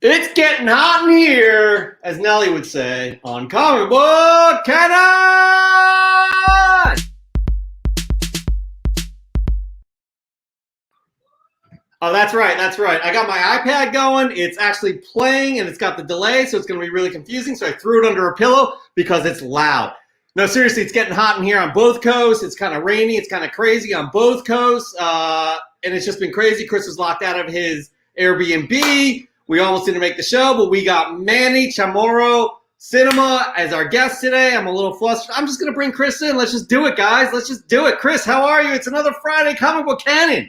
It's getting hot in here, as Nelly would say, on Comic Book Canon! Oh, that's right, that's right. I got my iPad going. It's actually playing, and it's got the delay, so it's going to be really confusing. So I threw it under a pillow because it's loud. No, seriously, it's getting hot in here on both coasts. It's kind of rainy. It's kind of crazy on both coasts, and it's just been crazy. Chris was locked out of his Airbnb. We almost didn't make the show, but we got Manny Chamorro Cinema as our guest today. I'm a little flustered. I'm just going to bring Chris in. Let's just do it, guys. Let's just do it. Chris, how are you? It's another Friday Comic Book Canon.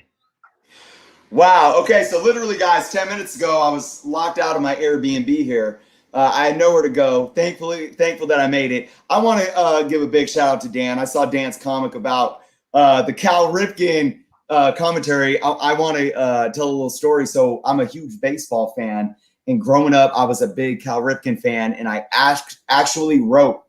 Wow. Okay, so literally, guys, 10 minutes ago, I was locked out of my Airbnb here. I had nowhere to go. Thankful that I made it. I want to give a big shout out to Dan. I saw Dan's comic about the Cal Ripken commentary. I want to tell a little story. So I'm a huge baseball fan, and growing up, I was a big Cal Ripken fan, and I actually wrote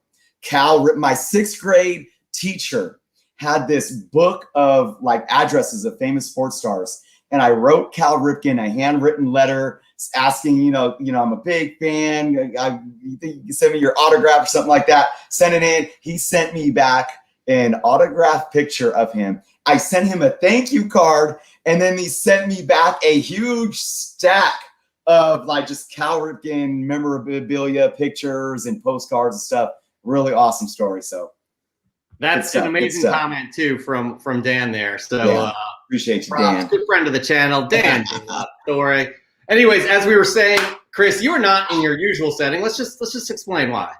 my sixth grade teacher had this book of like addresses of famous sports stars, and I wrote Cal Ripken a handwritten letter asking, you know, I'm a big fan. You think you can send me your autograph or something like that? Send it in. He sent me back an autographed picture of him. I sent him a thank you card, and then he sent me back a huge stack of like just Cal Ripken memorabilia, pictures, and postcards and stuff. Really awesome story. So that's an amazing comment too from Dan there. So yeah, appreciate you, Dan. Good friend of the channel, Dan. Story. Anyways, as we were saying, Chris, you are not in your usual setting. Let's just explain why.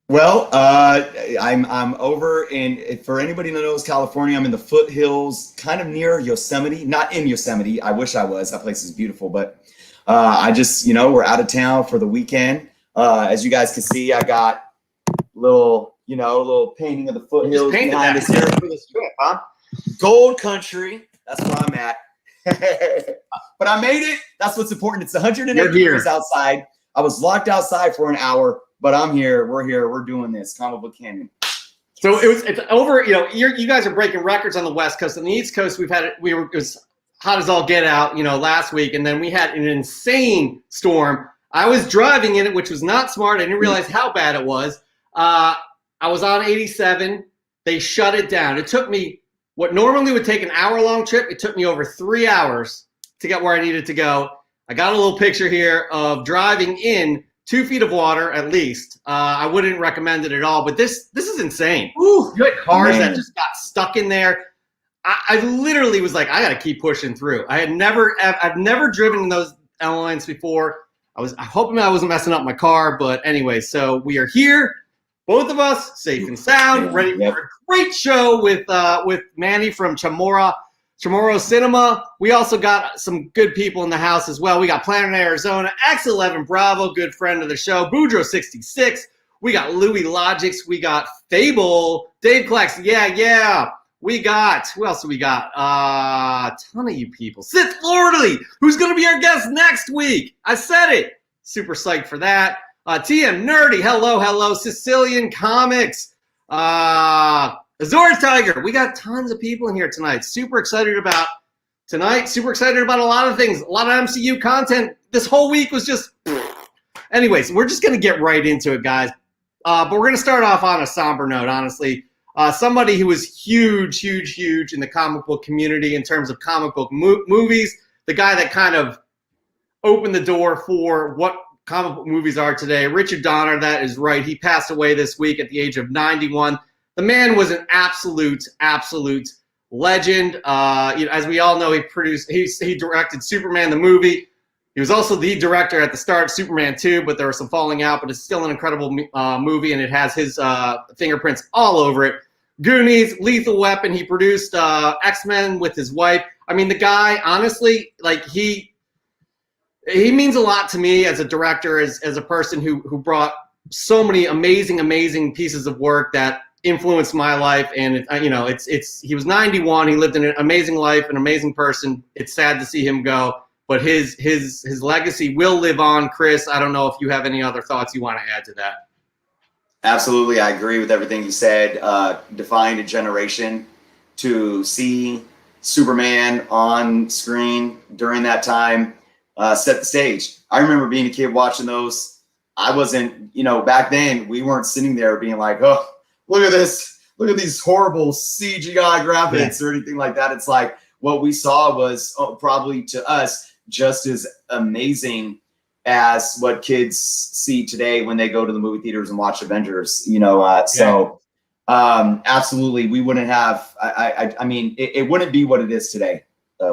Well, I'm over in, for anybody that knows California, I'm in the foothills, kind of near Yosemite. Not in Yosemite. I wish I was. That place is beautiful. But I just, we're out of town for the weekend. As you guys can see, I got a little painting of the foothills behind us here for this trip, huh? Gold country. That's where I'm at. But I made it. That's what's important. It's 108 degrees outside. I was locked outside for an hour. But I'm here. We're here. We're doing this Comic Book Canon. So it's over. You guys are breaking records on the West Coast. On the East Coast, it was hot as all get out. Last week, and then we had an insane storm. I was driving in it, which was not smart. I didn't realize how bad it was. I was on 87. They shut it down. It took me what normally would take an hour-long trip. It took me over 3 hours to get where I needed to go. I got a little picture here of driving in 2 feet of water at least. I wouldn't recommend it at all, but this is insane. Ooh, you had cars that just got stuck in there. I literally was like, I got to keep pushing through. I've never driven in those elements before. I hoping I wasn't messing up my car, but anyway, so we are here, both of us, safe and sound, ready for a great show with Manny from Chamorro Cinema. We also got some good people in the house as well. We got Planet Arizona, X11 Bravo, good friend of the show, Boudreaux66. We got Louis Logix. We got Fable, Dave Klex. Yeah. We got, who else do we got? A ton of you people. Sith Lordly, who's going to be our guest next week. I said it. Super psyched for that. TM Nerdy, hello. Sicilian Comics. Azor Tiger, we got tons of people in here tonight. Super excited about tonight. Super excited about a lot of things. A lot of MCU content. This whole week was just... Anyways, we're just going to get right into it, guys. But we're going to start off on a somber note, honestly. Somebody who was huge in the comic book community in terms of comic book movies. The guy that kind of opened the door for what comic book movies are today. Richard Donner, that is right. He passed away this week at the age of 91. The man was an absolute legend. As we all know, he directed Superman the movie. He was also the director at the start of Superman 2, but there was some falling out. But it's still an incredible movie, and it has his fingerprints all over it. Goonies, Lethal Weapon. He produced X-Men with his wife. I mean, the guy, honestly, like he means a lot to me as a director, as a person who brought so many amazing pieces of work that influenced my life. And he was 91. He lived an amazing life, an amazing person. It's sad to see him go, but his legacy will live on. Chris, I don't know if you have any other thoughts you want to add to that. Absolutely, I agree with everything you said. Defined a generation. To see Superman on screen during that time set the stage. I remember being a kid watching those. I wasn't, back then we weren't sitting there being like, oh, look at this. Look at these horrible CGI graphics or anything like that. It's like what we saw was probably to us just as amazing as what kids see today when they go to the movie theaters and watch Avengers, absolutely. We wouldn't have, I mean, it wouldn't be what it is today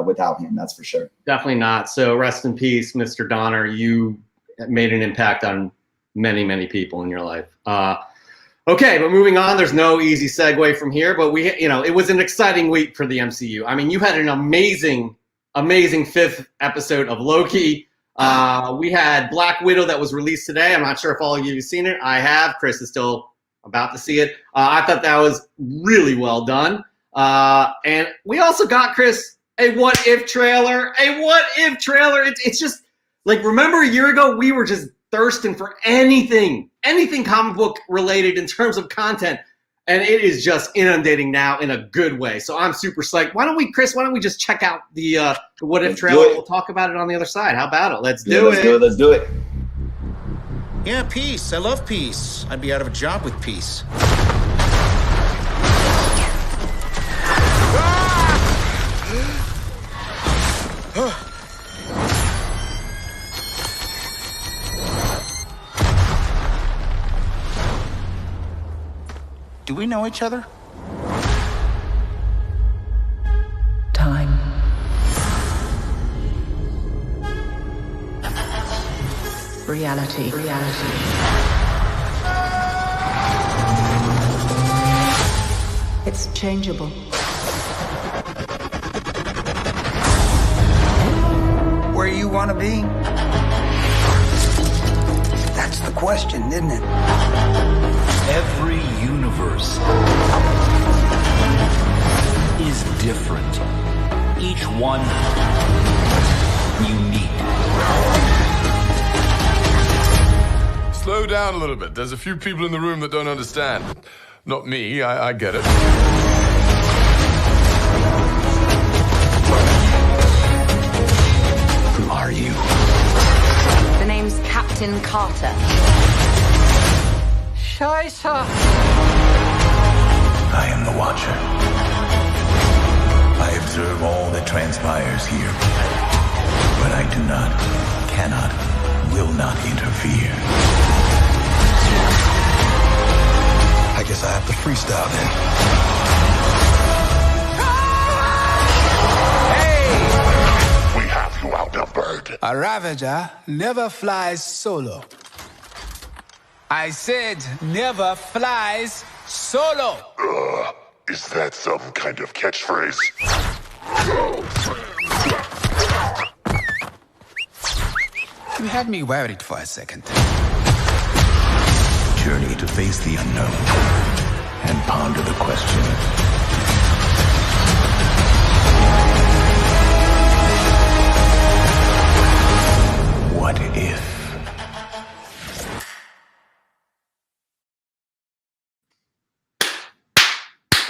without him. That's for sure. Definitely not. So rest in peace, Mr. Donner. You made an impact on many, many people in your life. Okay, but moving on, there's no easy segue from here, but it was an exciting week for the MCU. I mean, you had an amazing 5th episode of Loki. We had Black Widow that was released today. I'm not sure if all of you have seen it. I have. Chris is still about to see it. I thought that was really well done. And we also got, Chris, a what if trailer. It's just like, remember a year ago, we were just thirsting for anything comic book related in terms of content. And it is just inundating now in a good way. So I'm super psyched. Why don't we just check out the what if trailer? We'll talk about it on the other side. How about it? Let's do it. Let's do it. Yeah, peace. I love peace. I'd be out of a job with peace. Do we know each other? Time. Reality. It's changeable. Where you want to be? That's the question, isn't it? Every universe is different. Each one unique. Slow down a little bit. There's a few people in the room that don't understand. Not me, I get it. Who are you? The name's Captain Carter. I am the Watcher. I observe all that transpires here. But I do not, cannot, will not interfere. I guess I have to freestyle then. We have you outnumbered. A Ravager never flies solo. I said never flies solo. Is that some kind of catchphrase? You had me worried for a second. Journey to face the unknown and ponder the question. What if?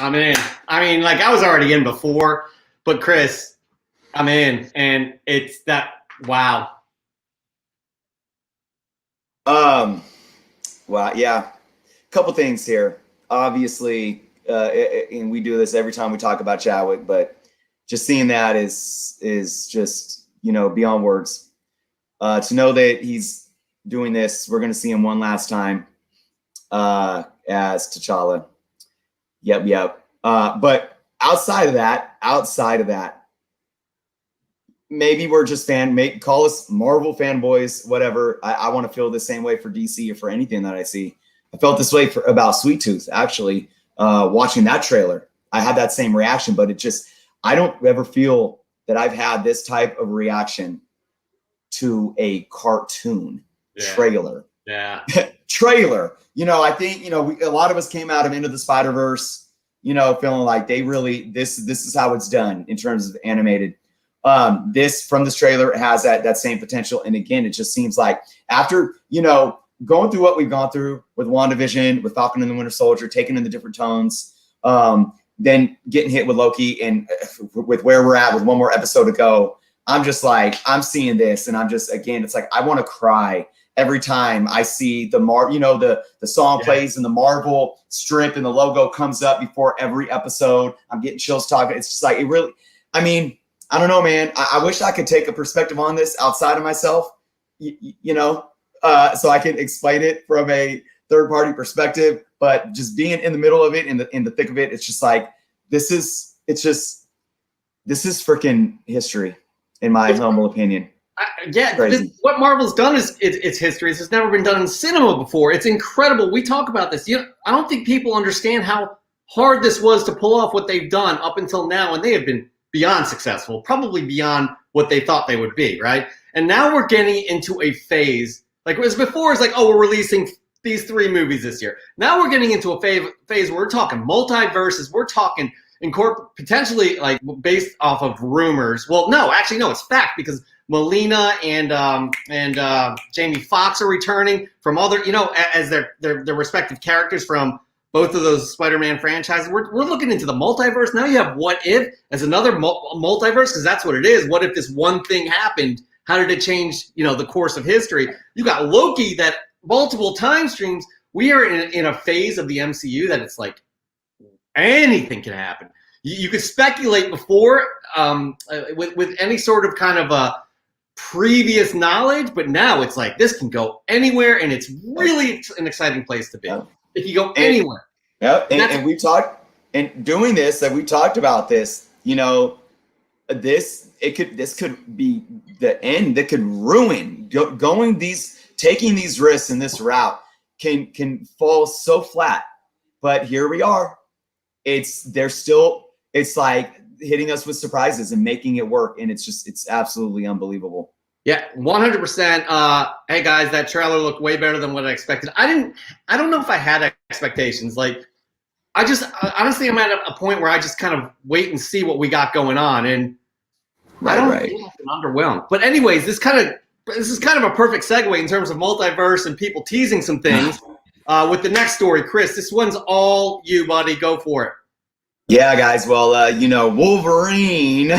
I'm in. I mean, like, I was already in before, but Chris, I'm in, and it's that, wow. Well, yeah. Couple things here. Obviously, and we do this every time we talk about Chadwick, but just seeing that is just, beyond words. To know that he's doing this, we're going to see him one last time as T'Challa. Yep. But outside of that, maybe we're just call us Marvel fanboys, whatever. I want to feel the same way for DC or for anything that I see. I felt this way about Sweet Tooth, actually, watching that trailer. I had that same reaction, but I don't ever feel that I've had this type of reaction to a cartoon trailer. Yeah. Trailer. I think, a lot of us came out of Into the Spider-Verse, feeling like they really, this is how it's done in terms of animated. This trailer has that same potential. And again, it just seems like after, going through what we've gone through with WandaVision, with Falcon and the Winter Soldier, taking in the different tones, then getting hit with Loki, and with where we're at with one more episode to go, I'm just like, I'm seeing this, and I'm just, again, it's like I want to cry every time I see the the song plays and the Marvel strip and the logo comes up before every episode. I'm getting chills talking. It's just like, it really, I mean, I don't know, man. I wish I could take a perspective on this outside of myself, so I can explain it from a third party perspective, but just being in the middle of it, in the thick of it, it's just like, this is freaking history, in my humble opinion. What Marvel's done is it's history. It's never been done in cinema before. It's incredible. We talk about this. I don't think people understand how hard this was to pull off what they've done up until now, and they have been beyond successful, probably beyond what they thought they would be, right? And now we're getting into a phase, like it was before, it's like, oh, we're releasing these 3 movies this year. Now we're getting into a phase where we're talking multiverses. We're talking potentially like based off of rumors. Well, no, actually, no, it's fact, because Melina and Jamie Foxx are returning from other, as their respective characters from both of those Spider-Man franchises. We're looking into the multiverse. Now you have What If as another multiverse, because that's what it is. What if this one thing happened? How did it change, the course of history? You got Loki, that multiple time streams. We are in a phase of the MCU that it's like anything can happen. You could speculate before with any sort of kind of a previous knowledge, but now it's like this can go anywhere, and it's really an exciting place to be. If you go anywhere. And we talked, and doing this, that we talked about this, this could be the end that could ruin taking these risks in this route can fall so flat. But here we are. It's like hitting us with surprises and making it work, and it's absolutely unbelievable. Yeah, 100%. Hey guys, that trailer looked way better than what I expected. I don't know if I had expectations. Like, honestly, I'm at a point where I just kind of wait and see what we got going on, and I don't feel like I'm underwhelmed. But anyways, this is kind of a perfect segue in terms of multiverse and people teasing some things with the next story. Chris, this one's all you, buddy. Go for it. Yeah, guys. Well, Wolverine,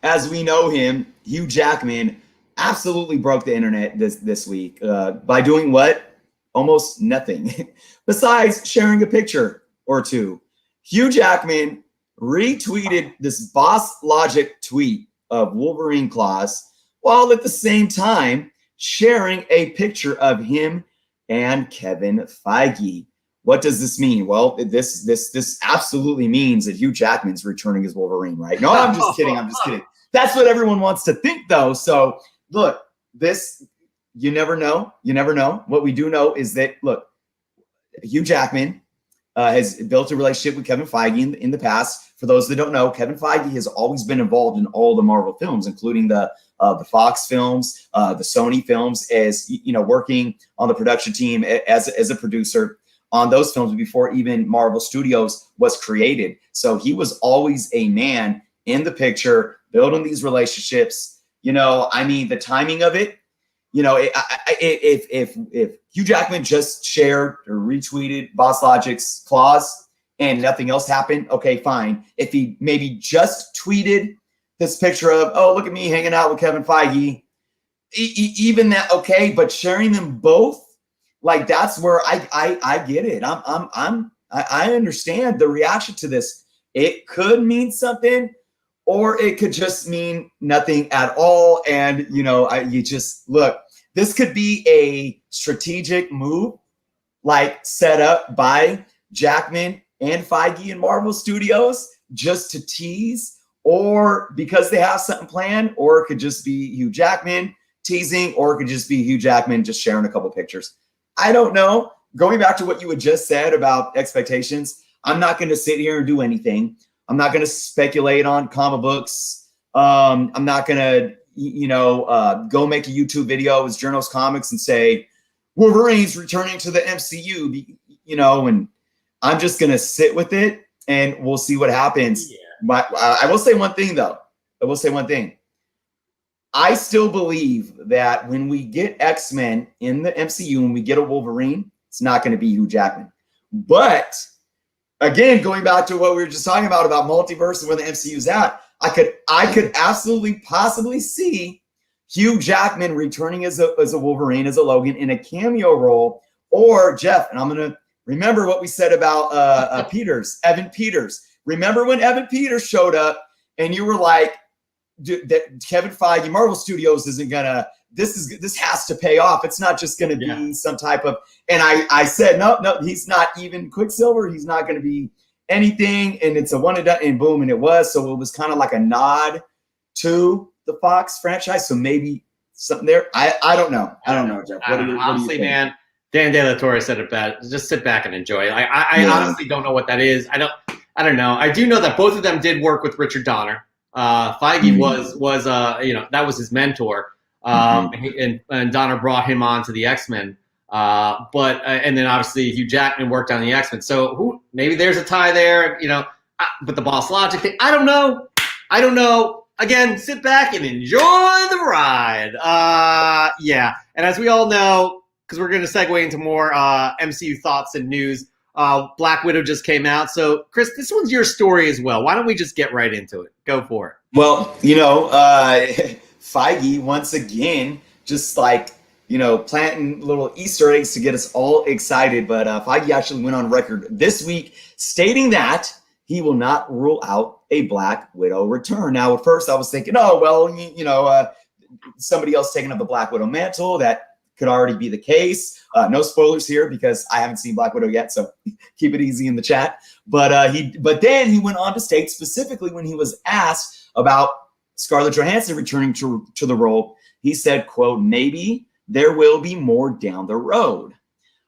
as we know him, Hugh Jackman, absolutely broke the internet this week by doing what? Almost nothing besides sharing a picture or two. Hugh Jackman retweeted this Boss Logic tweet of Wolverine claws, while at the same time sharing a picture of him and Kevin Feige. What does this mean? Well, this absolutely means that Hugh Jackman's returning as Wolverine, right? No, I'm just kidding. I'm just kidding. That's what everyone wants to think, though. So, look, you never know. You never know. What we do know is that, look, Hugh Jackman has built a relationship with Kevin Feige in the past. For those that don't know, Kevin Feige has always been involved in all the Marvel films, including the Fox films, the Sony films, as working on the production team as a producer on those films before even Marvel Studios was created. So he was always a man in the picture, building these relationships. The timing of it. If Hugh Jackman just shared or retweeted Boss Logic's clause and nothing else happened, okay, fine. If he maybe just tweeted this picture of, oh, look at me hanging out with Kevin Feige, even that, okay, but sharing them both, like, that's where I get it. I understand the reaction to this. It could mean something, or it could just mean nothing at all. And you just look. This could be a strategic move, like set up by Jackman and Feige and Marvel Studios just to tease, or because they have something planned, or it could just be Hugh Jackman teasing, or it could just be Hugh Jackman just sharing a couple pictures. I don't know. Going back to what you had just said about expectations, I'm not going to sit here and do anything. I'm not going to speculate on comic books. I'm not going to, go make a YouTube video as Journos Comics and say Wolverine's returning to the MCU, and I'm just going to sit with it and we'll see what happens. Yeah. I will say one thing, though. I still believe that when we get X-Men in the MCU, when we get a Wolverine, it's not going to be Hugh Jackman. But again, going back to what we were just talking about multiverse and where the MCU's at, I could absolutely possibly see Hugh Jackman returning as a Wolverine, as a Logan in a cameo role, or Jeff, and I'm going to remember what we said about Evan Peters. Remember when Evan Peters showed up and you were like, that Kevin Feige, Marvel Studios isn't going to, this has to pay off. It's not just going to be some type of, and I said, no, he's not even Quicksilver. He's not going to be anything. And it's a one and done, and boom. And it was, so it was kind of like a nod to the Fox franchise. So maybe something there. I don't know. I don't know, Jeff. Honestly, man, Dan De La Torre said it best. Just sit back and enjoy it. I honestly don't know what that is. I don't know. I do know that both of them did work with Richard Donner. Feige was that was his mentor. And Donner brought him on to the X-Men. And then obviously Hugh Jackman worked on the X-Men. So maybe there's a tie there, but the Boss Logic thing, I don't know. Again, sit back and enjoy the ride. And as we all know, because we're going to segue into more MCU thoughts and news, Black Widow just came out. So, Chris, this one's your story as well. Why don't we just get right into it? Go for it. Well, Feige, once again, just planting little Easter eggs to get us all excited. But Feige actually went on record this week stating that he will not rule out a Black Widow return. Now, at first I was thinking, somebody else taking up the Black Widow mantle. That could already be the case. No spoilers here because I haven't seen Black Widow yet, so keep it easy in the chat. But then he went on to state specifically when he was asked about Scarlett Johansson returning to the role, he said, quote, maybe there will be more down the road.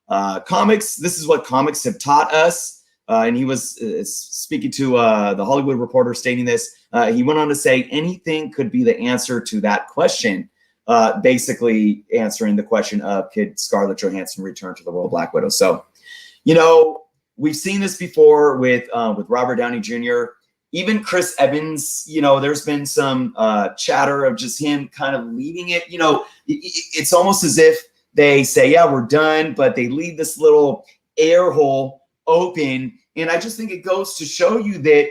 This is what comics have taught us. And he was speaking to the Hollywood Reporter stating this. He went on to say anything could be the answer to that question, basically answering the question of could Scarlett Johansson return to the role of Black Widow. So, we've seen this before with Robert Downey Jr., even Chris Evans. There's been some chatter of just him kind of leaving it. It's almost as if they say, yeah, we're done, but they leave this little air hole open. And I just think it goes to show you that,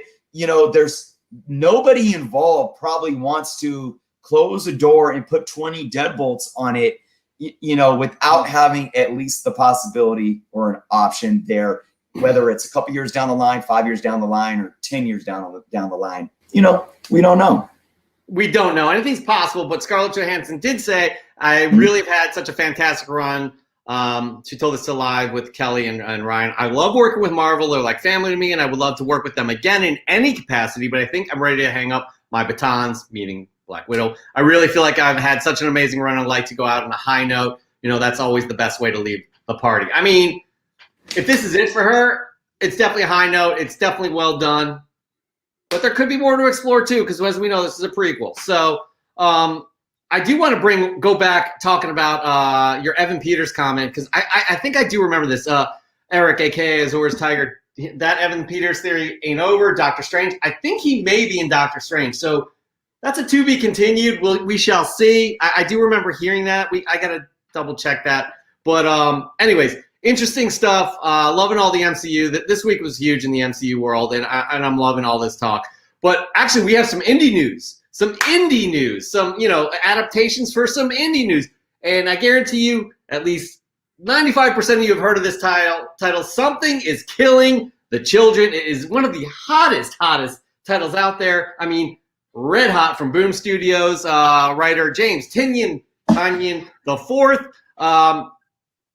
there's nobody involved probably wants to close a door and put 20 deadbolts on it, without having at least the possibility or an option there, whether it's a couple years down the line, 5 years down the line, or 10 years down the line. We don't know. We don't know. Anything's possible, but Scarlett Johansson did say, I really have had such a fantastic run. She told us to live with Kelly and Ryan. I love working with Marvel. They're like family to me, and I would love to work with them again in any capacity, but I think I'm ready to hang up my batons, meaning Black Widow. I really feel like I've had such an amazing run. I'd like to go out on a high note. That's always the best way to leave the party. I mean, if this is it for her, it's definitely a high note. It's definitely well done. But there could be more to explore, too, because as we know, this is a prequel. So I do want to go back talking about your Evan Peters comment, because I think I do remember this. Eric, a.k.a. Azor's Tiger, that Evan Peters theory ain't over. Doctor Strange, I think he may be in Doctor Strange. So that's a to be continued. We shall see. I do remember hearing that. I got to double check that. But anyways, interesting stuff. Loving all the MCU. This week was huge in the MCU world, and I'm loving all this talk. But actually, we have some indie news. Some adaptations for some indie news. And I guarantee you, at least 95% of you have heard of this title. Something is Killing the Children. It is one of the hottest titles out there. I mean, red hot from Boom Studios. Writer James Tynion the fourth.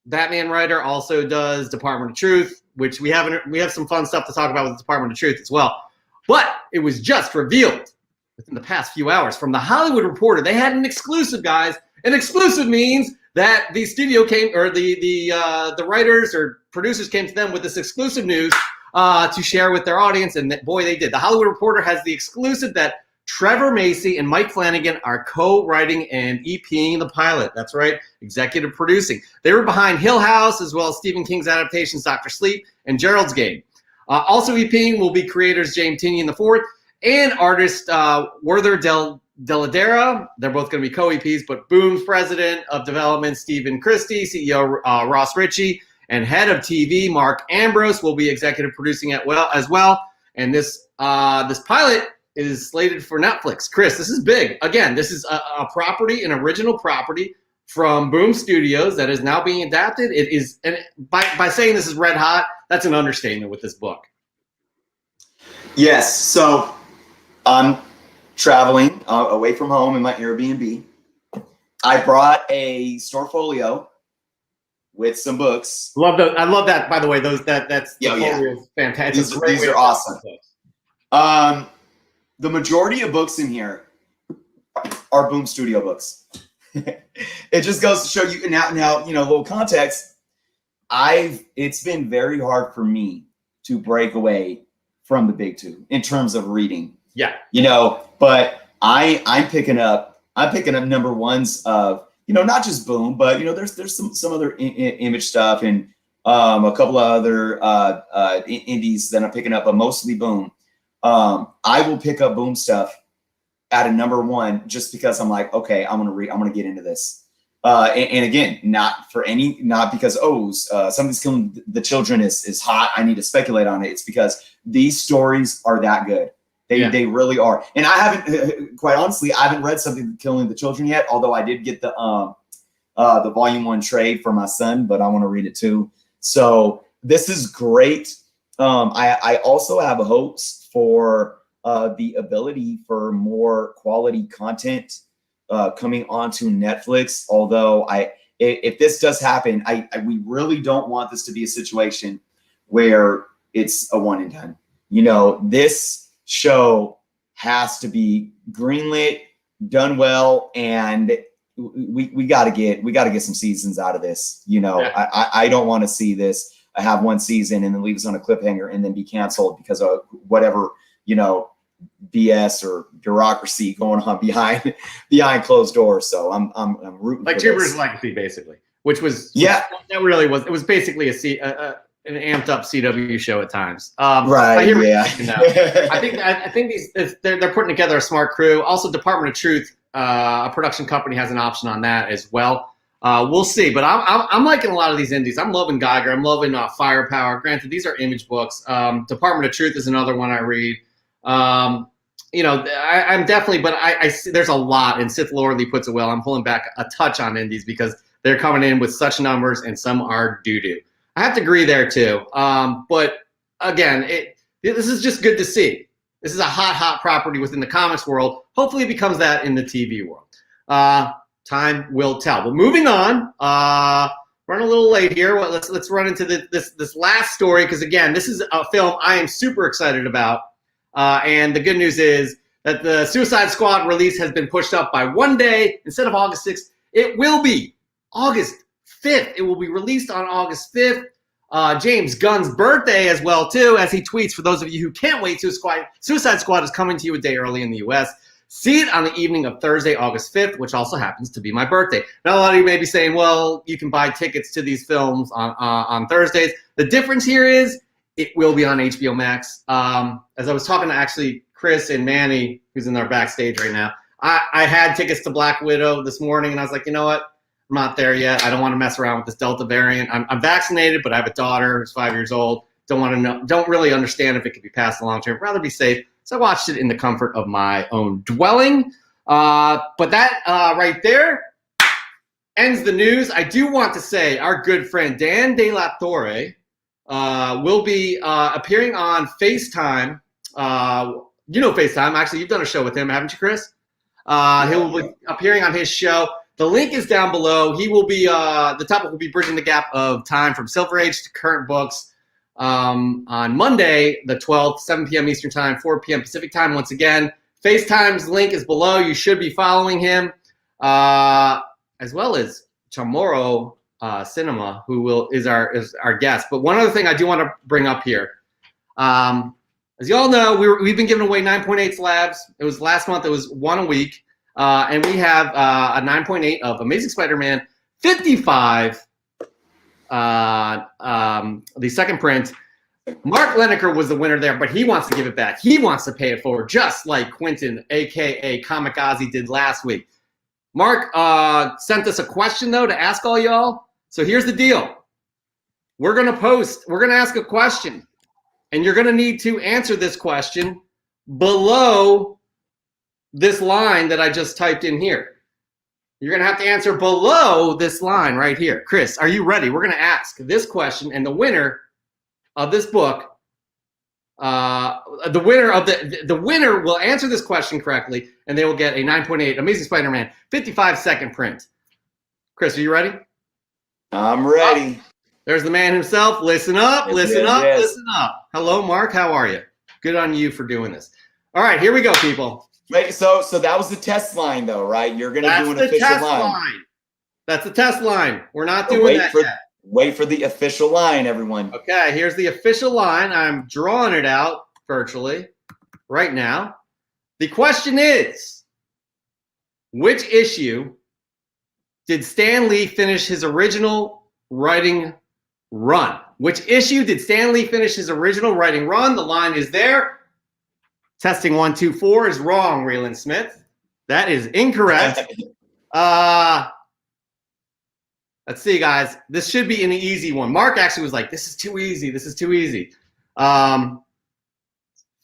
Batman writer, also does Department of Truth, which we have some fun stuff to talk about with Department of Truth as well. But it was just revealed within the past few hours from the Hollywood Reporter. They had an exclusive, guys. An exclusive means that the studio came, or the writers or producers came to them with this exclusive news to share with their audience, and boy, they did. The Hollywood Reporter has the exclusive that Trevor Macy and Mike Flanagan are co-writing and EPing the pilot. That's right, executive producing. They were behind Hill House, as well as Stephen King's adaptations Dr. Sleep and Gerald's Game. Also EPing will be creators James Tynion IV and artist Werther Deladera. They're both going to be co-EPs, but Boom's president of development, Stephen Christie, CEO Ross Ritchie, and head of TV, Mark Ambrose, will be executive producing it as well. And this pilot is slated for Netflix. Chris, this is big. Again, this is a property, an original property from Boom Studios that is now being adapted. It is, and by saying this is red hot, that's an understatement with this book. Yes. So I'm traveling away from home in my Airbnb. I brought a Storefolio with some books. Love those. I love that. By the way, that's yeah. fantastic. These are awesome. The majority of books in here are Boom Studio books. It just goes to show you now, you know, a little context. It's been very hard for me to break away from the big two in terms of reading. Yeah. You know, but I'm picking up number ones of, you know, not just Boom, but you know, there's some other image stuff and a couple of other indies that I'm picking up, but mostly Boom. I will pick up Boom stuff at a number one just because I'm like, okay, I'm gonna get into this. And again, not because somebody's killing the children is hot, I need to speculate on it. It's because these stories are that good. They really are. And I haven't, quite honestly, I haven't read Something Killing the Children yet, although I did get the volume 1 trade for my son, but I want to read it too. So this is great. I also have hopes for the ability for more quality content coming onto Netflix. Although if this does happen, we really don't want this to be a situation where it's a one and done. You know, this show has to be greenlit, done well, and we got to get some seasons out of this. You know, yeah. I don't want to see this. I have one season and then leave us on a cliffhanger and then be canceled because of whatever, you know, BS or bureaucracy going on behind closed doors. So I'm rooting like for Jupiter's this. Legacy, basically, which was that really was. It was basically an amped up CW show at times. Right. Yeah. I think they're putting together a smart crew. Also, Department of Truth, a production company, has an option on that as well. We'll see, but I'm liking a lot of these indies. I'm loving Geiger. I'm loving Firepower. Granted, these are image books. Department of Truth is another one I read. You know, I'm definitely, but I see there's a lot, and Sith Lordly puts it well. I'm pulling back a touch on indies because they're coming in with such numbers, and some are doo-doo. I have to agree there too. But again, this is just good to see. This is a hot property within the comics world. Hopefully it becomes that in the TV world. Time will tell. But moving on, running a little late here. Well, let's run into this last story because again, this is a film I am super excited about. And the good news is that the Suicide Squad release has been pushed up by 1 day. Instead of August 6th, it will be August 5th. It will be released on August 5th. James Gunn's birthday as well, too, as he tweets, for those of you who can't wait, Suicide Squad is coming to you a day early in the U.S. See it on the evening of Thursday, August 5th, which also happens to be my birthday. Now, a lot of you may be saying, well, you can buy tickets to these films on Thursdays. The difference here is it will be on HBO Max. As I was talking to actually Chris and Manny, who's in our backstage right now, I had tickets to Black Widow this morning, and I was like, you know what? I'm not there yet. I don't want to mess around with this Delta variant. I'm vaccinated, but I have a daughter who's 5 years old. Don't really understand if it could be passed along to her. Rather be safe. So I watched it in the comfort of my own dwelling. But that right there ends the news. I do want to say our good friend Dan De La Torre will be appearing on FaceTime. You know FaceTime. Actually, you've done a show with him, haven't you, Chris? He'll be appearing on his show. The link is down below. He will be, the topic will be bridging the gap of time from Silver Age to current books on Monday, the 12th, 7 p.m. Eastern Time, 4 p.m. Pacific Time. Once again, FaceTime's link is below. You should be following him, as well as Chamorro Cinema, who is our guest. But one other thing I do want to bring up here. As you all know, we've been giving away 9.8 slabs. It was last month. It was one a week. And we have a 9.8 of Amazing Spider-Man 55, the second print. Mark Leneker was the winner there, but he wants to give it back. He wants to pay it forward, just like Quentin, a.k.a. Kamikaze, did last week. Mark sent us a question, though, to ask all y'all. So here's the deal. We're going to ask a question, and you're going to need to answer this question below this line that I just typed in here. You're going to have to answer below this line right here. Chris, are you ready? We're going to ask this question, and the winner of this book, the winner will answer this question correctly, and they will get a 9.8 Amazing Spider-Man 55-second print. Chris, are you ready? I'm ready. There's the man himself. Listen up, listen up. Hello, Mark. How are you? Good on you for doing this. All right, here we go, people. Wait, so that was the test line, though, right? You're going to do an official line. That's the test line. We're not doing that yet. Wait for the official line, everyone. Okay, here's the official line. I'm drawing it out virtually right now. The question is, which issue did Stan Lee finish his original writing run? Which issue did Stan Lee finish his original writing run? The line is there. Testing 1, 2, 4 is wrong, Raylan Smith. That is incorrect. Let's see, guys. This should be an easy one. Mark actually was like, this is too easy. This is too easy. No.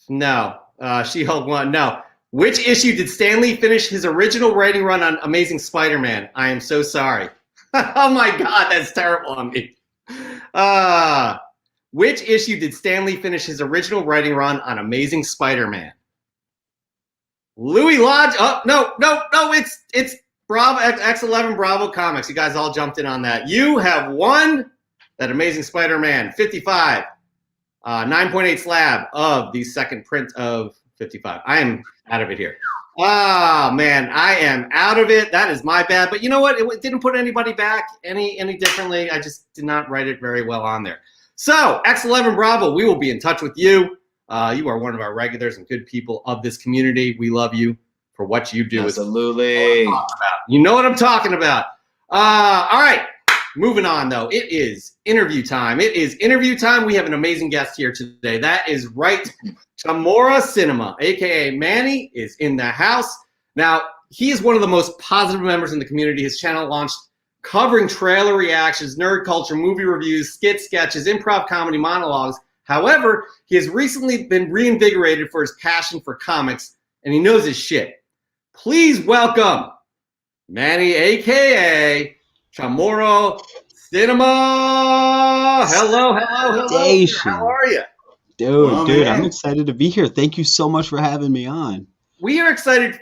She-Hulk 1. No. Which issue did Stan Lee finish his original writing run on Amazing Spider-Man? I am so sorry. Oh, my God. That's terrible on me. Which issue did Stan Lee finish his original writing run on Amazing Spider-Man? Louis Lodge. Oh, no. It's Bravo X11 Bravo Comics. You guys all jumped in on that. You have won that Amazing Spider-Man 55, 9.8 slab of the second print of 55. I am out of it here. Oh, man, I am out of it. That is my bad. But you know what? It didn't put anybody back any differently. I just did not write it very well on there. So, X11 Bravo, we will be in touch with you. You are one of our regulars and good people of this community. We love you for what you do. Absolutely. You know what I'm talking about. All right, moving on, though. It is interview time. It is interview time. We have an amazing guest here today. That is right. Chamorro Cinema, a.k.a. Manny, is in the house. Now, he is one of the most positive members in the community. His channel launched covering trailer reactions, nerd culture, movie reviews, skits, sketches, improv comedy, monologues. However, he has recently been reinvigorated for his passion for comics, and he knows his shit. Please welcome Manny, a.k.a. Chamorro Cinema. Hello. How are you? Dude, I'm excited to be here. Thank you so much for having me on. We are excited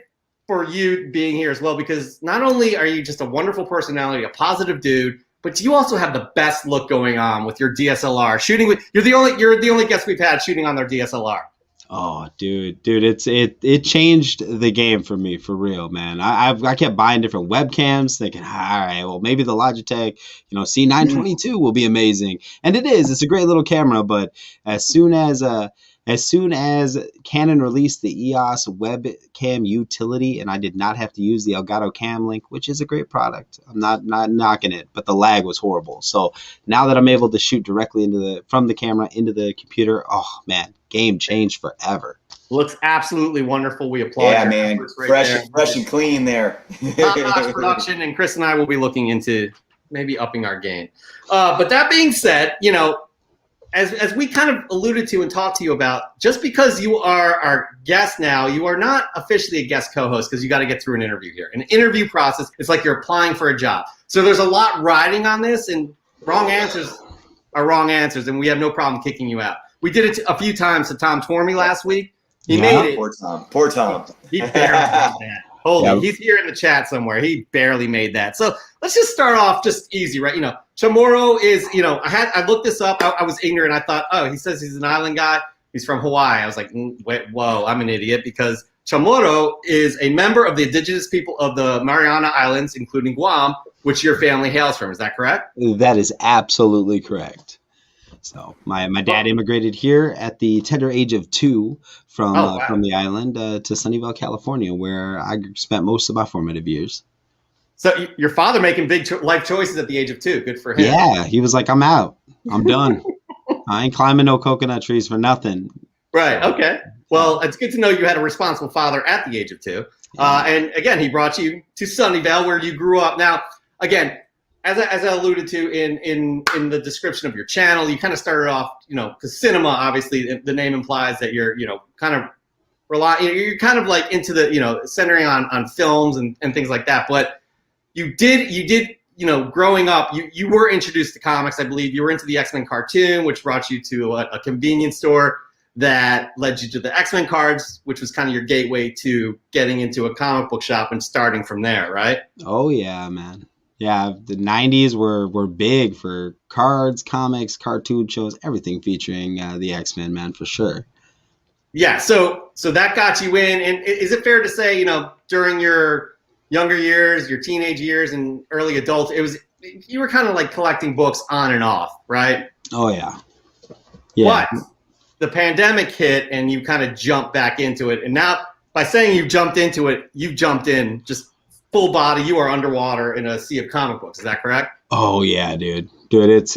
for you being here as well, because not only are you just a wonderful personality, a positive dude, but you also have the best look going on with your DSLR shooting. You're the only guest we've had shooting on their DSLR. Oh, dude, it changed the game for me, for real, man. I kept buying different webcams, thinking, all right, well, maybe the Logitech, C922 will be amazing, and it is. It's a great little camera, but as soon as Canon released the EOS webcam utility, and I did not have to use the Elgato Cam Link, which is a great product. I'm not knocking it, but the lag was horrible. So now that I'm able to shoot directly from the camera into the computer, oh man, game changed forever. Looks absolutely wonderful. We applaud. Yeah, man, fresh and clean there. Top-notch production, and Chris and I will be looking into maybe upping our game. But that being said, as we kind of alluded to and talked to you about, just because you are our guest now, you are not officially a guest co-host, because you got to get through an interview here. An interview process, it's like you're applying for a job. So there's a lot riding on this, and wrong answers are wrong answers, and we have no problem kicking you out. We did it a few times to Tom Tormey last week. He made it. Poor Tom. He barely made that. He's here in the chat somewhere. He barely made that. So let's just start off just easy, right? Chamorro is, I looked this up. I was ignorant. I thought, oh, he says he's an island guy. He's from Hawaii. I was like, wait, whoa, I'm an idiot, because Chamorro is a member of the indigenous people of the Mariana Islands, including Guam, which your family hails from. Is that correct? That is absolutely correct. So my dad immigrated here at the tender age of 2 from the island to Sunnyvale, California, where I spent most of my formative years. So your father making big life choices at the age of 2. Good for him. Yeah, he was like, I'm out. I'm done. I ain't climbing no coconut trees for nothing. Right. Okay. Well, it's good to know you had a responsible father at the age of 2. And again, he brought you to Sunnyvale, where you grew up. Now, again, as I alluded to in the description of your channel, you kind of started off, because cinema, obviously, the name implies that you're, kind of you're kind of like into the, centering on films and things like that. But you did, growing up, you were introduced to comics. I believe you were into the X-Men cartoon, which brought you to a convenience store that led you to the X-Men cards, which was kind of your gateway to getting into a comic book shop and starting from there, right? Oh yeah, man. Yeah, the 90s were big for cards, comics, cartoon shows, everything featuring the X-Men, man, for sure. Yeah, so that got you in. And is it fair to say, during your younger years, your teenage years and early adult, you were kind of like collecting books on and off, right? Oh yeah. Yeah. But the pandemic hit and you kind of jumped back into it. And now by saying you jumped into it, you've jumped in just full body. You are underwater in a sea of comic books. Is that correct? Oh yeah, dude, it's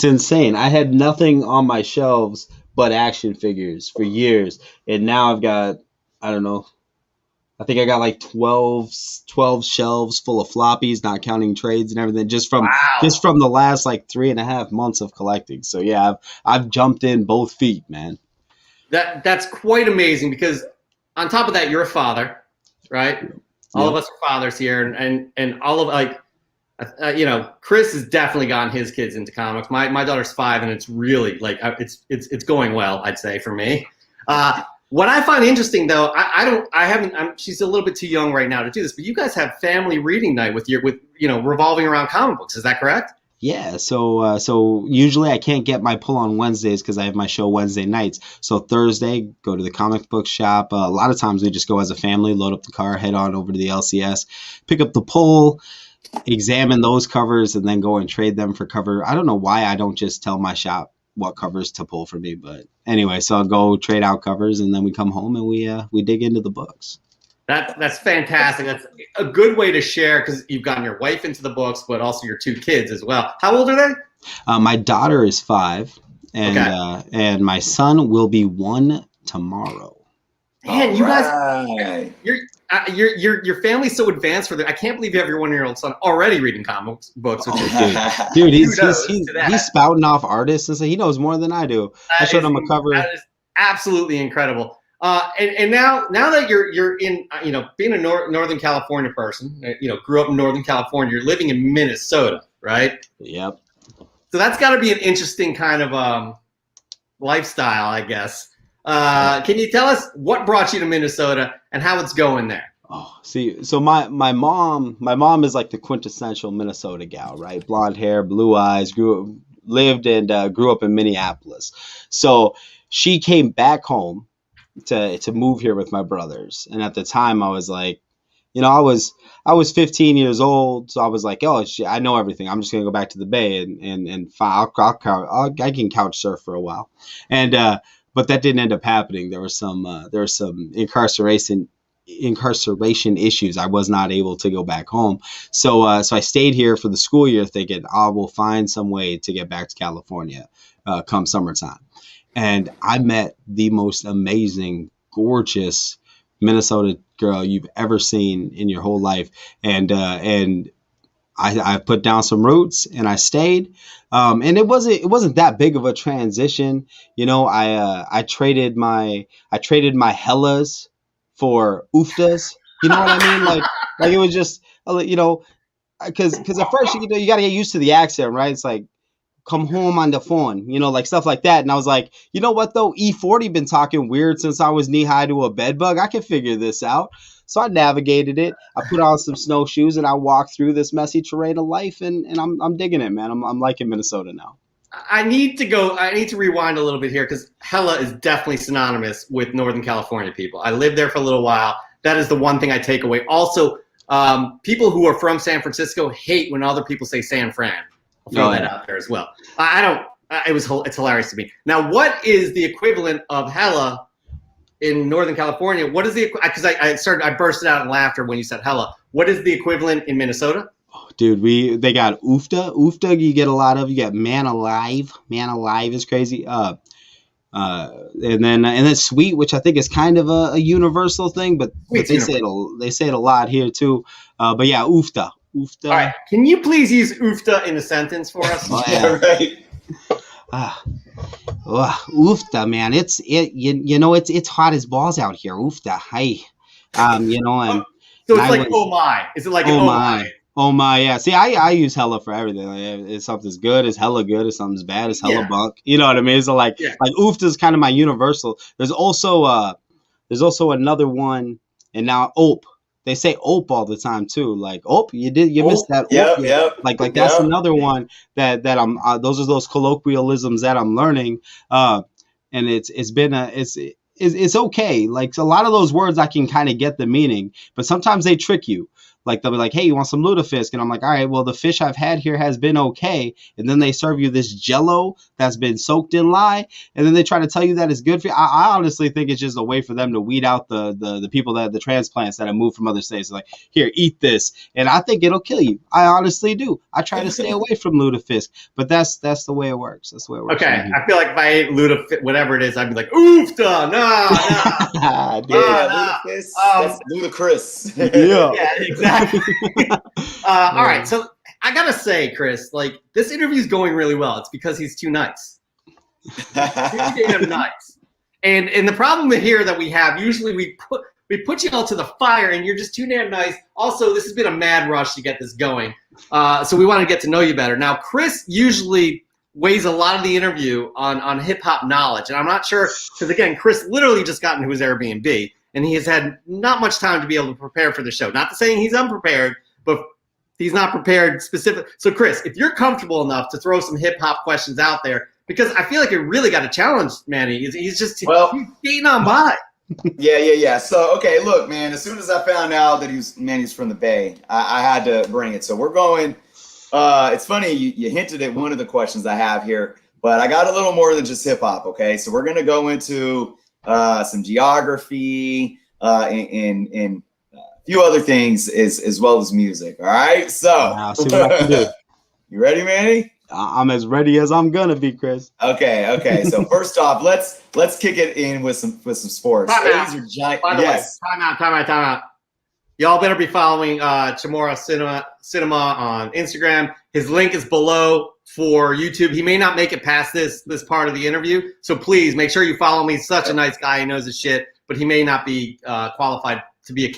insane. I had nothing on my shelves but action figures for years, and now I've got, I don't know, I think I got like 12 shelves full of floppies, not counting trades and everything, just from the last like 3.5 months of collecting. So yeah, I've jumped in both feet, man. That's quite amazing, because on top of that, you're a father, right? All of us are fathers here, and all of Chris has definitely gotten his kids into comics. My daughter's 5, and it's really like it's going well, I'd say, for me. What I find interesting, though, she's a little bit too young right now to do this, but you guys have family reading night with revolving around comic books. Is that correct? Yeah, so usually I can't get my pull on Wednesdays because I have my show Wednesday nights. So Thursday, go to the comic book shop. A lot of times we just go as a family, load up the car, head on over to the LCS, pick up the pull, examine those covers, and then go and trade them for cover. I don't know why I don't just tell my shop what covers to pull for me, but anyway, so I'll go trade out covers, and then we come home and we dig into the books. That's fantastic. That's a good way to share, because you've gotten your wife into the books, but also your 2 kids as well. How old are they? My daughter is 5, and my son will be 1 tomorrow. Man, you guys, your family's so advanced for that. I can't believe you have your 1-year-old son already reading comic books. Which is dude, he's spouting off artists, and so he knows more than I do. I showed him a cover. That is absolutely incredible. And now that you're in, being a Northern California person, grew up in Northern California, you're living in Minnesota, right? Yep. So that's got to be an interesting kind of lifestyle, I guess. Can you tell us what brought you to Minnesota and how it's going there? Oh, see, so my mom is like the quintessential Minnesota gal, right? Blonde hair, blue eyes, lived and grew up in Minneapolis. So she came back home to move here with my brothers. And at the time I was like, I was 15 years old. So I was like, oh, I know everything. I'm just going to go back to the Bay and I can couch surf for a while. And, but that didn't end up happening. There was some incarceration issues. I was not able to go back home. So I stayed here for the school year thinking I will find some way to get back to California come summertime. And I met the most amazing, gorgeous Minnesota girl you've ever seen in your whole life. And I put down some roots and I stayed. And it wasn't that big of a transition. I traded my Hellas for Ooftas. You know what I mean? Like it was just, because at first, you got to get used to the accent, right? It's like, come home on the phone, like stuff like that. And I was like, you know what though? E40 been talking weird since I was knee high to a bed bug. I can figure this out. So I navigated it. I put on some snowshoes and I walked through this messy terrain of life, and I'm digging it, man. I'm liking Minnesota now. I need to rewind a little bit here, because hella is definitely synonymous with Northern California people. I lived there for a little while. That is the one thing I take away. Also, people who are from San Francisco hate when other people say San Fran. I'll throw that out there as well. It's hilarious to me. Now, what is the equivalent of hella in Northern California? What is because I bursted out in laughter when you said hella. What is the equivalent in Minnesota? Oh, dude, they got oofta. Oofta you get a lot of. You get man alive. Man alive is crazy. And then sweet, which I think is kind of a universal thing, but they say it a lot here too. But yeah, oofta. Oofta. All right, can you please use oofta in a sentence for us? Oh, yeah. Right. Oofta, man. It's hot as balls out here. Oofta. Hi. You know, and So and it's I like, was, oh my. Is it like, oh oh my. my? Oh my, yeah. See, I use hella for everything. Like, if something's good, it's hella good. If something's bad, it's hella Yeah. bunk. You know what I mean? So like oofta is kind of my universal. There's also another one, and now ope. They say ope all the time too. Like ope, you missed that ope. Yep, Yeah. yep. Like that's another one that I'm. Those are those colloquialisms that I'm learning. And it's okay. Like a lot of those words I can kind of get the meaning, but sometimes they trick you. Like they'll be like, hey, you want some lutefisk? And I'm like, all right, well, the fish I've had here has been okay. And then they serve you this jello that's been soaked in lye. And then they try to tell you that it's good for you. I honestly think it's just a way for them to weed out the people the transplants that have moved from other states. Like, here, eat this. And I think it'll kill you. I honestly do. I try to stay away from lutefisk, but that's the way it works. That's the way it works. Okay. I feel like if I ate lutefisk, whatever it is, I'd be like, oofta, nah. Lutefisk. That's ludicrous. Yeah. Yeah, exactly. All right, so I gotta say, Chris, like this interview's going really well. It's because he's too nice. Too damn nice. And the problem here that we have, usually we put you all to the fire, and you're just too damn nice. Also, this has been a mad rush to get this going, so we want to get to know you better. Now, Chris usually weighs a lot of the interview on hip hop knowledge, and I'm not sure because again, Chris literally just got into his Airbnb. And he has had not much time to be able to prepare for the show. Not to saying he's unprepared, but he's not prepared specific. So, Chris, if you're comfortable enough to throw some hip hop questions out there, because I feel like it really got a challenge, Manny. He's just he's skating on by. Yeah. So, okay, look, man. As soon as I found out that he's from the Bay, I had to bring it. So we're going. It's funny you hinted at one of the questions I have here, but I got a little more than just hip hop. Okay, so we're gonna go into some geography, and a few other things as well as music. All right, so I'll see what I can do. You ready, Manny? I'm as ready as I'm gonna be, Chris. Okay. So first off, let's kick it in with some sports. Time A's are giant. By the Yes. way, time out. Y'all better be following Chamorro Cinema on Instagram. His link is below for YouTube. He may not make it past this part of the interview, so please make sure you follow me. He's such a nice guy. He knows his shit, but he may not be qualified to be a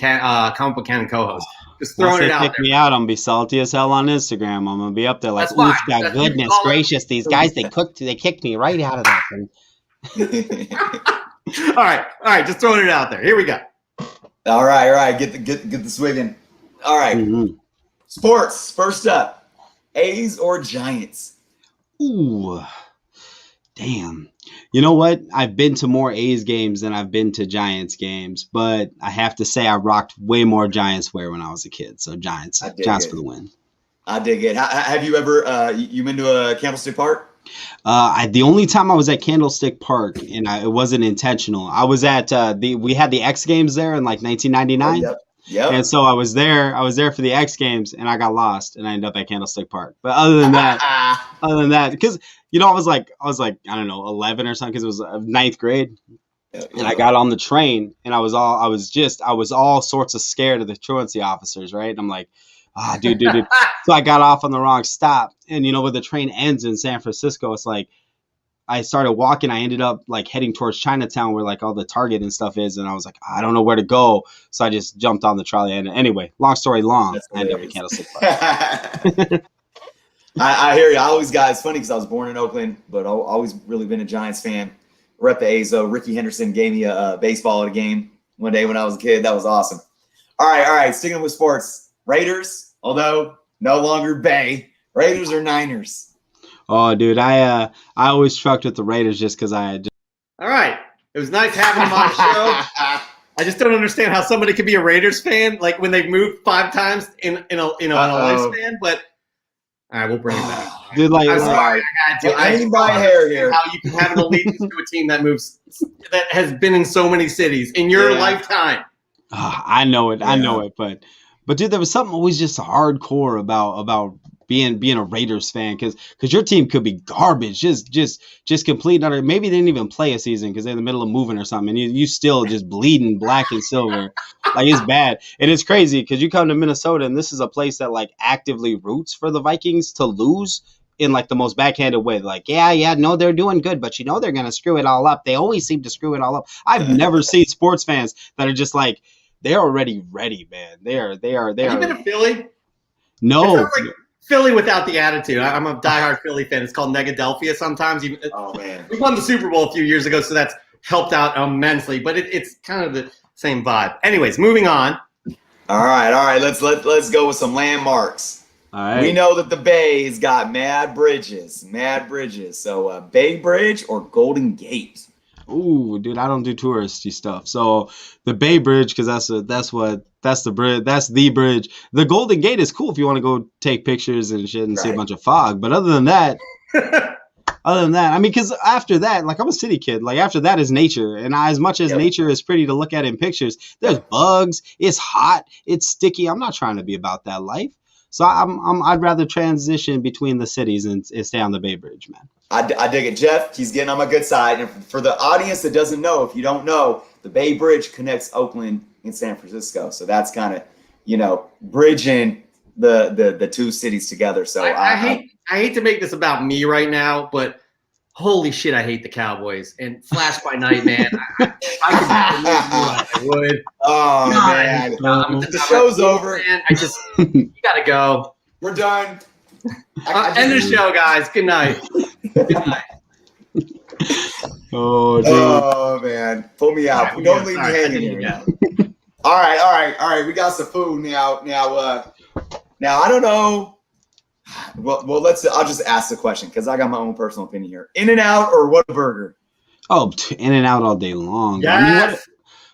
comic book canon co-host. Just throwing it out there. Kick me out. I'm gonna be salty as hell on Instagram. I'm gonna be up there like, That's fine. oof, goodness gracious, these guys they kicked me right out of that thing. All right, just throwing it out there. Here we go. All right. Get the swigging. All right. Mm-hmm. Sports. First up, A's or Giants? Ooh, damn. You know what? I've been to more A's games than I've been to Giants games, but I have to say I rocked way more Giants wear when I was a kid. So Giants for the win. I dig it. Have you ever you been to a Candlestick Park? The only time I was at Candlestick Park, and it wasn't intentional. I was at we had the X Games there in like 1999. Oh, yep. And so I was there for the X Games, and I got lost, and I ended up at Candlestick Park. But other than that, because I was like I don't know 11 or something, because it was ninth grade, and I got on the train, and I was all sorts of scared of the truancy officers, right? And I'm like, dude. So I got off on the wrong stop, and when the train ends in San Francisco, it's like I started walking. I ended up like heading towards Chinatown, where like all the Target and stuff is, and I was like, I don't know where to go, so I just jumped on the trolley. And anyway, long story long, I ended up at Candlestick Park. I hear you. It's funny because I was born in Oakland, but I've always really been a Giants fan. Rep the A's though. Ricky Henderson gave me a baseball at a game one day when I was a kid. That was awesome. All right. Sticking with sports, Raiders, although no longer Bay. Raiders or Niners? Oh, dude, I always trucked with the Raiders just because All right, it was nice having him on the show. I just don't understand how somebody could be a Raiders fan like when they've moved 5 times in a lifespan. But all right, we'll bring it back. Dude, like, I'm sorry, I had to. I ain't by hair here. How you can have an allegiance to a team that has been in so many cities in your lifetime. I know it, but dude, there was something always just hardcore about being a Raiders fan, because your team could be garbage, just complete utter. Maybe they didn't even play a season because they're in the middle of moving or something, and you still just bleeding black and silver. Like, it's bad. And it's crazy because you come to Minnesota, and this is a place that like actively roots for the Vikings to lose in like the most backhanded way. Like, yeah, no, they're doing good, but they're gonna screw it all up. They always seem to screw it all up. I've never seen sports fans that are just like they're already ready, man. They are. Have you been to Philly? No. It sounds like Philly without the attitude. I'm a diehard Philly fan. It's called Negadelphia sometimes. Oh man, we won the Super Bowl a few years ago, so that's helped out immensely. But it's kind of the same vibe. Anyways, moving on. All right. Let's go with some landmarks. All right. We know that the Bay's got mad bridges. So Bay Bridge or Golden Gate? Ooh, dude, I don't do touristy stuff. So the Bay Bridge, because that's the bridge. That's the bridge. The Golden Gate is cool if you want to go take pictures and shit and see a bunch of fog. But other than that, I mean, because after that, like I'm a city kid. Like after that is nature, and as much as nature is pretty to look at in pictures, there's bugs. It's hot. It's sticky. I'm not trying to be about that life. So I'd rather transition between the cities and stay on the Bay Bridge, man. I dig it. Jeff, he's getting on my good side. And for the audience that doesn't know, if you don't know, the Bay Bridge connects Oakland and San Francisco. So that's kind of, bridging the two cities together. So I hate to make this about me right now, but holy shit, I hate the Cowboys. And Flash by Night, man. I would. Oh, man. The show's over. Man, you got to go. We're done. End the show, guys. Good night. Good night. Oh, dude. Oh, man. Pull me out. Right, Don't leave me hanging here. All right. We got some food now. Now I don't know. Well, I'll just ask the question because I got my own personal opinion here. In-N-Out or Whataburger? Oh, In-N-Out all day long. Yes.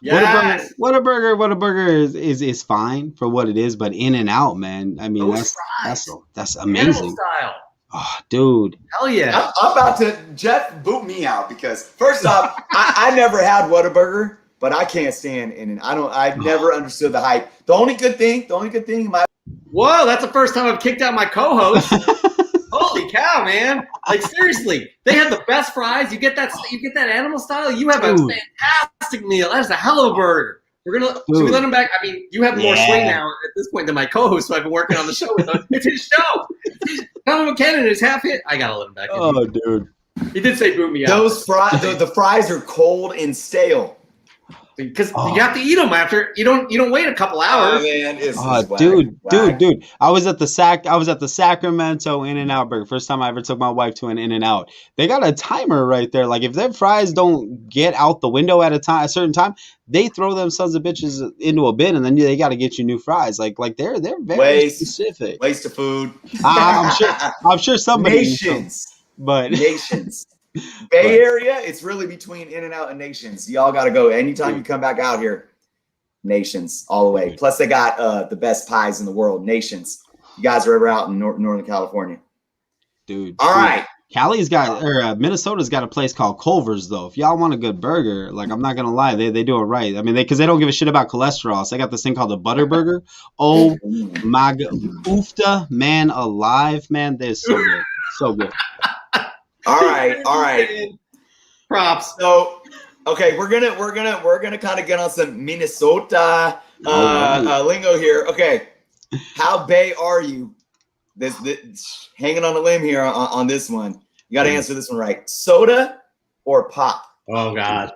I mean, Whataburger is fine for what it is, but In-N-Out, man. I mean, that's amazing. Animal style. Oh, dude. Hell yeah. I'm about to Jeff boot me out because first off, I never had Whataburger, but I can't stand In-N-Out. I never understood the hype. The only good thing, Whoa, that's the first time I've kicked out my co-host. Holy cow, man! Like seriously, they have the best fries. You get that animal style. You have a fantastic meal. That is a hell of a burger. Should we let him back? I mean, you have more swing now at this point than my co-host, so I've been working on the show with him. It's his show. Conor McKinnon is half hit. I gotta let him back in. Oh, dude. He did say boot me out. Those fries, the fries are cold and stale. Because you have to eat them after you don't wait a couple hours. Oh man, dude. I was at the Sacramento In-N-Out burger. First time I ever took my wife to an In-N-Out. They got a timer right there. Like if their fries don't get out the window at a certain time, they throw them sons of bitches into a bin, and then they got to get you new fries. Like they're very specific. Waste of food. I'm sure somebody Nations. Nations. Bay Area, it's really between In-N-Out and Nations. Y'all got to go. Anytime you come back out here, Nations all the way. Plus, they got the best pies in the world, Nations. You guys are ever out in Northern California. Dude. All right. Minnesota's got a place called Culver's, though. If y'all want a good burger, like, I'm not going to lie, they do it right. I mean, because they don't give a shit about cholesterol. So they got this thing called a butter burger. Oh, my God. Oofta, man, alive, man. They're so good. So good. All right. Props. So, okay, we're gonna kind of get on some Minnesota lingo here. Okay, how Bay are you? This hanging on a limb here on this one. You got to answer this one right. Soda or pop? Oh God.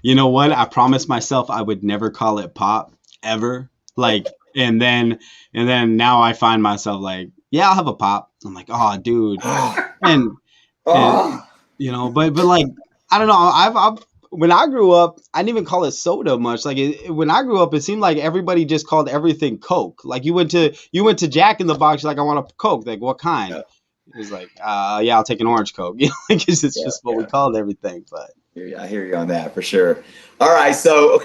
You know what? I promised myself I would never call it pop ever. Like, and then now I find myself like, yeah, I'll have a pop. I'm like, oh, dude, and but like, I don't know. I've when I grew up, I didn't even call it soda much. Like when I grew up, it seemed like everybody just called everything Coke. Like you went to Jack in the Box, you're like, I want a Coke. Like what kind? Yeah. It was like, yeah, I'll take an orange Coke. Like it's just what we called everything. But I hear you on that for sure. All right, so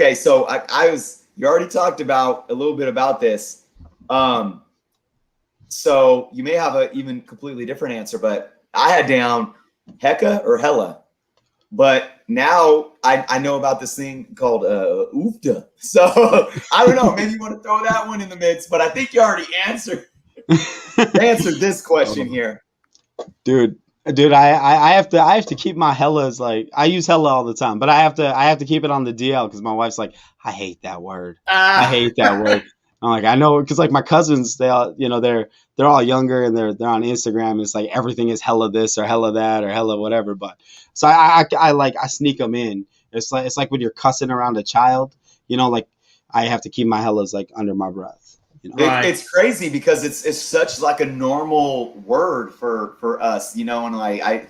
you already talked about a little bit about this. So you may have a even completely different answer, but I had down Hecka or Hella. But now I know about this thing called Oofta. So I don't know. Maybe you want to throw that one in the mix, but I think you already answered this question here. Dude, I have to keep my Hellas, like I use Hella all the time, but I have to keep it on the DL because my wife's like, I hate that word. I hate that word. I'm like, I know, because like my cousins, they all, they're all younger and they're on Instagram. It's like everything is hella this or hella that or hella whatever. But so I sneak them in. It's like when you're cussing around a child, like I have to keep my hellas like under my breath. Right. It's crazy because it's such like a normal word for us, and like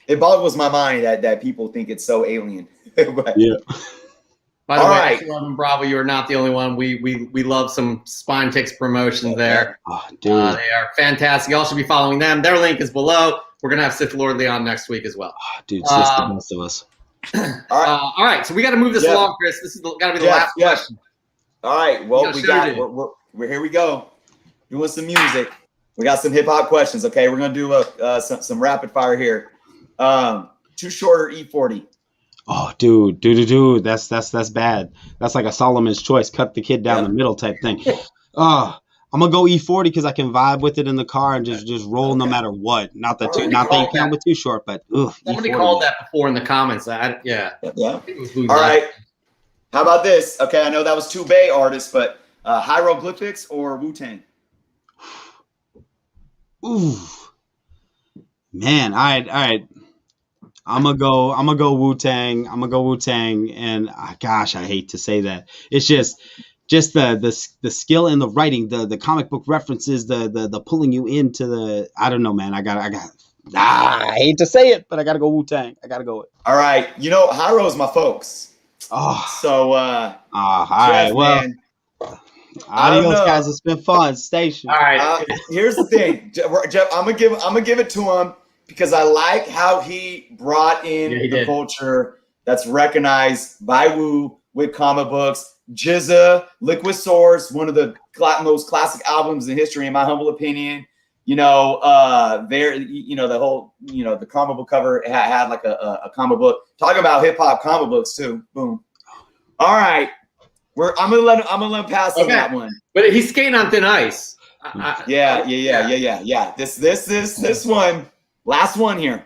it boggles my mind that people think it's so alien. But, yeah. By the All way, right. X11 Bravo, you are not the only one. We love some Spine Ticks promotions there. Oh, dude. They are fantastic. You all should be following them. Their link is below. We're going to have Sith Lordly on next week as well. Oh, dude, it's the best of us. all All right, so we got to move this along, Chris. This is got to be the last question. All right. Well, we're here we go. Doing some music. We got some hip hop questions. Okay, we're gonna do some rapid fire here. Too short or E40? Oh, dude, that's bad. That's like a Solomon's choice. Cut the kid down the middle type thing. I'm gonna go E40 because I can vibe with it in the car and just roll no matter what. Not that you count with too short, but somebody E40. called that before in the comments. Yeah. All right. How about this? Okay, I know that was two Bay artists, but Hieroglyphics or Wu-Tang? Ooh, man, all right. I'm gonna go Wu-Tang. I'm gonna go Wu-Tang, and gosh, I hate to say that. It's just the skill in the writing, the comic book references, the pulling you into the. I don't know, man. I hate to say it, but I gotta go Wu-Tang. I gotta go it. All right, Hyro's my folks. Oh, so all right. Well, man, adios, guys. It's been fun. Station. All right. Here's the thing, Jeff. I'm gonna give it to him because I like how he brought in the culture that's recognized by Wu with comic books. Jizza, Liquid Swords, one of the most classic albums in history, in my humble opinion. The whole, the comic book cover had like a comic book. Talk about hip hop comic books too. Boom. All right, I'm gonna let him pass on that one. But he's skating on thin ice. Yeah. This one, last one here.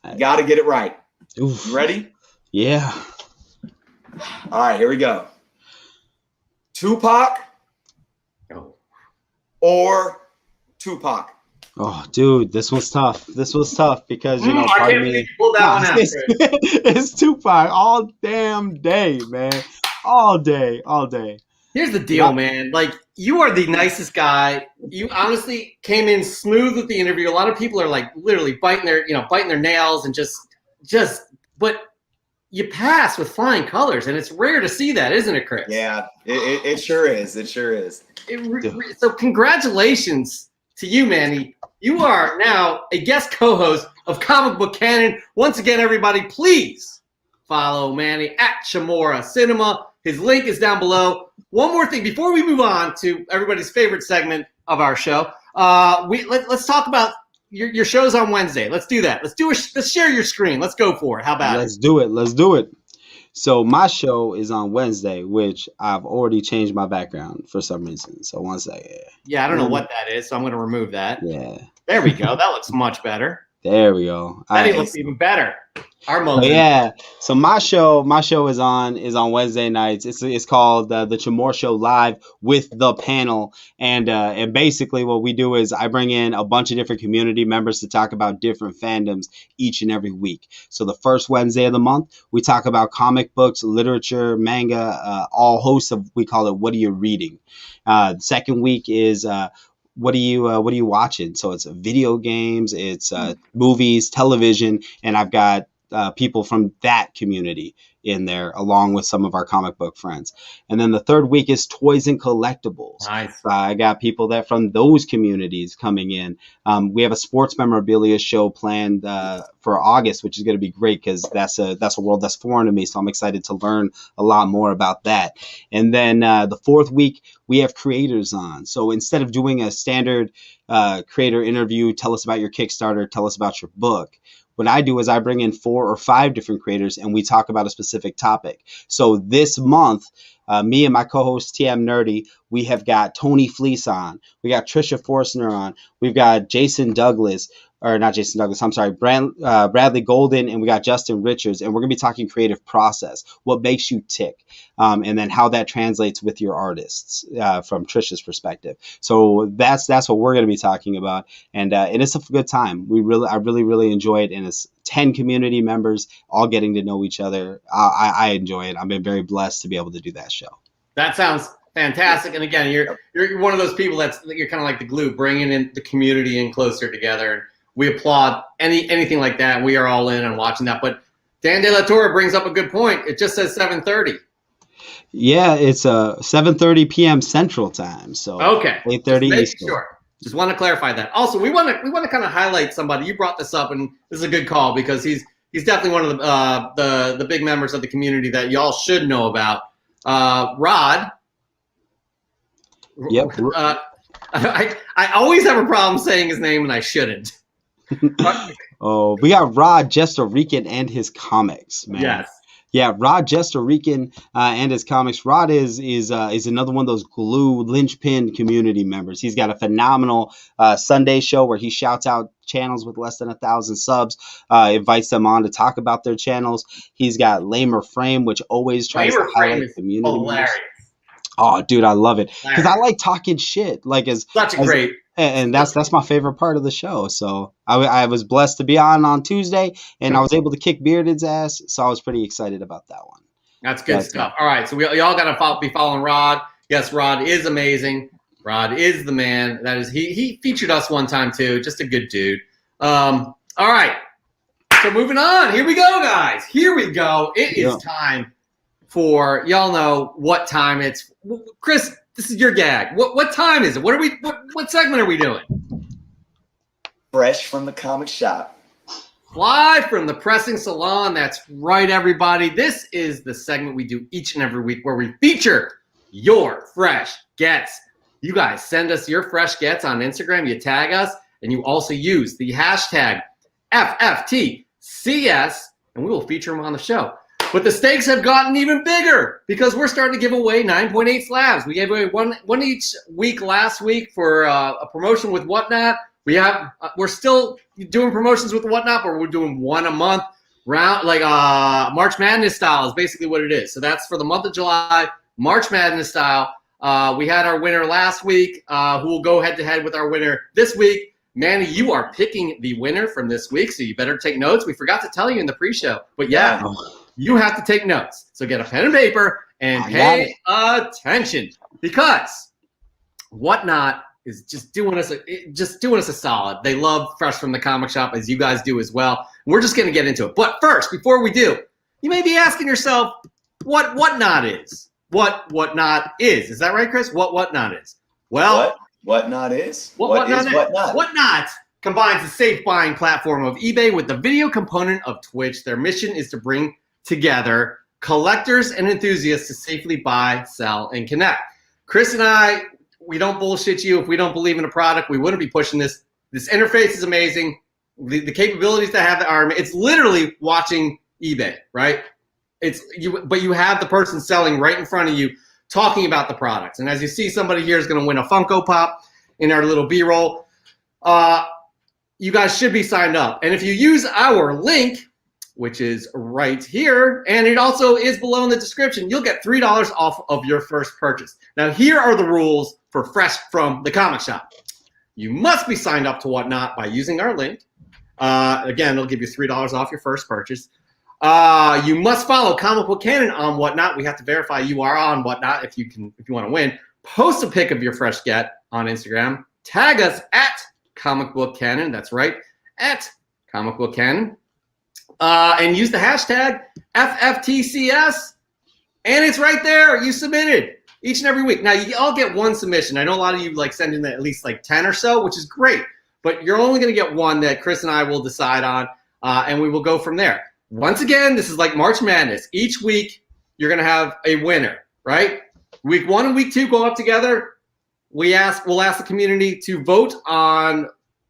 You got to get it right. Oof. You ready? Yeah. All right, here we go. Tupac or Tupac? Oh, dude, this was tough. Because I can't believe you pulled that one out. It's Tupac all damn day, man. All day. Here's the deal, man. Like, you are the nicest guy. You honestly came in smooth with the interview. A lot of people are like literally biting their nails and but you pass with flying colors, and it's rare to see that, isn't it, Chris? Yeah, it sure is. So congratulations to you, Manny. You are now a guest co-host of Comic Book Canon. Once again, everybody, please follow Manny at Chamorro Cinema. His link is down below. One more thing before we move on to everybody's favorite segment of our show. Let's talk about your show's on Wednesday. Let's do that. Let's share your screen. Let's go for it. How about it? Let's do it. So my show is on Wednesday, which I've already changed my background for some reason. So one second. Yeah, I don't know what that is, so I'm going to remove that. Yeah. There we go. That looks much better. There we go. That looks even better. Our moment. Yeah. So my show is on Wednesday nights. It's called the Chamorro Show Live with the panel, and basically what we do is I bring in a bunch of different community members to talk about different fandoms each and every week. So the first Wednesday of the month we talk about comic books, literature, manga, all hosts of, we call it What Are You Reading? The second week is what are you watching? So it's video games, it's movies, television, and I've got people from that community in there along with some of our comic book friends. And then the third week is toys and collectibles. Nice. I got people that from those communities coming in. We have a sports memorabilia show planned for August, which is going to be great because that's a world that's foreign to me. So I'm excited to learn a lot more about that. And then the fourth week, we have creators on. So instead of doing a standard creator interview, tell us about your Kickstarter, tell us about your book, what I do is I bring in 4 or 5 different creators and we talk about a specific topic. So this month, Me and my co-host TM Nerdy, we have got Tony Fleece on. We got Trisha Forstner on. We've got Jason Douglas, or not Jason Douglas, I'm sorry, Bradley Golden, and we got Justin Richards, and we're going to be talking creative process, what makes you tick, and then how that translates with your artists from Trisha's perspective. So that's what we're going to be talking about, and it's a good time. I really enjoy it, and it's 10 community members all getting to know each other. I enjoy it. I've been very blessed to be able to do that show. That sounds fantastic. And again, you're one of those people you're kind of like the glue, bringing in the community in closer together. We applaud anything like that. We are all in on watching that. But Dan De La Torre brings up a good point. It just says 7:30. Yeah, it's 7:30 p.m. Central Time. So okay, 8:30 Eastern. Sure. Just want to clarify that. Also, we want to kind of highlight somebody. You brought this up, and this is a good call because he's definitely one of the big members of the community that y'all should know about. Rod. Yep. I always have a problem saying his name, and I shouldn't. Oh, we got Rod Jestorican and his comics, man. Yes. Yeah, Rod Jestorican and his comics. Rod is another one of those glue linchpin community members. He's got a phenomenal Sunday show where he shouts out channels with less than 1,000 subs, invites them on to talk about their channels. He's got Lamer Frame, which always tries to highlight community members. Oh, dude, I love it because I like talking shit. Like great, and that's my favorite part of the show. So I was blessed to be on Tuesday, and I was able to kick Bearded's ass. So I was pretty excited about that one. That's good stuff. All right, so y'all got to be following Rod. Yes, Rod is amazing. Rod is the man. That is he featured us one time too. Just a good dude. All right, so moving on. Here we go, guys. Here we go. It is time for y'all know what time it's. Chris, this is your gag. What time is it? What segment are we doing? Fresh from the comic shop. Live from the pressing salon. That's right, everybody. This is the segment we do each and every week where we feature your fresh gets. You guys send us your fresh gets on Instagram. You tag us, and you also use the hashtag FFTCS, and we will feature them on the show. But the stakes have gotten even bigger because we're starting to give away 9.8 slabs. We gave away one each week last week for a promotion with Whatnot. We're still doing promotions with Whatnot, but we're doing one a month round, like March Madness style is basically what it is. So that's for the month of July, March Madness style. We had our winner last week, who will go head to head with our winner this week. Manny, you are picking the winner from this week, so you better take notes. We forgot to tell you in the pre-show, but yeah. You have to take notes. So get a pen and paper and pay attention because Whatnot is just doing us a solid. They love Fresh from the Comic Shop, as you guys do as well. We're just going to get into it. But first, before we do, you may be asking yourself what Whatnot is. What Whatnot is. Is that right, Chris? What Whatnot is? Well, Whatnot is? What is Whatnot? Whatnot combines the safe buying platform of eBay with the video component of Twitch. Their mission is to bring together collectors and enthusiasts to safely buy, sell, and connect. Chris and I, we don't bullshit you. If we don't believe in a product, we wouldn't be pushing this. This interface is amazing. The capabilities that have are, it's literally watching eBay, right? But you have the person selling right in front of you talking about the products. And as you see, somebody here is going to win a Funko Pop in our little B-roll. You guys should be signed up. And if you use our link, which is right here, and it also is below in the description, you'll get $3 off of your first purchase. Now, here are the rules for Fresh from the Comic Shop. You must be signed up to Whatnot by using our link. Again, it'll give you $3 off your first purchase. You must follow Comic Book Canon on Whatnot. We have to verify you are on Whatnot if you want to win. Post a pic of your fresh get on Instagram. Tag us at Comic Book Canon. That's right, at Comic Book Canon. And use the hashtag FFTCS, and it's right there. You submitted each and every week. Now, you all get one submission. I know a lot of you send in at least 10 or so, which is great, but you're only going to get one that Chris and I will decide on, and we will go from there. Once again, this is like March Madness. Each week, you're going to have a winner, right? Week 1 and week 2 go up together. We'll ask the community to vote on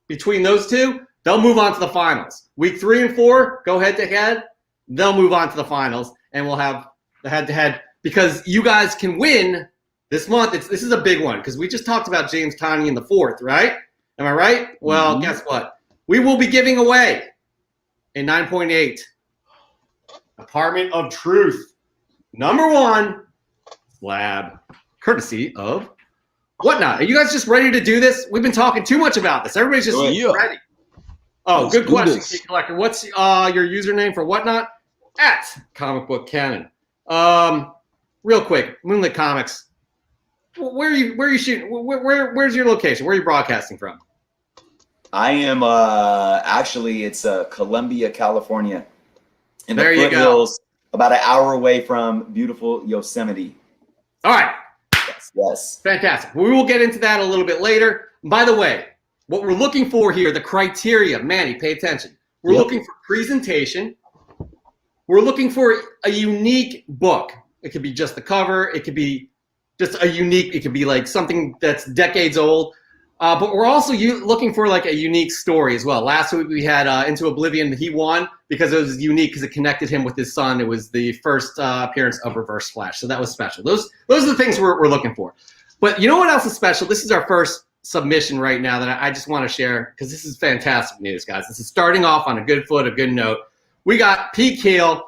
between those two. They'll move on to the finals. Week 3 and 4 go head to head. They'll move on to the finals, and we'll have the head to head because you guys can win this month. This is a big one because we just talked about James Coney in the 4th, right? Am I right? Well, guess what? We will be giving away a 9.8 Apartment of Truth #1 SLAB, courtesy of Whatnot. Are you guys just ready to do this? We've been talking too much about this. Everybody's just ready. Oh, Let's good do question, this. Geek Collector. What's your username for Whatnot? At Comic Book Canon. Real quick, Moonlit Comics. Where are you shooting? Where's your location? Where are you broadcasting from? I am actually it's Columbia, California, in the There you go. foothills, about an hour away from beautiful Yosemite. All right. Yes. Fantastic. We will get into that a little bit later. By the way, what we're looking for here, the criteria, Manny, pay attention. We're looking for presentation. We're looking for a unique book. It could be just the cover. It could be just it could be like something that's decades old. But we're also looking for like a unique story as well. Last week we had Into Oblivion. He won because it was unique because it connected him with his son. It was the first appearance of Reverse Flash. So that was special. Those are the things we're looking for. But you know what else is special? This is our first submission right now that I just want to share because this is fantastic news, guys. This is starting off on a good foot, a good note. We got Pete Keel.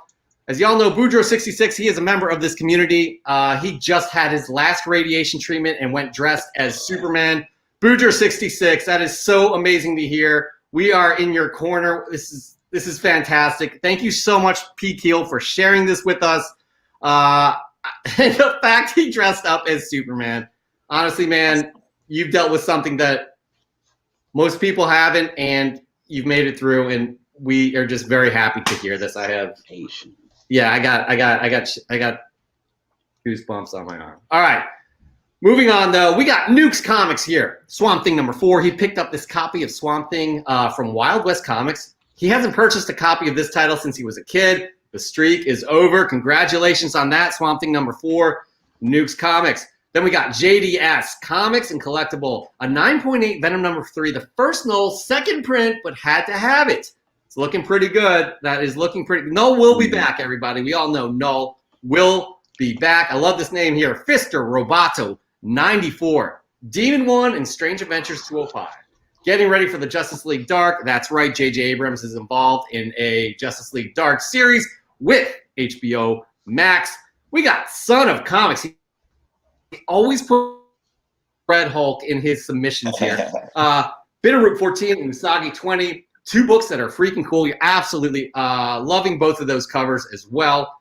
As y'all know, Boudreaux66, he is a member of this community. He just had his last radiation treatment and went dressed as Superman. Boudreaux66, that is so amazing to hear. We are in your corner. This is fantastic. Thank you so much, Pete Keel, for sharing this with us. And the fact he dressed up as Superman. Honestly, man, you've dealt with something that most people haven't, and you've made it through, and we are just very happy to hear this. I got goosebumps on my arm. All right. Moving on, though, we got Nuke's Comics here. Swamp Thing #4. He picked up this copy of Swamp Thing from Wild West Comics. He hasn't purchased a copy of this title since he was a kid. The streak is over. Congratulations on that, Swamp Thing #4, Nuke's Comics. Then we got JDS Comics and Collectible, a 9.8 Venom #3, the first Null, second print, but had to have it. It's looking pretty good. That is looking pretty. Null will be back, everybody. We all know Null will be back. I love this name here. Fister Roboto 94, Demon 1, and Strange Adventures 205. Getting ready for the Justice League Dark. That's right, J.J. Abrams is involved in a Justice League Dark series with HBO Max. We got Son of Comics. He always put Red Hulk in his submissions here. Bitterroot 14 and Usagi 20. Two books that are freaking cool. You're absolutely loving both of those covers as well.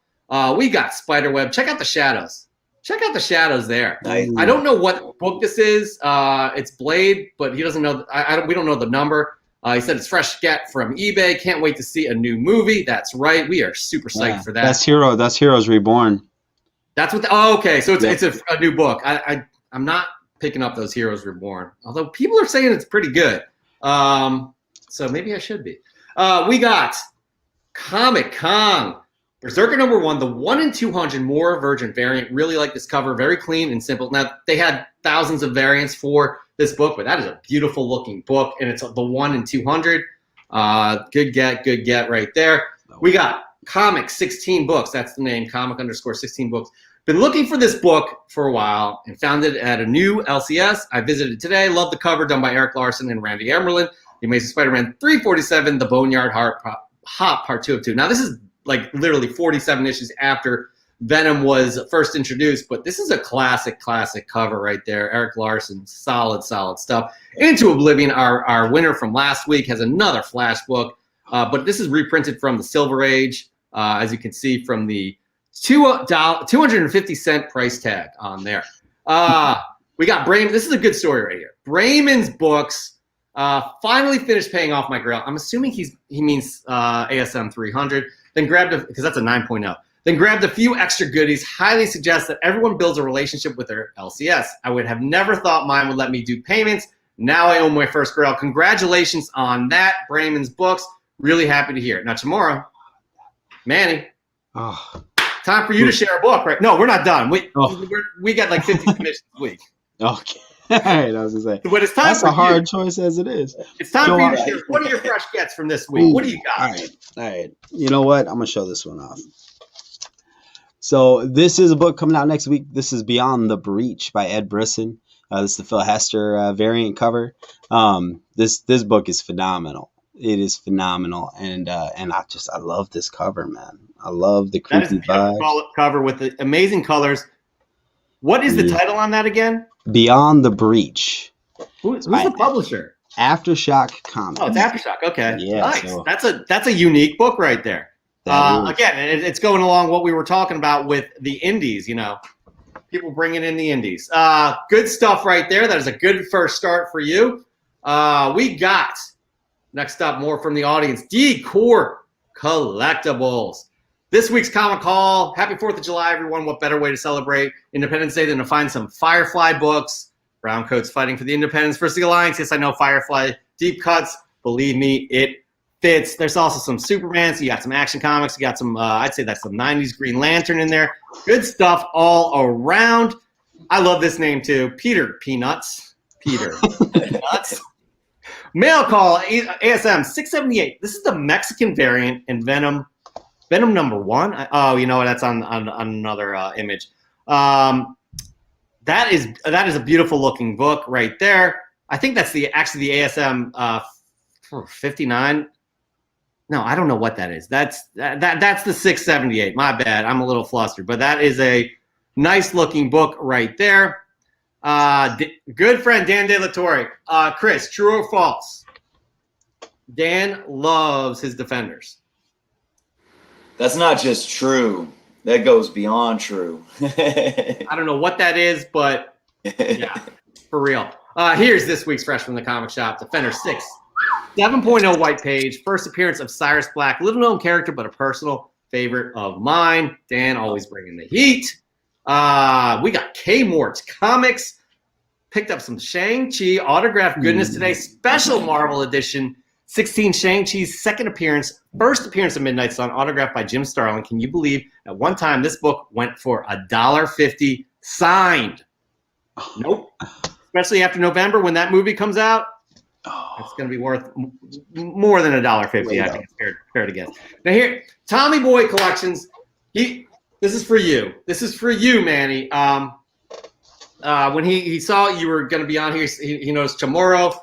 We got Spiderweb. Check out the shadows. Check out the shadows there. Nice. I don't know what book this is. It's Blade, but he doesn't know. We don't know the number. He said it's fresh get from eBay. Can't wait to see a new movie. That's right. We are super psyched for that. That's Heroes Reborn. That's what. Okay, so it's a new book. I'm not picking up those Heroes Reborn, although people are saying it's pretty good. So maybe I should be. We got Comic Con. Berserker #1, the 1 in 200 More Virgin variant. Really like this cover. Very clean and simple. Now, they had thousands of variants for this book, but that is a beautiful looking book, and it's the 1 in 200. Good get right there. We got Comic 16 Books. That's the name, Comic_16 Books. Been looking for this book for a while and found it at a new LCS. I visited today. Love the cover done by Eric Larson and Randy Emerlin. The Amazing Spider-Man 347, The Boneyard Hop, Part 2 of 2. Now, this is like literally 47 issues after Venom was first introduced, but this is a classic cover right there. Eric Larson, solid stuff. Into Oblivion, our winner from last week, has another Flash book, but this is reprinted from the Silver Age, as you can see from the 250-cent price tag on there. We got Brayman. This is a good story right here. Brayman's books finally finished paying off my grill. I'm assuming he means ASM 300. Then grabbed because that's a 9.0. Then grabbed a few extra goodies. Highly suggest that everyone builds a relationship with their LCS. I would have never thought mine would let me do payments. Now I own my first grail. Congratulations on that, Brayman's books. Really happy to hear it. Now, tomorrow, Manny, time for you to share a book, right? No, we're not done. We got like 50 submissions a week. Okay. All right, I was going to say. But it's time that's for a hard choice as it is. It's time for you to share. What are your fresh gets from this week? What do you got? All right. You know what? I'm going to show this one off. So this is a book coming out next week. This is Beyond the Breach by Ed Brisson. This is the Phil Hester variant cover. This book is phenomenal. It is phenomenal, and I love this cover, man. I love the creepy vibe. Cover with the amazing colors. What is the title on that again? Beyond the Breach. Who's the publisher? Aftershock Comics. Oh, it's Aftershock. Okay, yeah, nice. So That's a unique book right there. Again, it's going along what we were talking about with the indies. People bringing in the indies. Good stuff right there. That is a good first start for you. We got next up more from the audience. Decor Collectibles. This week's comic call. Happy 4th of July, everyone. What better way to celebrate Independence Day than to find some Firefly books? Browncoats fighting for the independence versus the Alliance. Yes, I know Firefly. Deep cuts. Believe me, it fits. There's also some Superman. So you got some Action Comics. You got some, I'd say that's some 90s Green Lantern in there. Good stuff all around. I love this name too. Peter Peanuts. Peter Peanuts. Mail call, ASM 678. This is the Mexican variant in Venom number 1. Oh, you know what? That's on another image. That is a beautiful looking book right there. I think that's the ASM 59. No, I don't know what that is. That's the 678. My bad. I'm a little flustered, but that is a nice looking book right there. Good friend Dan De La Torre. Chris, true or false? Dan loves his Defenders. That's not just true. That goes beyond true. I don't know what that is, but yeah, for real. Here's this week's Fresh from the Comic Shop. Defender 6. 7.0 white page. First appearance of Cyrus Black. Little known character, but a personal favorite of mine. Dan always bringing the heat. We got K-Mort's Comics. Picked up some Shang-Chi autographed goodness today. Special Marvel edition. 16 Shang-Chi's first appearance of Midnight Sun, autographed by Jim Starlin. Can you believe at one time this book went for $1.50 signed? Nope. Especially after November when that movie comes out. It's going to be worth more than $1.50. I think it's fair to guess. Now here, Tommy Boy Collections. This is for you. This is for you, Manny. When he saw you were going to be on here, he noticed Chamorro.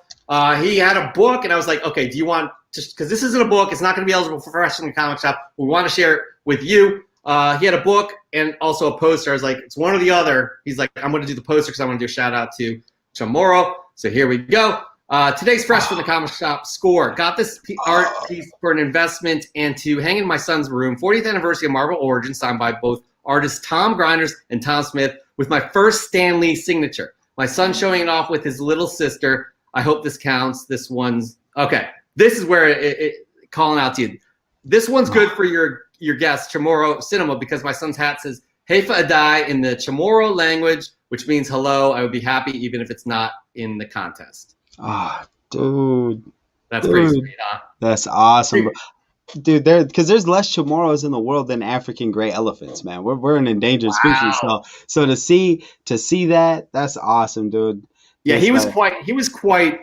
He had a book, and I was like, okay, do you want just because this isn't a book, it's not going to be eligible for Fresh from the Comic Shop. We want to share it with you. He had a book and also a poster. I was like, it's one or the other. He's like, I'm going to do the poster because I want to do a shout out to Chamorro. So here we go. Today's Fresh from the Comic Shop score. Got this art piece for an investment and to hang in my son's room. 40th anniversary of Marvel Origins, signed by both artists Tom Grinders and Tom Smith, with my first Stan Lee signature. My son showing it off with his little sister. I hope this counts. This one's okay. This is where it calling out to you. This one's good for your guest, Chamorro Cinema, because my son's hat says Heifa Adai in the Chamorro language, which means hello. I would be happy even if it's not in the contest. Dude. That's pretty sweet, huh? That's awesome. Dude, because there's less Chamorros in the world than African gray elephants, man. We're an endangered species. So to see that, that's awesome, dude. Yeah, he was quite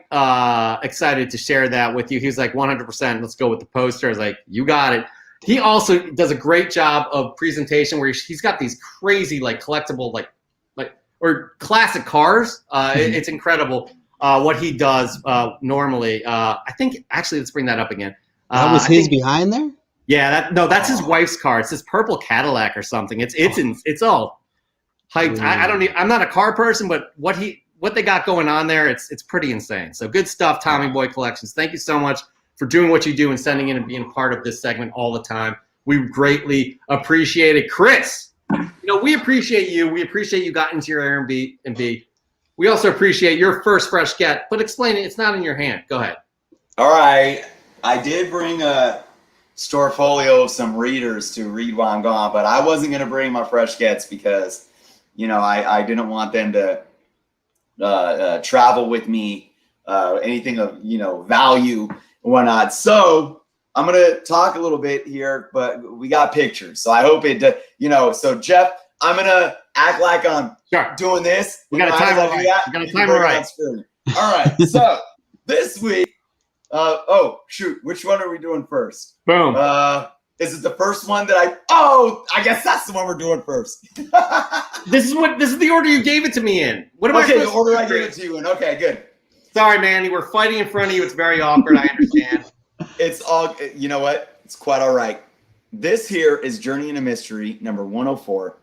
excited to share that with you. He was like 100%. Let's go with the poster. I was like, you got it. He also does a great job of presentation where he's got these crazy like collectible like or classic cars. It's incredible what he does normally. I think actually let's bring that up again. That was his behind there? Yeah, that's his wife's car. It's his purple Cadillac or something. It's all hyped. I'm not a car person, but what they got going on there, it's pretty insane. So good stuff, Tommy Boy Collections. Thank you so much for doing what you do and sending in and being a part of this segment all the time. We greatly appreciate it. Chris, we appreciate you. We appreciate you got into your Airbnb. We also appreciate your first fresh get, but explain it. It's not in your hand. Go ahead. All right. I did bring a storefolio of some readers to read while I'm gone, but I wasn't going to bring my fresh gets because, I didn't want them to travel with me, anything of, value and whatnot. So I'm going to talk a little bit here, but we got pictures. So I hope so Jeff, I'm going to act like I'm doing this. We got to time it right. All right. So this week, which one are we doing first? Boom. Is it the first one that I guess that's the one we're doing first. This is the order you gave it to me in. What am I Okay, the supposed order to I do? gave it to you in. Okay, good. Sorry, Mandy. We're fighting in front of you. It's very awkward. I understand. It's all, you know what? It's quite all right. This here is Journey into Mystery, number 104.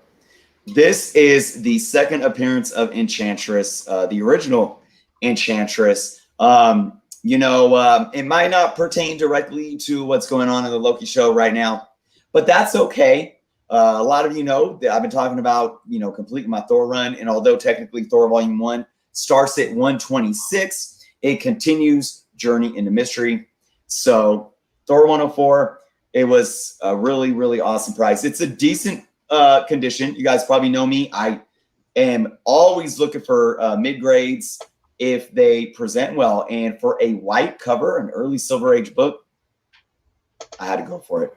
This is the second appearance of Enchantress, the original Enchantress. It might not pertain directly to what's going on in the Loki show right now, but that's okay. A lot of you know that I've been talking about, completing my Thor run, and although technically Thor Volume 1 starts at 126, it continues Journey into Mystery. So Thor 104, it was a really, really awesome price. It's a decent condition. You guys probably know me. I am always looking for mid-grades if they present well. And for a white cover, an early Silver Age book, I had to go for it.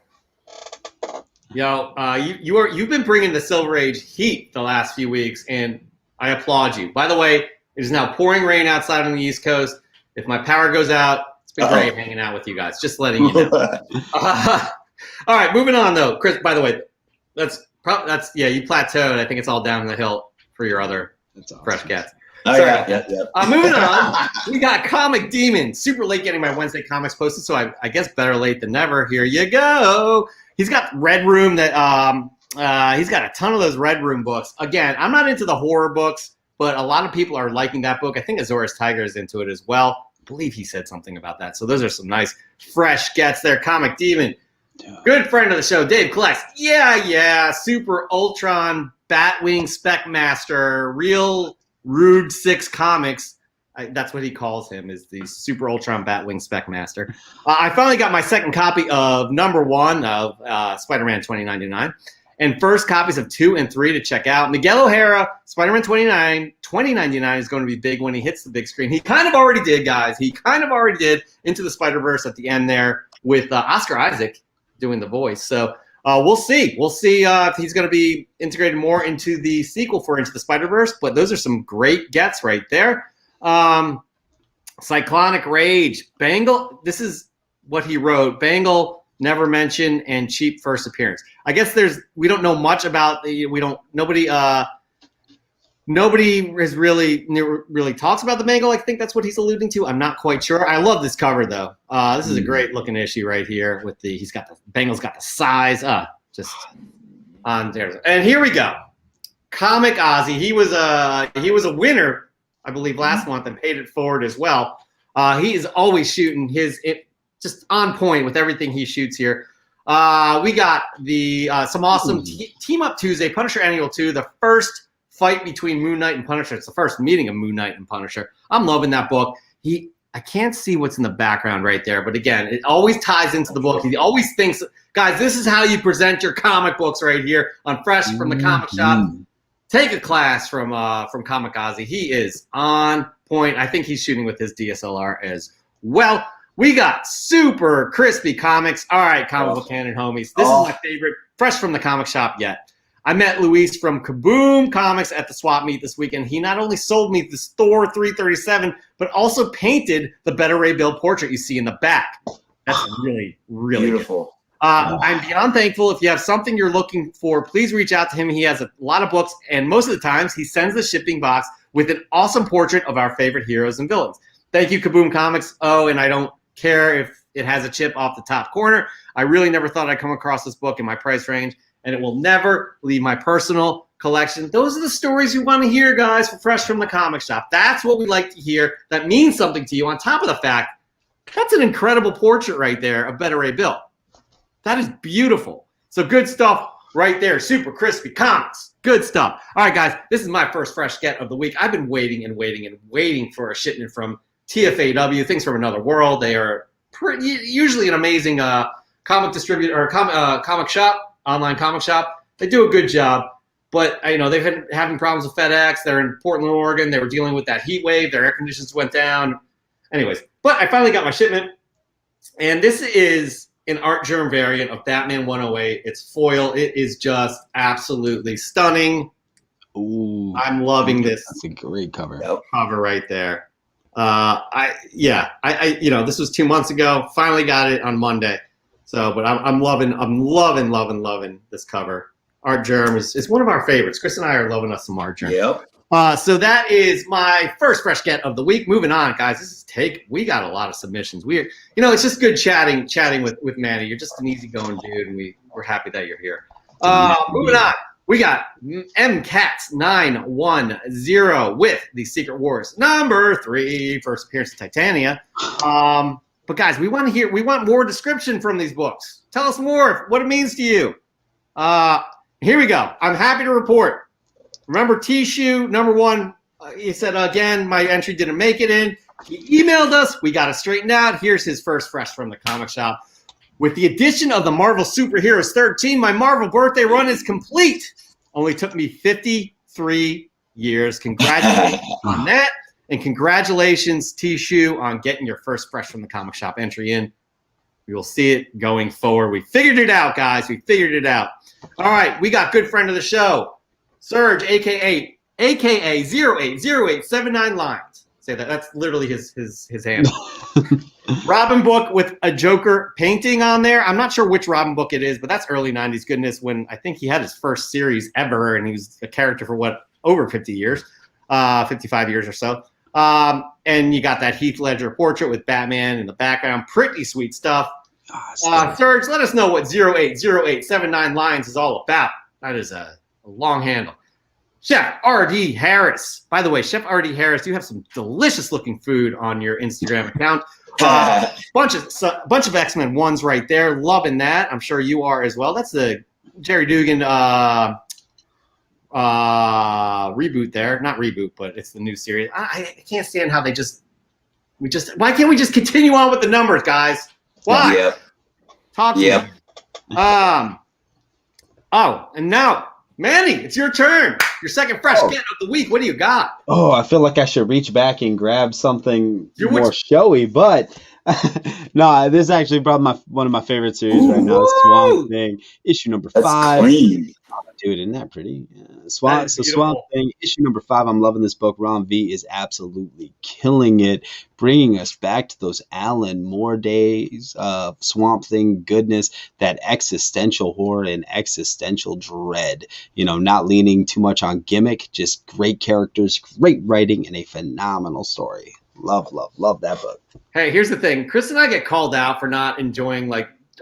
Yo, you've been bringing the Silver Age heat the last few weeks, and I applaud you. By the way, it is now pouring rain outside on the East Coast. If my power goes out, it's been great hanging out with you guys. Just letting you know. All right, moving on though, Chris. By the way, you plateaued. I think it's all down the hill for your other fresh cats. Oh, sorry yeah. Moving on, we got Comic Demon. Super late getting my Wednesday comics posted, so I guess better late than never. Here you go. He's got Red Room that he's got a ton of those Red Room books. Again, I'm not into the horror books, but a lot of people are liking that book. I think Azores Tiger is into it as well. I believe he said something about that. So those are some nice fresh gets there. Comic Demon. Good friend of the show, Dave collects. Yeah. Super Ultron, Batwing, Spec Master, Real Rude 6 Comics. That's what he calls him, is the Super Ultron Batwing Spec Master. I finally got my second copy of number 1 of Spider-Man 2099. And first copies of 2 and 3 to check out. Miguel O'Hara, Spider-Man 2099 is going to be big when he hits the big screen. He kind of already did, guys. He kind of already did Into the Spider-Verse at the end there with Oscar Isaac doing the voice. So we'll see. We'll see if he's going to be integrated more into the sequel for Into the Spider-Verse. But those are some great gets right there. Cyclonic Rage. Bangle, this is what he wrote. Bangle, never mentioned, and cheap first appearance. I guess we don't know much about nobody has really talks about the Bangle. I think that's what he's alluding to. I'm not quite sure. I love this cover though. This is a great looking issue right here with Bangle's got the size just on there. And here we go. Comic Ozzy. He was a winner, I believe, last month and paid it forward as well. He is always shooting just on point with everything he shoots here. We got some awesome Team Up Tuesday, Punisher Annual 2, the first fight between Moon Knight and Punisher. It's the first meeting of Moon Knight and Punisher. I'm loving that book. I can't see what's in the background right there, but again, it always ties into the book. He always thinks, guys, this is how you present your comic books right here on Fresh from the Comic Shop. Take a class from Comic Ozzy. He is on point. I think he's shooting with his DSLR as well. We got Super Crispy Comics. All right, Comic Book Canon homies. This is my favorite, Fresh from the Comic Shop yet. I met Luis from Kaboom Comics at the swap meet this weekend. He not only sold me this Thor 337, but also painted the Beta Ray Bill portrait you see in the back. That's really, really beautiful. I'm beyond thankful. If you have something you're looking for, please reach out to him. He has a lot of books, and most of the times he sends the shipping box with an awesome portrait of our favorite heroes and villains. Thank you, Kaboom Comics. Oh, and I don't care if it has a chip off the top corner. I really never thought I'd come across this book in my price range, and it will never leave my personal collection. Those are the stories you want to hear, guys, for Fresh from the Comic Shop. That's what we like to hear. That means something to you, on top of the fact that's an incredible portrait right there of Beta Ray Bill. That is beautiful. So good stuff right there. Super Crispy Comics. Good stuff. All right, guys, this is my first fresh get of the week. I've been waiting for a shipment from TFAW, Things from Another World. They are usually an amazing comic distributor or comic shop, online comic shop. They do a good job, but they've been having problems with FedEx. They're in Portland, Oregon. They were dealing with that heat wave. Their air conditions went down. Anyways, but I finally got my shipment, and this is an Art Germ variant of Batman 108. It's foil. It is just absolutely stunning. Ooh, I'm loving this. That's a great cover. Cover right there. This was 2 months ago. Finally got it on Monday. So, but I'm loving this cover. Art Germ is one of our favorites. Chris and I are loving us some Art Germ. Yep. So that is my first fresh get of the week. Moving on, guys. We got a lot of submissions. It's just good chatting with Manny. You're just an easygoing dude, and we're happy that you're here. Moving on, we got MCats910 with the Secret Wars #3, first appearance of Titania. But guys, we want more description from these books. Tell us more what it means to you. Here we go. I'm happy to report. Remember Tishu, #1, he said, again, my entry didn't make it in. He emailed us. We got it straightened out. Here's his first fresh from the comic shop. With the addition of the Marvel Superheroes 13, my Marvel birthday run is complete. Only took me 53 years. Congratulations on that. And congratulations, Tishu, on getting your first fresh from the comic shop entry in. We will see it going forward. We figured it out, guys. We figured it out. All right, we got good friend of the show, Serge, aka 080879 lines. Say that. That's literally his handle. Robin book with a Joker painting on there. I'm not sure which Robin book it is, but that's early 90s goodness when I think he had his first series ever, and he was a character for over 50 years, 55 years or so. And you got that Heath Ledger portrait with Batman in the background. Pretty sweet stuff. Serge, let us know what 080879 lines is all about. That is a long handle. Chef R.D. Harris. By the way, Chef R.D. Harris, you have some delicious looking food on your Instagram account. Bunch of X-Men ones right there. Loving that. I'm sure you are as well. That's the Jerry Dugan reboot there. Not reboot, but it's the new series. I can't stand how why can't we just continue on with the numbers, guys? Why? Yep. Talk to me. And now, Manny, it's your turn. Your second fresh get of the week. What do you got? Oh, I feel like I should reach back and grab something more showy, but no, this is actually probably one of my favorite series right now. Swamp Thing, issue number 5. Clean. Dude, isn't that pretty? Swamp Thing, issue number 5. I'm loving this book. Ron V is absolutely killing it, bringing us back to those Alan Moore days of Swamp Thing goodness, that existential horror and existential dread. Not leaning too much on gimmick, just great characters, great writing, and a phenomenal story. Love that book. Hey, here's the thing. Chris and I get called out for not enjoying,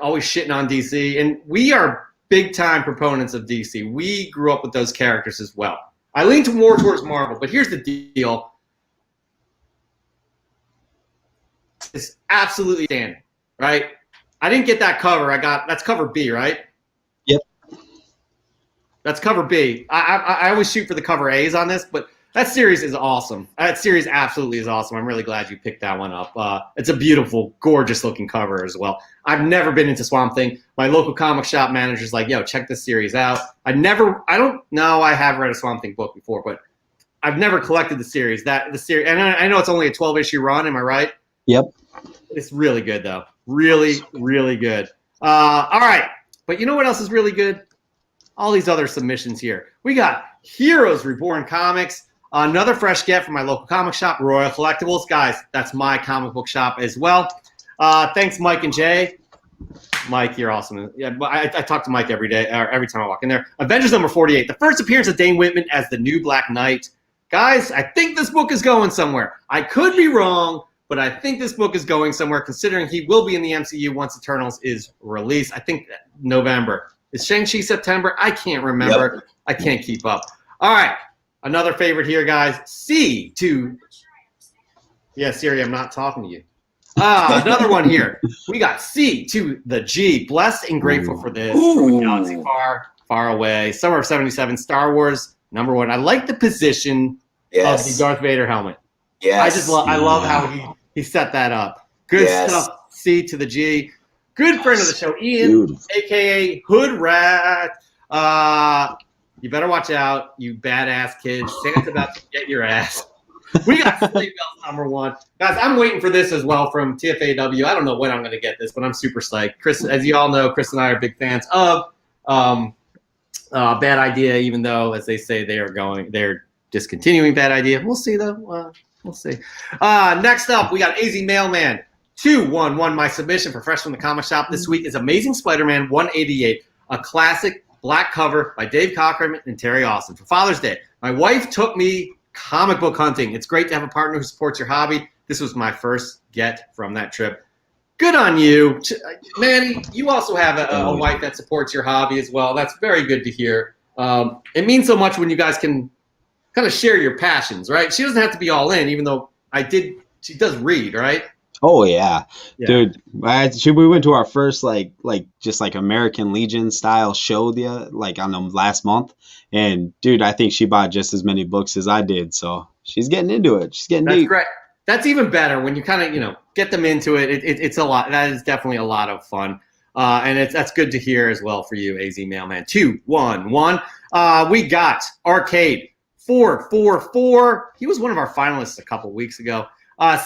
always shitting on DC, and we are big time proponents of DC. We grew up with those characters as well. I lean more towards Marvel, but here's the deal. It's absolutely standing, right? I didn't get that cover. That's cover B, right? Yep. That's cover B. I always shoot for the cover A's on this, but that series is awesome. That series absolutely is awesome. I'm really glad you picked that one up. It's a beautiful, gorgeous looking cover as well. I've never been into Swamp Thing. My local comic shop manager's like, yo, check this series out. I don't know. I have read a Swamp Thing book before, but I've never collected the series. And I know it's only a 12-issue run. Am I right? Yep. It's really good though. Really, really good. All right. But you know what else is really good? All these other submissions here. We got Heroes Reborn Comics. Another fresh get from my local comic shop, Royal Collectibles. Guys, that's my comic book shop as well. Thanks, Mike and Jay. Mike, you're awesome. Yeah, I talk to Mike every day, or every time I walk in there. Avengers number 48, the first appearance of Dane Whitman as the new Black Knight. Guys, I think this book is going somewhere. I could be wrong, but I think this book is going somewhere considering he will be in the MCU once Eternals is released. I think November. Is Shang-Chi September? I can't remember. Yep. I can't keep up. All right. Another favorite here, guys. Yeah, Siri, I'm not talking to you. Another one here. We got C to the G. Blessed and grateful for this. From a galaxy far, far away. Summer of 77. Star Wars #1. I like the position of the Darth Vader helmet. Yes. I love how he set that up. Good stuff. C to the G. Good friend of the show, Ian, a.k.a. Hood Rat. You better watch out, you badass kids. Santa's about to get your ass. We got Sleigh Bells #1. Guys, I'm waiting for this as well from TFAW. I don't know when I'm going to get this, but I'm super psyched. Chris, as you all know, Chris and I are big fans of Bad Idea, even though, as they say, they're discontinuing Bad Idea. We'll see, though. We'll see. Next up, we got AZ Mailman. 211. My submission for Fresh from the Comic Shop this week is Amazing Spider-Man 188, a classic black cover by Dave Cockrum and Terry Austin. For Father's Day, my wife took me comic book hunting. It's great to have a partner who supports your hobby. This was my first get from that trip. Good on you. Manny, you also have a wife that supports your hobby as well. That's very good to hear. It means so much when you guys can kind of share your passions, right? She doesn't have to be all in, even though she does read, right? Oh yeah. Dude. We went to our first just American Legion style show on the last month, and dude, I think she bought just as many books as I did. So she's getting into it. She's getting deep. Great. That's even better when you kind of get them into it. It's a lot. That is definitely a lot of fun, and that's good to hear as well for you, AZ Mailman 211. We got Arcade 444. He was one of our finalists a couple weeks ago.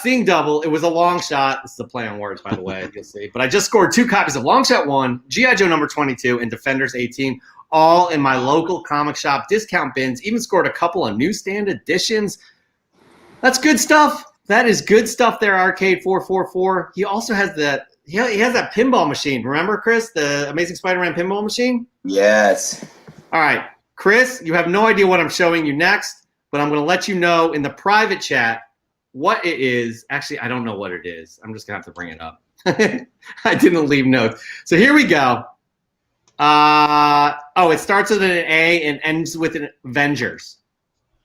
Seeing Double, it was a long shot. This is a play on words, by the way, you'll see. But I just scored 2 copies of Long Shot 1, G.I. Joe number 22, and Defenders 18, all in my local comic shop discount bins. Even scored a couple of newsstand editions. That's good stuff. That is good stuff there, Arcade 444. He also has he has that pinball machine. Remember, Chris, the Amazing Spider-Man pinball machine? Yes. All right. Chris, you have no idea what I'm showing you next, but I'm going to let you know in the private chat what it is. Actually, I don't know what it is. I'm just going to have to bring it up. I didn't leave notes. So here we go. It starts with an A and ends with an Avengers.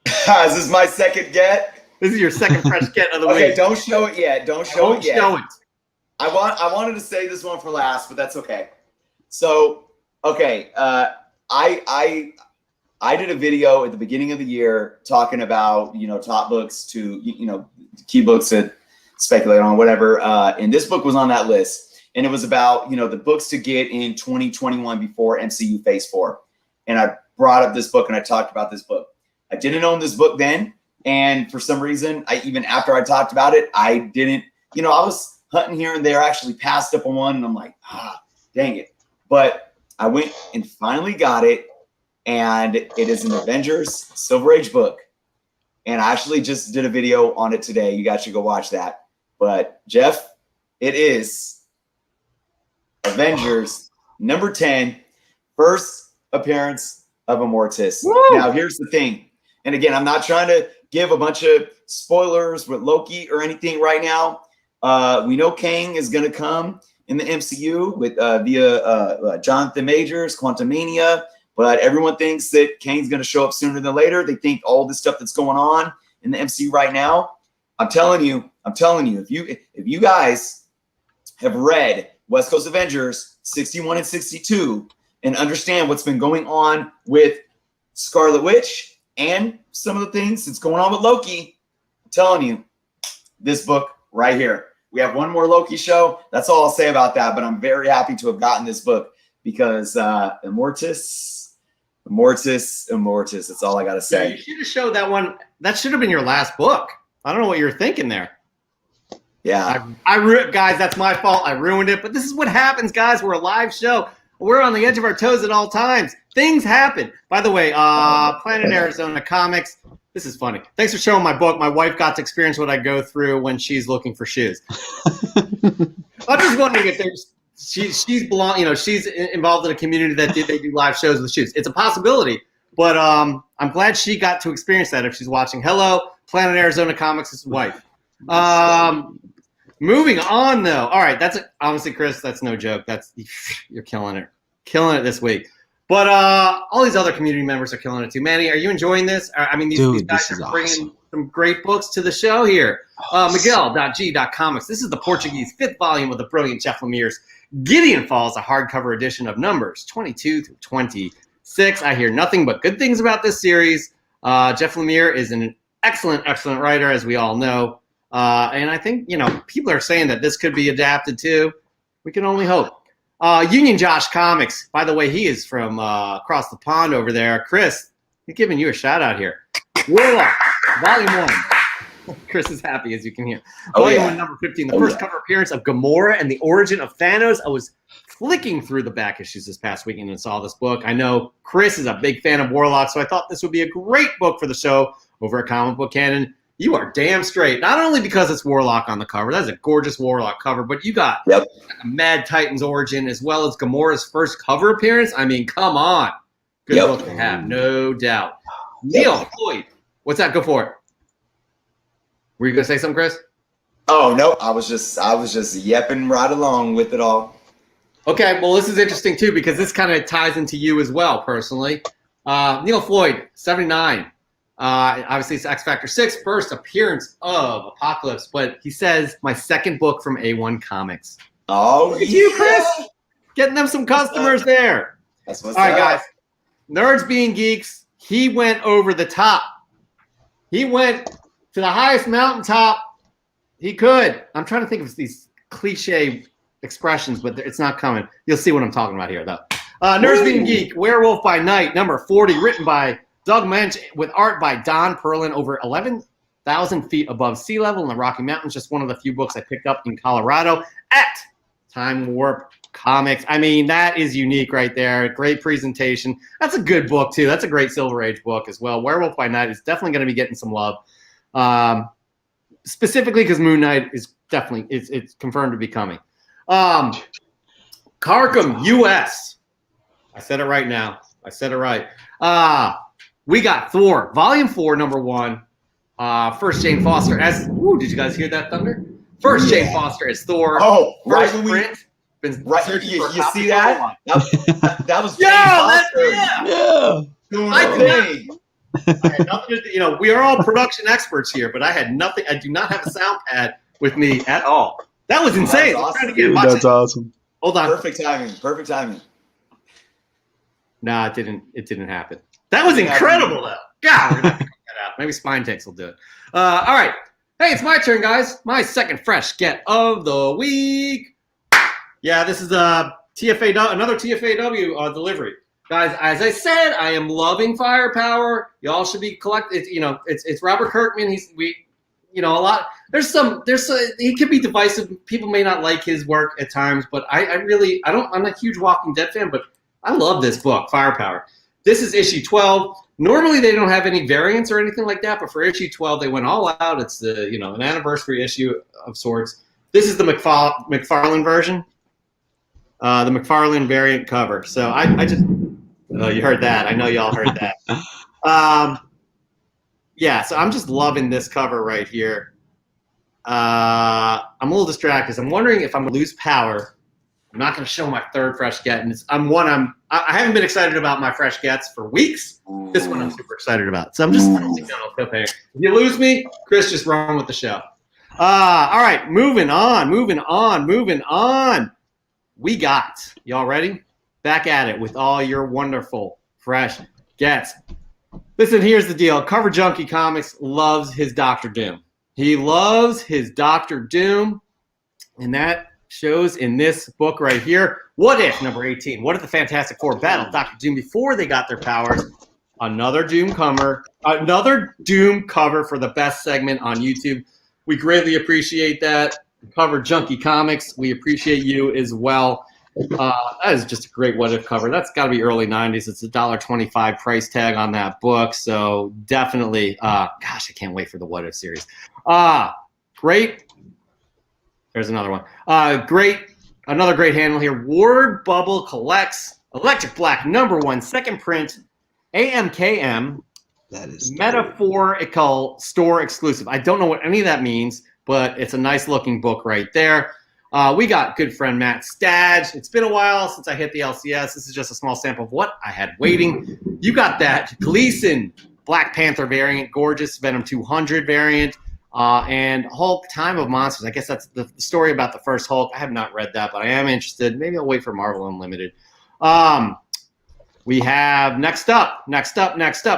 Is this my second get? This is your second fresh get of the week. Okay, don't show it yet. Don't show it yet. Show it. I wanted to say this one for last, but that's okay. So, okay, I did a video at the beginning of the year talking about, top books to, key books to speculate on, whatever. And this book was on that list. And it was about, the books to get in 2021 before MCU Phase 4. And I brought up this book and I talked about this book. I didn't own this book then. And for some reason, even after I talked about it, I didn't, I was hunting here and there, actually passed up on one. And I'm like, dang it. But I went and finally got it. And it is an Avengers Silver Age book. And I actually just did a video on it today. You guys should go watch that. But Jeff, it is Avengers number 10, first appearance of Immortus. Woo! Now, here's the thing. And again, I'm not trying to give a bunch of spoilers with Loki or anything right now. We know Kang is going to come in the MCU with via Jonathan Majors, Quantumania. But everyone thinks that Kane's going to show up sooner than later. They think all this stuff that's going on in the MCU right now. I'm telling you, if you guys have read West Coast Avengers 61 and 62 and understand what's been going on with Scarlet Witch and some of the things that's going on with Loki, I'm telling you, this book right here. We have one more Loki show. That's all I'll say about that. But I'm very happy to have gotten this book because Immortus. That's all I got to say. Yeah, you should have showed that one. That should have been your last book. I don't know what you were thinking there. Yeah. Guys, that's my fault. I ruined it. But this is what happens, guys. We're a live show. We're on the edge of our toes at all times. Things happen. By the way, Planet Arizona Comics. This is funny. Thanks for showing my book. My wife got to experience what I go through when she's looking for shoes. I'm just wondering if there's she's involved in a community that they do live shows with shoes. It's a possibility, but I'm glad she got to experience that if she's watching. Hello, Planet Arizona Comics' wife. Moving on though. All right, honestly, Chris, that's no joke. You're killing it this week. But all these other community members are killing it too. Manny, are you enjoying this? I mean, these guys are bringing some great books to the show here. Miguel.g.comics. This is the Portuguese 5th volume of the brilliant Jeff Lemire's Gideon Falls, a hardcover edition of numbers 22 through 26. I hear nothing but good things about this series. Jeff Lemire is an excellent writer, as we all know. And I think, people are saying that this could be adapted too. We can only hope. Union Josh Comics. By the way, he is from across the pond over there. Chris, he's giving you a shout out here. Warlock, Volume 1. Chris is happy, as you can hear. Volume 1, number 15. The first cover appearance of Gamora and the origin of Thanos. I was flicking through the back issues this past weekend and saw this book. I know Chris is a big fan of Warlock, so I thought this would be a great book for the show over at Comic Book Canon. You are damn straight. Not only because it's Warlock on the cover, that's a gorgeous Warlock cover, but you got Yep. Mad Titan's origin as well as Gamora's first cover appearance. I mean, come on. Good Yep. book to have, no doubt. Neil Floyd, what's that? Go for it. Were you gonna say something, Chris? Oh no, I was just yepping right along with it all. Okay, well, this is interesting too because this kind of ties into you as well, personally. Neil Floyd, 79. Obviously, it's X Factor 6, first appearance of Apocalypse, but he says, my second book from A1 Comics. Oh, Look at you, Chris. Getting them some customers there. That's what's All right, up. guys. Nerds being geeks, he went over the top. He went to the highest mountaintop he could. I'm trying to think of these cliche expressions, but it's not coming. You'll see what I'm talking about here, though. Nerds Being Geek, Werewolf by Night, number 40, written by Doug Mensch with art by Don Perlin, over 11,000 feet above sea level in the Rocky Mountains. Just one of the few books I picked up in Colorado at Time Warp Comics. I mean, that is unique right there. Great presentation. That's a good book, too. That's a great Silver Age book as well. Werewolf by Night is definitely going to be getting some love. Specifically because Moon Knight is definitely it's confirmed to be coming. Carcom US. I said it right now. I said it right. We got Thor, Volume 4, number 1. First Jane Foster as did you guys hear that thunder? First Jane Foster as Thor. Oh, first right. print. Been Right, searching you for a copy see for that? a while. That was Yeah, Jane Foster doing I her did thing. I had nothing to, we are all production experts here, but I had nothing. I do not have a sound pad with me at all. That was insane. That's I'm awesome. trying to get That's awesome. Hold on. Perfect timing. Perfect timing. No, it didn't. It didn't happen. That was incredible, though. God, we're gonna have to cut that out. Maybe Spine Takes will do it. All right. Hey, it's my turn, guys. My second fresh get of the week. Yeah, this is another TFAW delivery. Guys, as I said, I am loving Firepower. Y'all should be collecting. It's Robert Kirkman. A lot. He can be divisive. People may not like his work at times, but I'm a huge Walking Dead fan, but I love this book, Firepower. This is issue 12. Normally they don't have any variants or anything like that, but for issue 12 they went all out. It's an anniversary issue of sorts. This is the McFarlane version, the McFarlane variant cover. So I just you heard that. I know y'all heard that. Yeah, so I'm just loving this cover right here. I'm a little distracted because I'm wondering if I'm going to lose power. I'm not going to show my third fresh get, and I haven't been excited about my fresh gets for weeks. This one I'm super excited about. So I'm just cliffhanger. If you lose me, Chris, just run with the show. All right, moving on. We got, y'all ready? Back at it with all your wonderful fresh gets. Listen, here's the deal. Cover Junkie Comics loves his Doctor Doom. He loves his Doctor Doom, and that shows in this book right here. What if, number 18, what if the Fantastic Four battled Doctor Doom before they got their powers? Another Doom cover for the best segment on YouTube. We greatly appreciate that. Cover Junkie Comics, we appreciate you as well. That is just a great what if cover. That's got to be early 90s. It's $1.25 price tag on that book. So definitely, gosh, I can't wait for the what if series. Great. There's another one. Another great handle here. Word Bubble Collects Electric Black #1 second print AMKM. That is metaphorical store exclusive. I don't know what any of that means, but it's a nice looking book right there. We got good friend Matt Stadge. It's been a while since I hit the LCS. This is just a small sample of what I had waiting. You got that Gleason Black Panther variant, gorgeous Venom 200 variant, and Hulk Time of Monsters. I guess that's the story about the first Hulk. I have not read that, but I am interested. Maybe I'll wait for Marvel Unlimited. We have next up,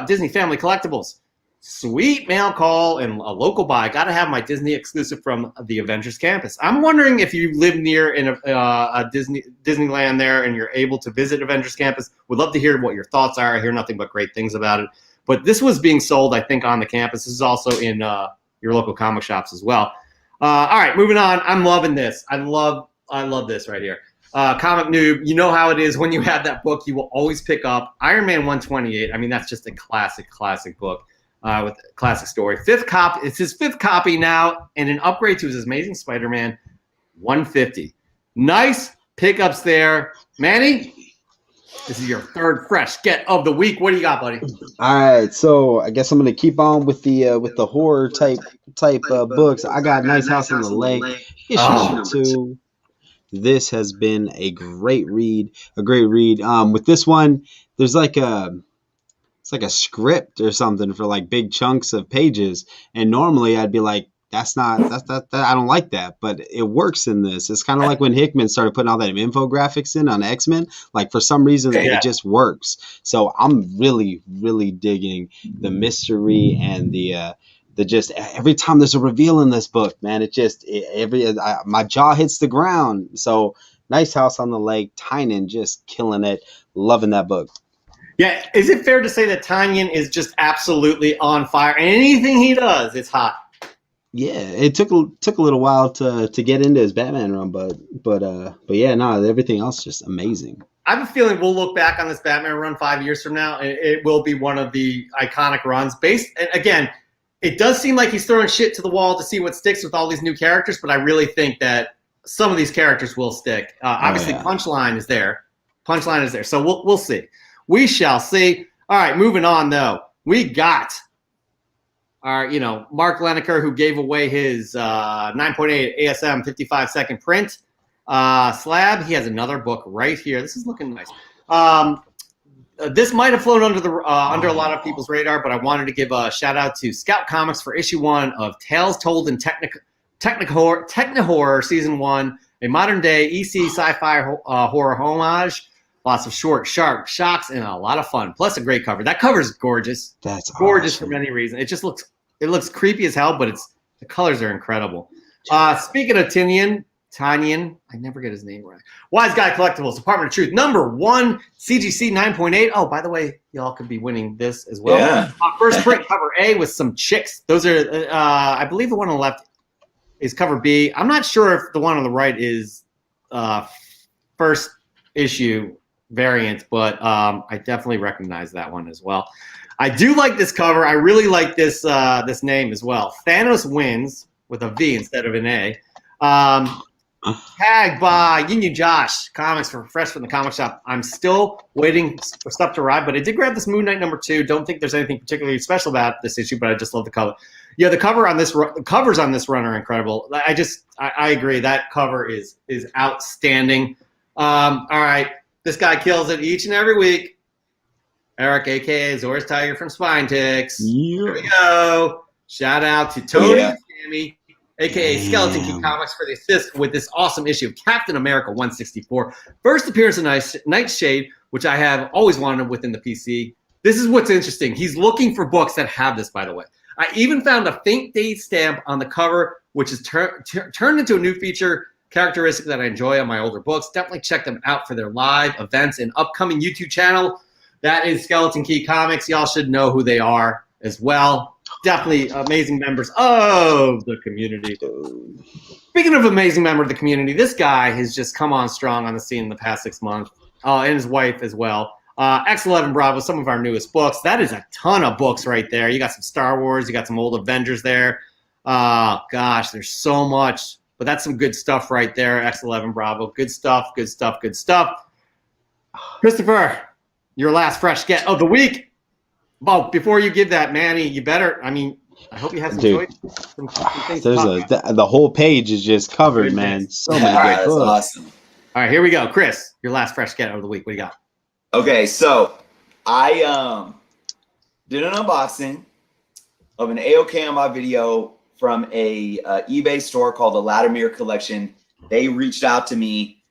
Disney Family Collectibles. Sweet mail call and a local buy. Got to have my Disney exclusive from the Avengers Campus. I'm wondering if you live near in a Disneyland there and you're able to visit Avengers Campus. Would love to hear what your thoughts are. I hear nothing but great things about it. But this was being sold, I think, on the campus. This is also in your local comic shops as well. All right, moving on. I'm loving this. I love this right here. Comic Noob, you know how it is when you have that book, you will always pick up Iron Man 128. I mean, that's just a classic book. with a classic story. Fifth copy. It's his fifth copy now, and an upgrade to his Amazing Spider-Man 150. Nice pickups there, Manny. This is your third fresh get of the week. What do you got, buddy? All right, so I guess I'm gonna keep on with the horror type books. I got Nice House on the Lake, issue number 2. This has been a great read. With this one, there's like it's like a script or something for like big chunks of pages, and normally I'd be like, that's I don't like that, but it works in this. It's kind of like when Hickman started putting all that infographics in on X-Men. Like for some reason, it just works. So I'm really, really digging the mystery and the just every time there's a reveal in this book, man, my jaw hits the ground. So Nice House on the Lake, Tynion just killing it. Loving that book. Yeah, is it fair to say that Tynion is just absolutely on fire? Anything he does, it's hot. Yeah, it took a little while to get into his Batman run, but yeah, no, everything else just amazing. I have a feeling we'll look back on this Batman run 5 years from now, and it will be one of the iconic runs. And again, it does seem like he's throwing shit to the wall to see what sticks with all these new characters, but I really think that some of these characters will stick. Obviously, Punchline is there. So we'll see. We shall see. All right, moving on though. We got our, Mark Leneker, who gave away his 9.8 ASM 55-second print. SLAB, he has another book right here. This is looking nice. This might have flown under a lot of people's radar, but I wanted to give a shout out to Scout Comics for issue 1 of Tales Told in Techno-Horror Season 1, a modern day EC sci-fi horror homage. Lots of short, sharp shocks and a lot of fun. Plus a great cover. That cover is gorgeous. That's gorgeous awesome. For many reasons. It just looks creepy as hell, but the colors are incredible. Speaking of Tynion, I never get his name right. Wise Guy Collectibles, Department of Truth, #1, CGC 9.8. Oh, by the way, y'all could be winning this as well. Yeah. First print, cover A with some chicks. Those are, I believe the one on the left is cover B. I'm not sure if the one on the right is first issue variant, but I definitely recognize that one as well. I do like this cover. I really like this this name as well. Thanos Wins with a V instead of an A. Tagged by Yin Josh Comics for Fresh from the Comic Shop. I'm still waiting for stuff to arrive, but I did grab this Moon Knight #2. Don't think there's anything particularly special about this issue, but I just love the cover. Yeah, the covers on this run are incredible. I agree. That cover is outstanding. All right, this guy kills it each and every week. Eric, a.k.a. Zora's Tiger from Spine Ticks. Yeah. Here we go. Shout out to Tony and Sammy, a.k.a. Skeleton Key Comics, for the assist with this awesome issue of Captain America 164. First appearance of Nightshade, which I have always wanted within the PC. This is what's interesting. He's looking for books that have this, by the way. I even found a faint date stamp on the cover, which is turned into a new feature characteristic that I enjoy on my older books. Definitely check them out for their live events and upcoming YouTube channel. That is Skeleton Key Comics. Y'all should know who they are as well. Definitely amazing members of the community. Speaking of amazing member of the community, this guy has just come on strong on the scene in the past 6 months, and his wife as well. X11 Bravo, some of our newest books. That is a ton of books right there. You got some Star Wars. You got some old Avengers there. Gosh, there's so much. But that's some good stuff right there, X11 Bravo. Good stuff, good stuff, good stuff. Christopher, your last fresh get of the week. Well, before you give that, Manny, you better, I hope you have some choice. Some things the whole page is just covered, man. So many good books. Awesome. All right, here we go. Chris, your last fresh get of the week. What do you got? Okay, so I did an unboxing of an AOK on my video from a eBay store called the Latimer Collection. They reached out to me,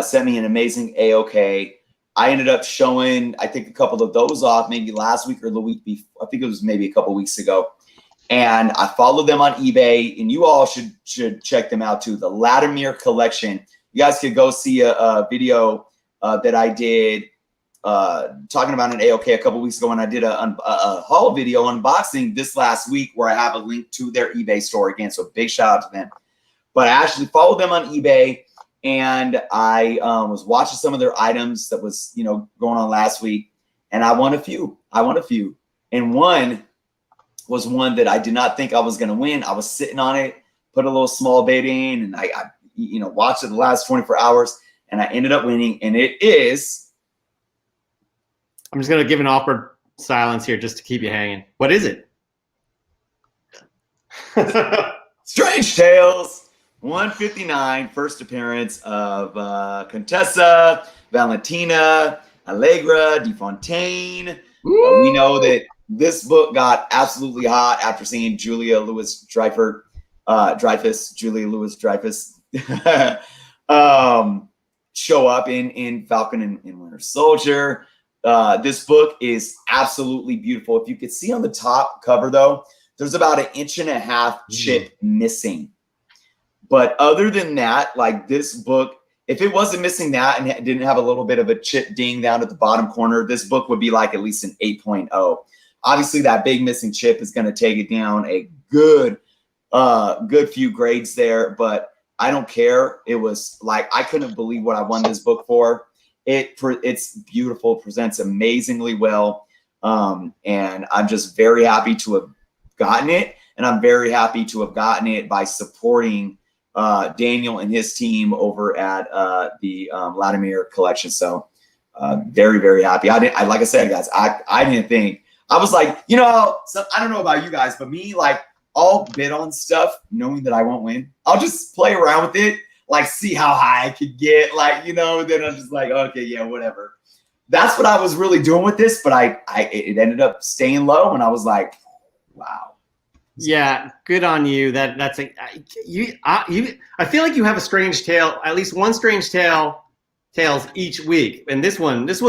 sent me an amazing AOK. I ended up showing, I think, a couple of those off maybe last week or the week before. I think it was maybe a couple weeks ago. And I followed them on eBay, and you all should check them out too. The Latimer Collection. You guys could go see a video that I did talking about an AOK a couple weeks ago, and I did a haul video unboxing this last week where I have a link to their eBay store again. So big shout out to them. But I actually followed them on eBay, and I was watching some of their items that was going on last week, and I won a few. And one was one that I did not think I was going to win. I was sitting on it, put a little small bet in, and I watched it the last 24 hours, and I ended up winning. And it is. I'm just going to give an awkward silence here just to keep you hanging. What is it? Strange Tales 159, first appearance of Contessa, Valentina, Allegra, DeFontaine. We know that this book got absolutely hot after seeing Julia Louis-Dreyfus show up in Falcon and Winter Soldier. This book is absolutely beautiful. If you could see on the top cover, though, there's about 1.5 inches chip missing. But other than that, like this book, if it wasn't missing that and didn't have a little bit of a chip ding down at the bottom corner, this book would be like at least an 8.0. Obviously, that big missing chip is going to take it down a good few grades there, but I don't care. It was like, I couldn't believe what I won this book for. It's beautiful, presents amazingly well. And I'm just very happy to have gotten it. And I'm very happy to have gotten it by supporting Daniel and his team over at the Vladimir collection. So very, very happy. Like I said, guys, I didn't think, I was like, so I don't know about you guys, but me, like, I'll bid on stuff knowing that I won't win. I'll just play around with it, like see how high I could get, like, then I'm just like, okay, yeah, whatever. That's what I was really doing with this, but it ended up staying low, and I was like, wow. Yeah, good on you. I feel like you have a strange tale, at least one strange tales each week, and this one is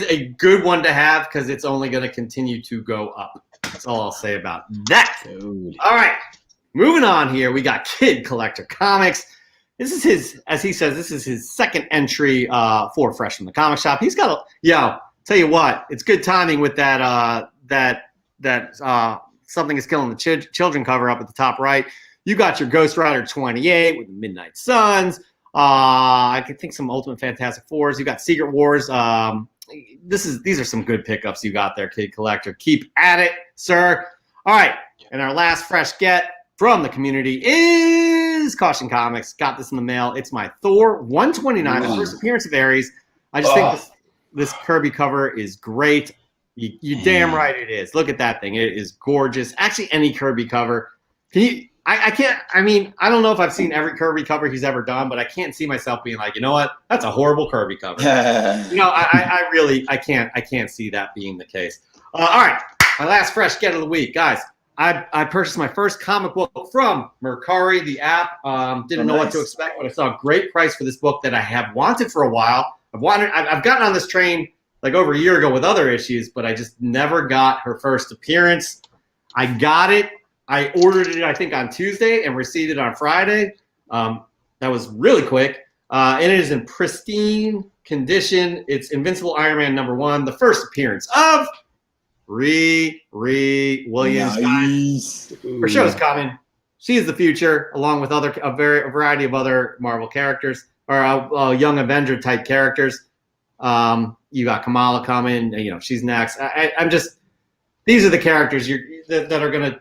a good one to have because it's only going to continue to go up. That's all I'll say about that. Dude. All right, moving on here. We got Kid Collector Comics. This is his, as he says, this is his second entry for Fresh from the Comic Shop. He's got tell you what, it's good timing with that Something is Killing the Children cover up at the top right. You got your Ghost Rider 28 with the Midnight Suns. I could think some Ultimate Fantastic Fours. You got Secret Wars. These are some good pickups you got there, Kid Collector. Keep at it, sir. All right, and our last fresh get from the community is Caution Comics. Got this in the mail. It's my Thor 129, the first appearance of Ares. I just think this Kirby cover is great. You damn right it is. Look at that thing. It is gorgeous. Actually, any Kirby cover. I don't know if I've seen every Kirby cover he's ever done, but I can't see myself being like, you know what? That's a horrible Kirby cover. I can't see that being the case. All right, my last fresh get of the week, guys. I purchased my first comic book from Mercari, the app. Didn't know what to expect, but I saw a great price for this book that I have wanted for a while. I've gotten on this train like over a year ago with other issues, but I just never got her first appearance. I got it. I ordered it, I think, on Tuesday and received it on Friday. That was really quick. And it is in pristine condition. It's Invincible Iron Man #1, the first appearance of Riri Williams. Nice. Her show's coming. She is the future, along with a variety of other Marvel characters, or young Avenger type characters. You got Kamala coming. She's next. These are the characters that are going to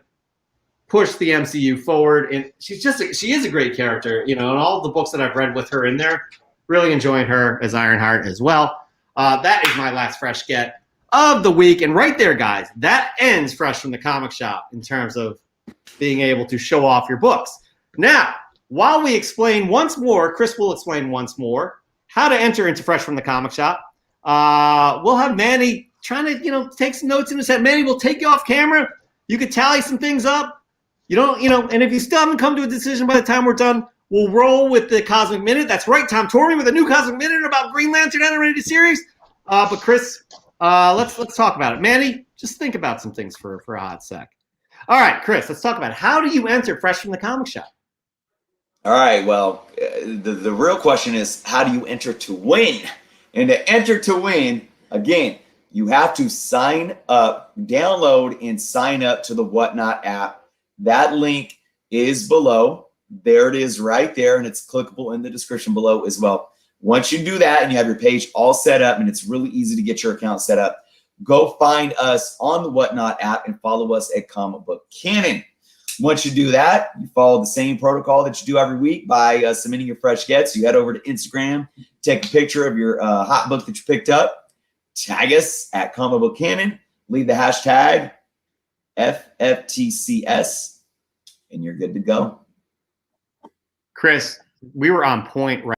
push the MCU forward, and she is a great character. In all the books that I've read with her in there, really enjoying her as Ironheart as well. That is my last fresh get of the week, and right there, guys, that ends Fresh from the Comic Shop in terms of being able to show off your books. Now, while we explain once more, Chris will explain once more how to enter into Fresh from the Comic Shop. We'll have Manny trying to take some notes in his head. Manny will take you off camera. You could tally some things up. And if you still haven't come to a decision by the time we're done, we'll roll with the Cosmic Minute. That's right, Tom Tormey with a new Cosmic Minute about Green Lantern animated series. But Chris, let's talk about it. Manny, just think about some things for a hot sec. All right, Chris, let's talk about it. How do you enter Fresh from the Comic Shop? All right, well, the real question is, how do you enter to win? And to enter to win, again, you have to sign up, download, and sign up to the Whatnot app. That link is below. There it is right there, and it's clickable in the description below as well. Once you do that and you have your page all set up, and it's really easy to get your account set up, go find us on the Whatnot app and follow us at Comic Book Canon. Once you do that, you follow the same protocol that you do every week by submitting your fresh gets. You head over to Instagram, take a picture of your hot book that you picked up, tag us at Comic Book Canon, leave the hashtag FFTCS, and you're good to go. Chris, we were on point, right?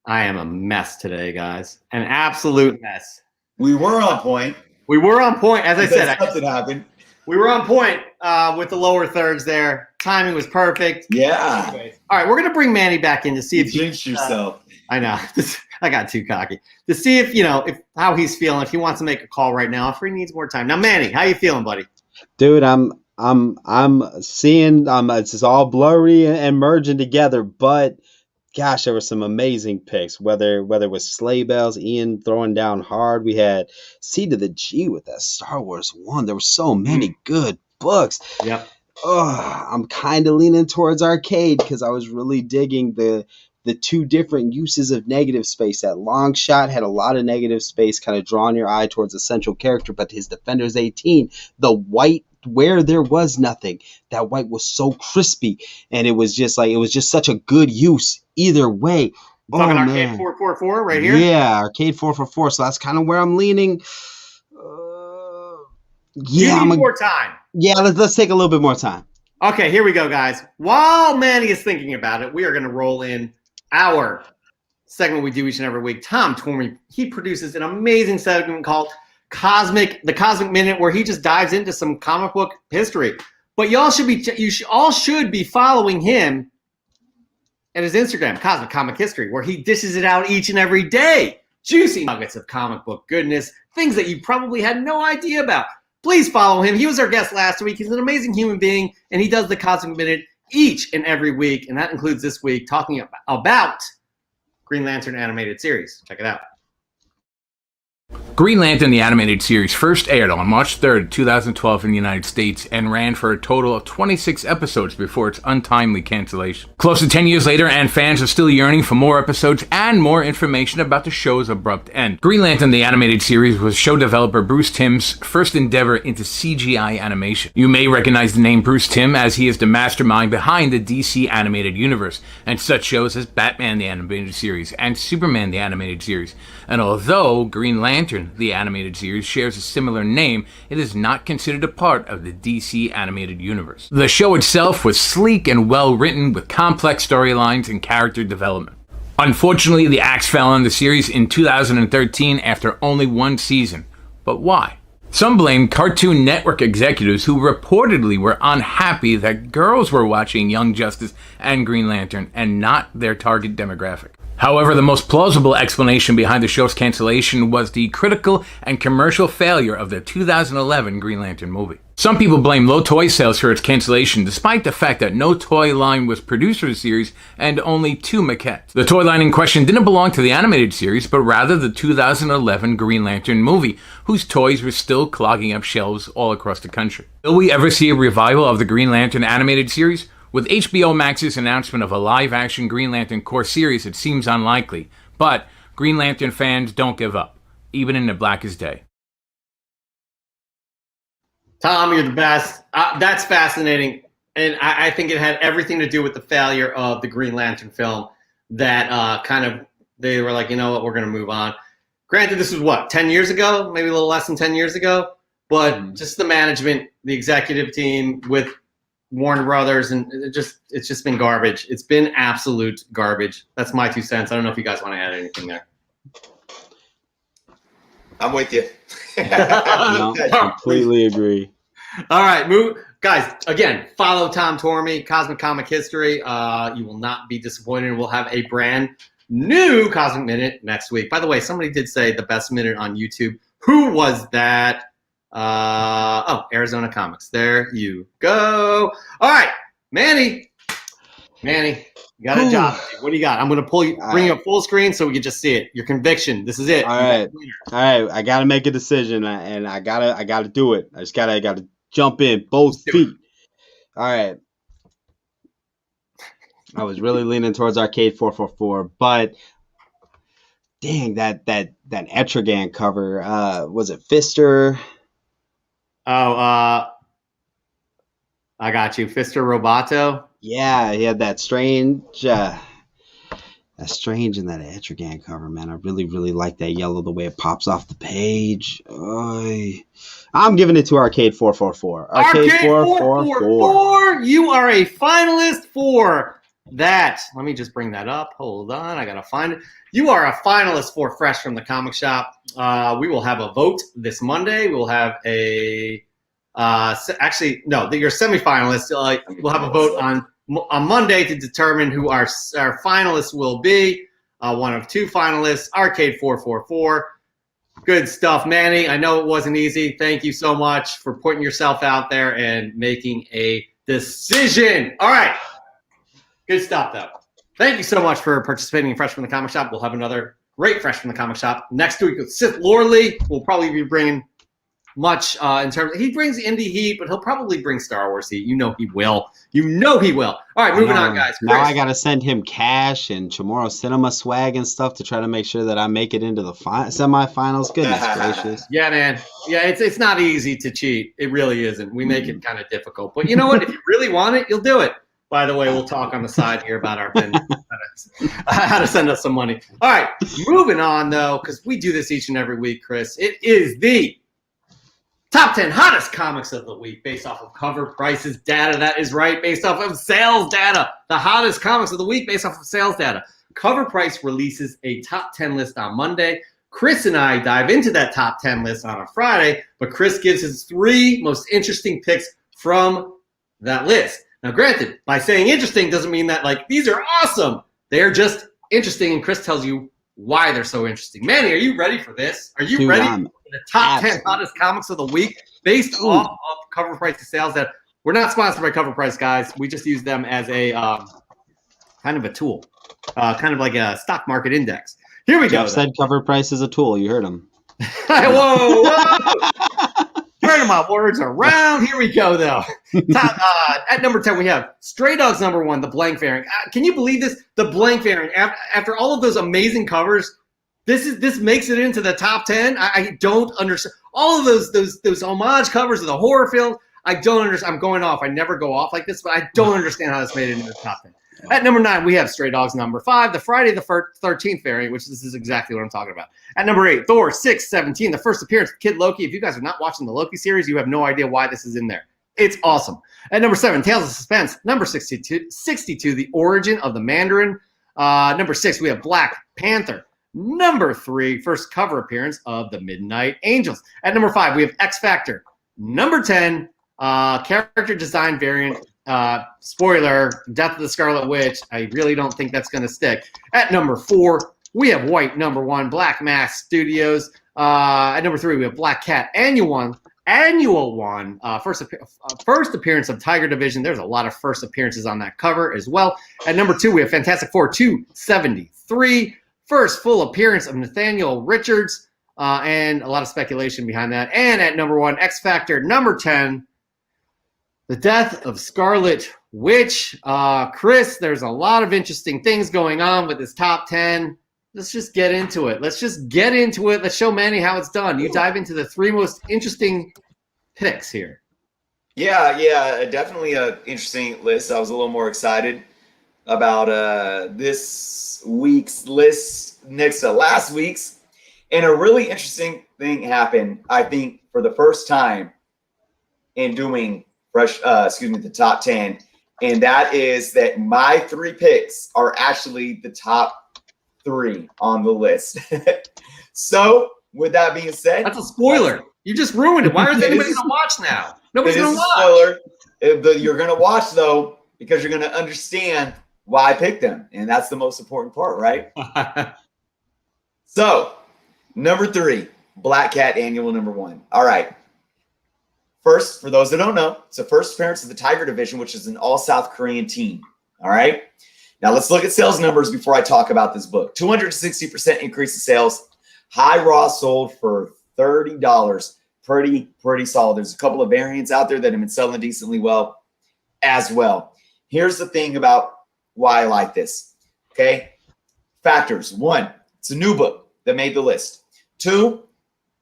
I am a mess today, guys. An absolute mess. We were on point. We were on point. As I said, something happened. We were on point with the lower thirds there. Timing was perfect. Yeah. Anyways. All right, we're going to bring Manny back in to see if you jinxed yourself. I know. I got too cocky. To see if, if how he's feeling, if he wants to make a call right now, if he needs more time. Now, Manny, how you feeling, buddy? Dude, I'm seeing it's just all blurry and merging together, but gosh, there were some amazing picks, whether it was Sleigh Bells, Ian throwing down hard. We had C to the G with that Star Wars one. There were so many good books. Yep. I'm kind of leaning towards arcade because I was really digging the two different uses of negative space. That long shot had a lot of negative space, kind of drawing your eye towards a central character, but his Defenders 18, the white where there was nothing, that white was so crispy, and it was just such a good use either way. Talking Arcade 444 right here? Yeah, Arcade 444. So that's kind of where I'm leaning. Yeah, more time. Yeah, let's take a little bit more time. Okay, here we go, guys. While Manny is thinking about it, we are going to roll in our segment we do each and every week. Tom Tormey, he produces an amazing segment called the Cosmic Minute, where he just dives into some comic book history. But you all should be following him at his Instagram, Cosmic Comic History, where he dishes it out each and every day. Juicy nuggets of comic book goodness, things that you probably had no idea about. Please follow him. He was our guest last week. He's an amazing human being, and he does the Cosmic Minute each and every week, and that includes this week talking about Green Lantern animated series. Check it out. Green Lantern, the animated series, first aired on March 3rd, 2012 in the United States and ran for a total of 26 episodes before its untimely cancellation. Close to 10 years later, and fans are still yearning for more episodes and more information about the show's abrupt end. Green Lantern, the animated series, was show developer Bruce Timm's first endeavor into CGI animation. You may recognize the name Bruce Timm as he is the mastermind behind the DC animated universe, and such shows as Batman, the animated series, and Superman, the animated series. And although Green Lantern, the animated series, shares a similar name, it is not considered a part of the DC animated universe. The show itself was sleek and well written, with complex storylines and character development. Unfortunately, the axe fell on the series in 2013 after only one season. But why? Some blamed Cartoon Network executives who reportedly were unhappy that girls were watching Young Justice and Green Lantern and not their target demographic. However, the most plausible explanation behind the show's cancellation was the critical and commercial failure of the 2011 Green Lantern movie. Some people blame low toy sales for its cancellation, despite the fact that no toy line was produced for the series and only 2 maquettes. The toy line in question didn't belong to the animated series, but rather the 2011 Green Lantern movie, whose toys were still clogging up shelves all across the country. Will we ever see a revival of the Green Lantern animated series? With HBO Max's announcement of a live-action Green Lantern core series, it seems unlikely. But Green Lantern fans don't give up, even in the blackest day. Tom, you're the best. That's fascinating. And I think it had everything to do with the failure of the Green Lantern film that they were like, you know what, we're going to move on. Granted, this was 10 years ago? Maybe a little less than 10 years ago? But just the management, the executive team with Warner Brothers, and it's just been garbage. It's been absolute garbage. That's my 2 cents. I don't know if you guys want to add anything there. I'm with you. No, I completely agree. All right, guys. Again, follow Tom Tormey, Cosmic Comic History. You will not be disappointed. We'll have a brand new Cosmic Minute next week. By the way, somebody did say the best minute on YouTube. Who was that? Arizona Comics. There you go. All right, Manny, you got a job. What do you got? I'm going to bring you up full screen so we can just see it. Your conviction. This is it. All right. I got to make a decision, and I gotta do it. I gotta jump in both feet. All right. I was really leaning towards Arcade 444, but Dang, that Etrigan cover. Was it Fister? Oh, I got you. Fister Roboto. Yeah, he had that strange in that Etrigan cover, man. I really, really like that yellow, the way it pops off the page. Oy. I'm giving it to Arcade 444. Arcade 444. You are a finalist for that. Let me just bring that up. Hold on. I got to find it. You are a finalist for Fresh from the Comic Shop. We will have a vote this Monday. We will have a actually, no, you're semifinalist. We'll have a vote on Monday to determine who our finalists will be. One of two finalists, Arcade 444. Good stuff, Manny. I know it wasn't easy. Thank you so much for putting yourself out there and making a decision. All right. Good stuff, though. Thank you so much for participating in Fresh from the Comic Shop. We'll have another great Fresh from the Comic Shop next week with Sith Lorley. We'll probably be bringing much in terms of, he brings indie heat, but he'll probably bring Star Wars heat. You know he will. All right, moving on, guys. Now I got to send him cash and Chamorro Cinema swag and stuff to try to make sure that I make it into the semifinals. Goodness gracious. Yeah, man. Yeah, it's not easy to cheat. It really isn't. We make it kind of difficult. But you know what? If you really want it, you'll do it. By the way, we'll talk on the side here about our how to send us some money. All right, moving on, though, because we do this each and every week, Chris. It is the top 10 hottest comics of the week based off of cover prices data. That is right, based off of sales data. The hottest comics of the week based off of sales data. Cover Price releases a top 10 list on Monday. Chris and I dive into that top 10 list on a Friday, but Chris gives his 3 most interesting picks from that list. Now, granted, by saying interesting doesn't mean that, like, these are awesome. They are just interesting, and Chris tells you why they're so interesting. Manny, are you ready for this? Are you ready for the top 10 hottest comics of the week based off of Cover Price to sales data? We're not sponsored by Cover Price, guys. We just use them as a kind of a tool, kind of like a stock market index. Here we go. Jeff said Cover Price is a tool. You heard him. Whoa. Turning my words around. Here we go, though. At number 10, we have Stray Dogs #1, the blank variant. Can you believe this? The blank variant. After all of those amazing covers, this makes it into the top 10. I don't understand. All of those homage covers of the horror films, I don't understand. I'm going off. I never go off like this, but I don't understand how this made it into the top 10. At number 9, we have Stray Dogs #5, the Friday the 13th variant, which this is exactly what I'm talking about. At number 8, Thor 6/17, the first appearance of Kid Loki. If you guys are not watching the Loki series, you have no idea why this is in there. It's awesome. At number 7, Tales of Suspense. Number 62, The Origin of the Mandarin. Number 6, we have Black Panther. Number 3, first cover appearance of the Midnight Angels. At number 5, we have X Factor. Number 10, character design variant. Spoiler, Death of the Scarlet Witch. I really don't think that's going to stick. At number 4, we have White #1, Black Mask Studios. At number 3, we have Black Cat Annual One. First appearance of Tiger Division. There's a lot of first appearances on that cover as well. At number 2, we have Fantastic Four 273. First full appearance of Nathaniel Richards. And a lot of speculation behind that. And at number 1, X Factor number 10. The Death of Scarlet Witch. Chris, there's a lot of interesting things going on with this top 10. Let's just get into it. Let's show Manny how it's done. You dive into the 3 most interesting picks here. Yeah, definitely an interesting list. I was a little more excited about this week's list next to last week's. And a really interesting thing happened, I think, for the first time in doing the top 10, and that is that my 3 picks are actually the top 3 on the list. So, with that being said, that's a spoiler. You just ruined it. Why is anybody going to watch now? Nobody's going to watch. Spoiler. You're going to watch though because you're going to understand why I picked them, and that's the most important part, right? So, number 3, Black Cat Annual #1. All right. First, for those that don't know, it's the first appearance of the Tiger Division, which is an all-South Korean team. All right? Now, let's look at sales numbers before I talk about this book. 260% increase in sales. High Raw sold for $30. Pretty solid. There's a couple of variants out there that have been selling decently well as well. Here's the thing about why I like this. Okay? Factors. 1, it's a new book. that made the list. 2,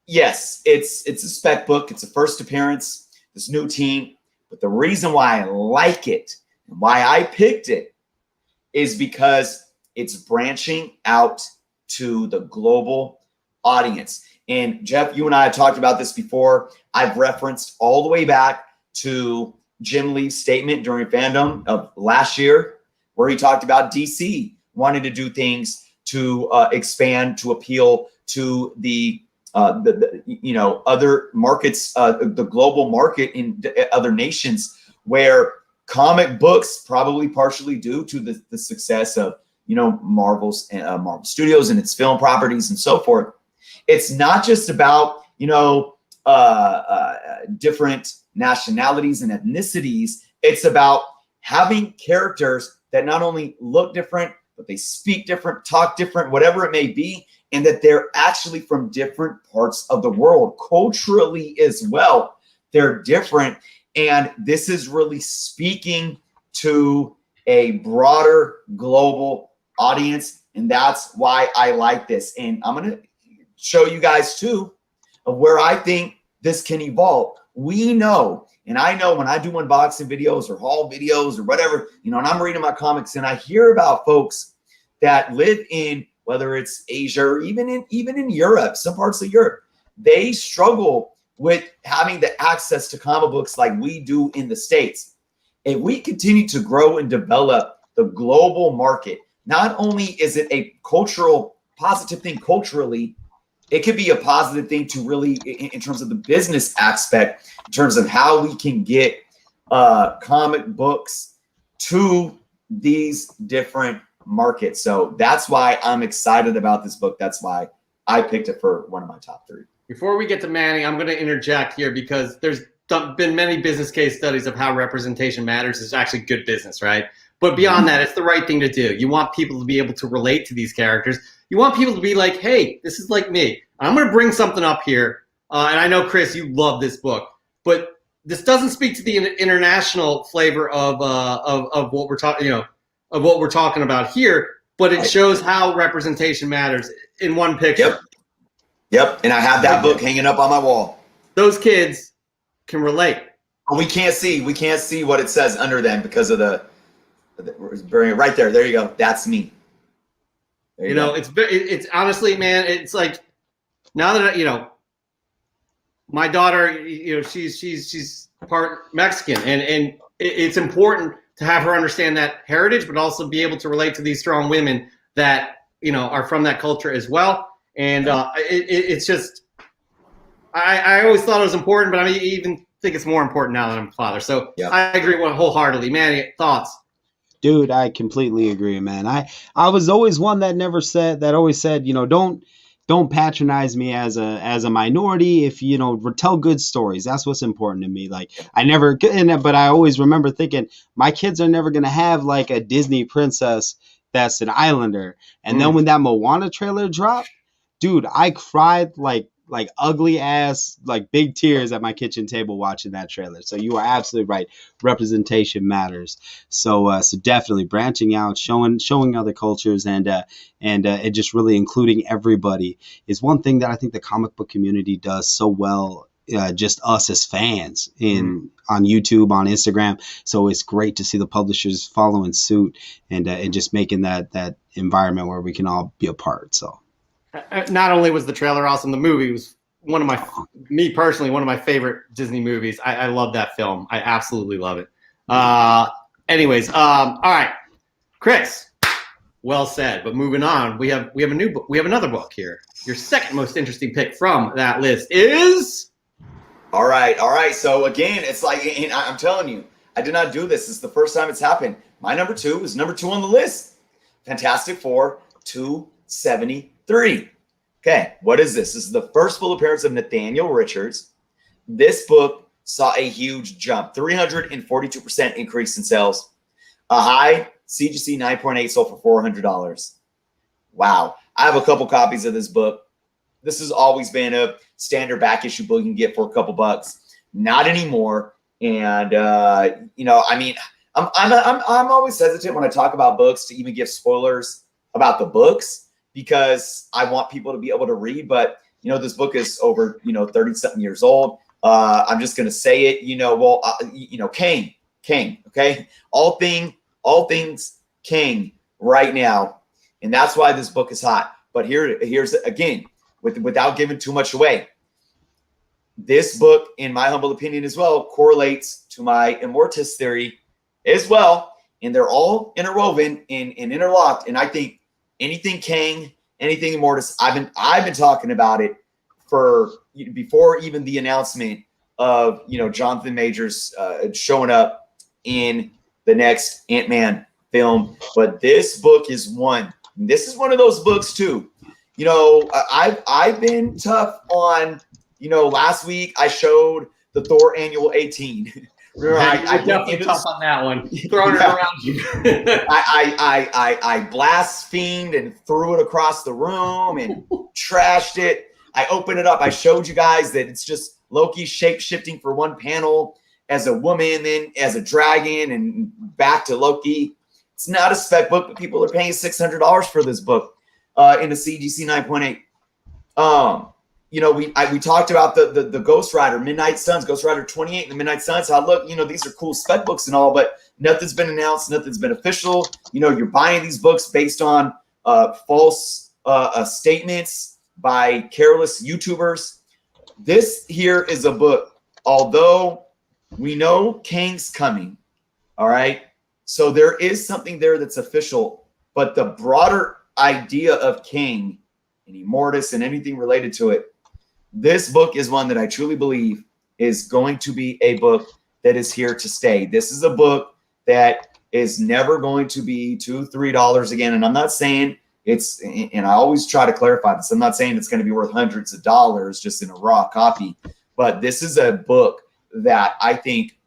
yes, it's a spec book. It's a first appearance, this new team. But the reason why I like it and why I picked it is because it's branching out to the global audience. And Jeff, you and I have talked about this before. I've referenced all the way back to Jim Lee's statement during fandom of last year, where he talked about DC wanting to do things to expand, to appeal to the other markets, the global market in other nations, where comic books, probably partially due to the success of Marvel Studios and its film properties and so forth. It's not just about different nationalities and ethnicities. It's about having characters that not only look different, but they speak different, talk different, whatever it may be, and that they're actually from different parts of the world, culturally as well. They're different. And this is really speaking to a broader global audience. And that's why I like this. And I'm going to show you guys too of where I think this can evolve. We know, and I know when I do unboxing videos or haul videos or whatever, and I'm reading my comics and I hear about folks that live in, whether it's Asia or even in Europe, some parts of Europe, they struggle with having the access to comic books like we do in the States. If we continue to grow and develop the global market, not only is it a cultural, positive thing culturally, it could be a positive thing to really, in terms of the business aspect, in terms of how we can get comic books to these different markets. So that's why I'm excited about this book. That's why I picked it for one of my top 3. Before we get to Manny, I'm going to interject here because there's been many business case studies of how representation matters. It's actually good business, right? But beyond that, it's the right thing to do. You want people to be able to relate to these characters. You want people to be like, hey, this is like me. I'm going to bring something up here. And I know, Chris, you love this book. But this doesn't speak to the international flavor of what we're talking, of what we're talking about here. But it shows how representation matters in one picture. Yep. And I have that book hanging up on my wall. Those kids can relate. We can't see what it says under them because of the right there. There you go. That's me. It's honestly, man, it's like now that my daughter, she's part Mexican, and it's important to have her understand that heritage, but also be able to relate to these strong women that are from that culture as well. And it's just, I always thought it was important, but I even think it's more important now that I'm a father. So I agree wholeheartedly. Manny, thoughts? Dude, I completely agree, man. I was always one that always said, don't patronize me as a minority. If tell good stories, that's what's important to me. Like but I always remember thinking my kids are never gonna have like a Disney princess that's an islander. And then when that Moana trailer dropped, dude, I cried like ugly ass, like big tears at my kitchen table watching that trailer. So you are absolutely right. Representation matters. So definitely branching out, showing other cultures and just really including everybody is one thing that I think the comic book community does so well. Just us as fans on YouTube, on Instagram. So it's great to see the publishers following suit and just making that environment where we can all be a part. So. Not only was the trailer awesome, the movie was one of my favorite Disney movies. I love that film. I absolutely love it. Anyways, all right, Chris, well said. But moving on, we have a new book. We have another book here. Your second most interesting pick from that list is. All right. So again, it's like I'm telling you, I did not do this. This is the first time it's happened. My number 2 is number 2 on the list. Fantastic Four 273. Okay, what is this? This is the first full appearance of Nathaniel Richards. This book saw a huge jump, 342% increase in sales. A high CGC 9.8 sold for $400. Wow. I have a couple copies of this book. This has always been a standard back issue book you can get for a couple bucks. Not anymore. And I'm always hesitant when I talk about books to even give spoilers about the books, because I want people to be able to read. But, you know, this book is over, 30 something years old. I'm just going to say it, King, okay. All things King right now. And that's why this book is hot. But here's again, without giving too much away. This book, in my humble opinion as well, correlates to my Immortus theory as well. And they're all interwoven and interlocked. And I think anything Kang, anything Immortus, I've been talking about it for before even the announcement of, Jonathan Majors showing up in the next Ant-Man film. But this book is one. This is one of those books too. I've been tough on, last week I showed the Thor Annual 18. Remember, I definitely tough on that one. Throwing it around you. I blasphemed and threw it across the room and trashed it. I opened it up. I showed you guys that it's just Loki shape-shifting for one panel as a woman, then as a dragon, and back to Loki. It's not a spec book, but people are paying $600 for this book in a CGC 9.8. We talked about the Ghost Rider, Midnight Suns, Ghost Rider 28, and the Midnight Suns. How look, these are cool spec books and all, but nothing's been announced, nothing's been official. You're buying these books based on false statements by careless YouTubers. This here is a book, although we know Kang's coming, all right? So there is something there that's official, but the broader idea of Kang and Immortus and anything related to it, this book is one that I truly believe is going to be a book that is here to stay. This is a book that is never going to be $2, $3 again. And I'm not saying it's, and I always try to clarify this, I'm not saying it's going to be worth hundreds of dollars just in a raw copy, but this is a book that I think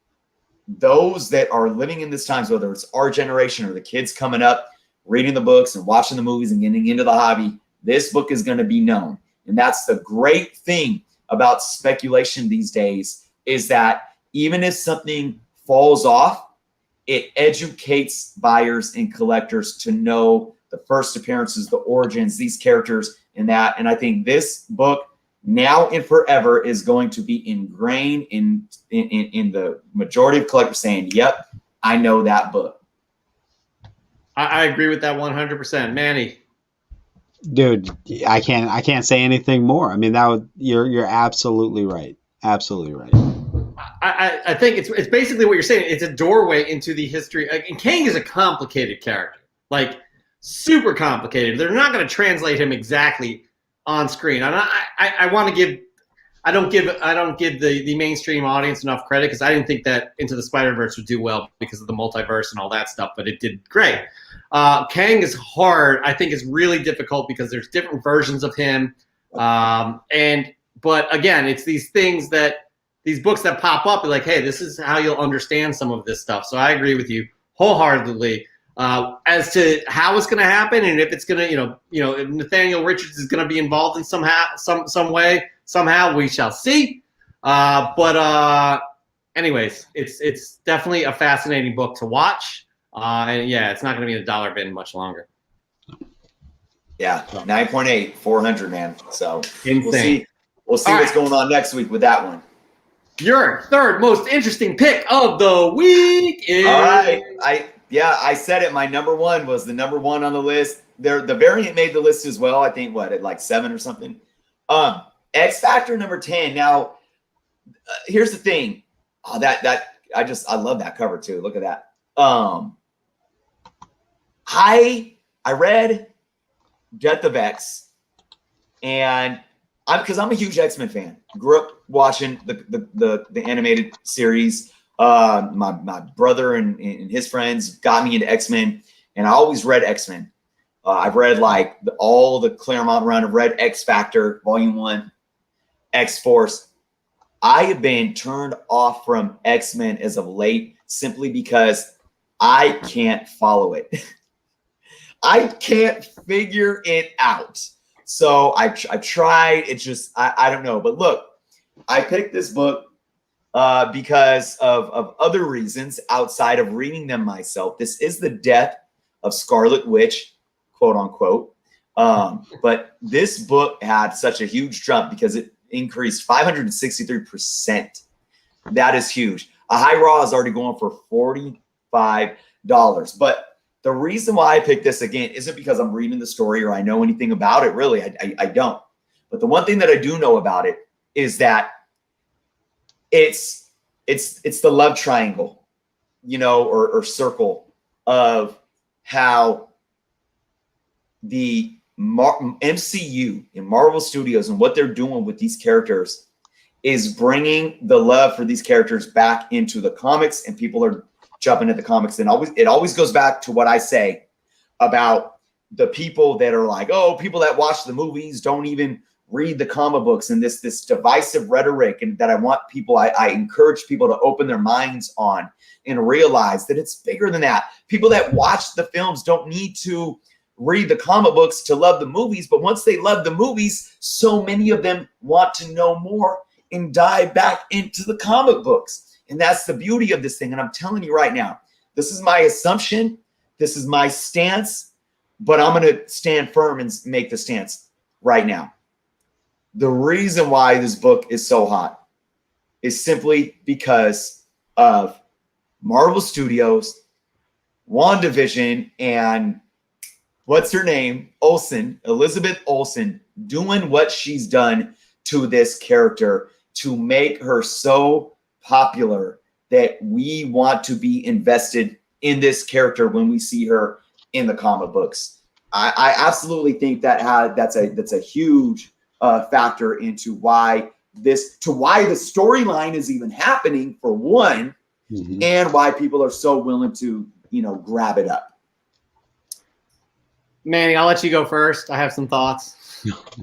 those that are living in this times, whether it's our generation or the kids coming up, reading the books and watching the movies and getting into the hobby, this book is going to be known. And that's the great thing about speculation these days, is that even if something falls off, it educates buyers and collectors to know the first appearances, the origins, these characters, and that. And I think this book now and forever is going to be ingrained in the majority of collectors saying, yep, I know that book. I agree with that 100%. Manny. Dude, I can't say anything more. I mean, you're absolutely right. Absolutely right. I think it's basically what you're saying. It's a doorway into the history. And Kang is a complicated character, like super complicated. They're not going to translate him exactly on screen. And I don't give the mainstream audience enough credit, because I didn't think that Into the Spider-Verse would do well because of the multiverse and all that stuff, but it did great. Kang is hard. I think it's really difficult because there's different versions of him. But again, it's these books that pop up, like, hey, this is how you'll understand some of this stuff. So I agree with you wholeheartedly. As to how it's going to happen, and if it's going to, if Nathaniel Richards is going to be involved in some way, somehow, we shall see. Anyways, it's definitely a fascinating book to watch. And yeah, it's not going to be in a dollar bin much longer. Yeah, 9.8, 400, man. So insane. We'll see what's going on next week with that one. Your third most interesting pick of the week is... All right. I said it. My number one was the number one on the list. The variant made the list as well. I think at like 7 or something. X Factor number 10. Now, here's the thing. Oh, I love that cover too. Look at that. I read Death of X, and because I'm a huge X-Men fan. Grew up watching the animated series. My brother and his friends got me into X-Men, and I always read X-Men. I've read like all the Claremont run. I've read X Factor, Volume 1, X-Force. I have been turned off from X-Men as of late simply because I can't follow it. I can't figure it out. So I tried. It's just, I don't know. But look, I picked this book because of other reasons outside of reading them myself. This is the death of Scarlet Witch, quote unquote. But this book had such a huge jump because it increased 563%. That is huge. A high raw is already going for $45. But the reason why I picked this again isn't because I'm reading the story or I know anything about it. Really, I don't. But the one thing that I do know about it is that it's the love triangle, you know, or circle of how the MCU and Marvel Studios and what they're doing with these characters is bringing the love for these characters back into the comics, and people are jumping at the comics. And it always goes back to what I say about the people that are like, oh, people that watch the movies don't even read the comic books, and this divisive rhetoric, and that I encourage people to open their minds on and realize that it's bigger than that. People that watch the films don't need to read the comic books to love the movies, but once they love the movies, so many of them want to know more and dive back into the comic books. And that's the beauty of this thing. And I'm telling you right now, this is my assumption, this is my stance, but I'm going to stand firm and make the stance right now. The reason why this book is so hot is simply because of Marvel Studios, WandaVision, and what's her name? Elizabeth Olsen, doing what she's done to this character to make her so popular that we want to be invested in this character when we see her in the comic books. I absolutely think that's a huge factor into why the storyline is even happening, for one, and why people are so willing to, you know, grab it up. Manny, I'll let you go first. I have some thoughts.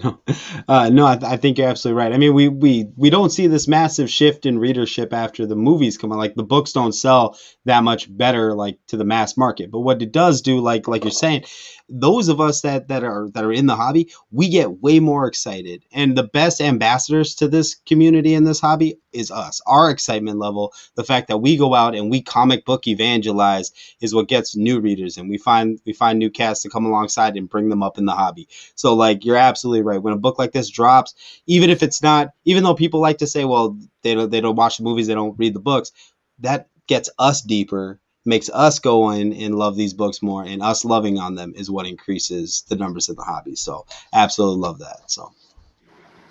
No, I think you're absolutely right. I mean, we don't see this massive shift in readership after the movies come out. Like, the books don't sell that much better, like, to the mass market. But what it does do, like you're saying, those of us that are in the hobby, we get way more excited. And the best ambassadors to this community and this hobby is us. Our excitement level, the fact that we go out and we comic book evangelize, is what gets new readers, and we find new casts to come alongside and bring them up in the hobby. So, like, you're absolutely right. When a book like this drops, even though people like to say, well, they don't watch the movies, they don't read the books, that gets us deeper, makes us go in and love these books more, and us loving on them is what increases the numbers of the hobby. So absolutely love that. So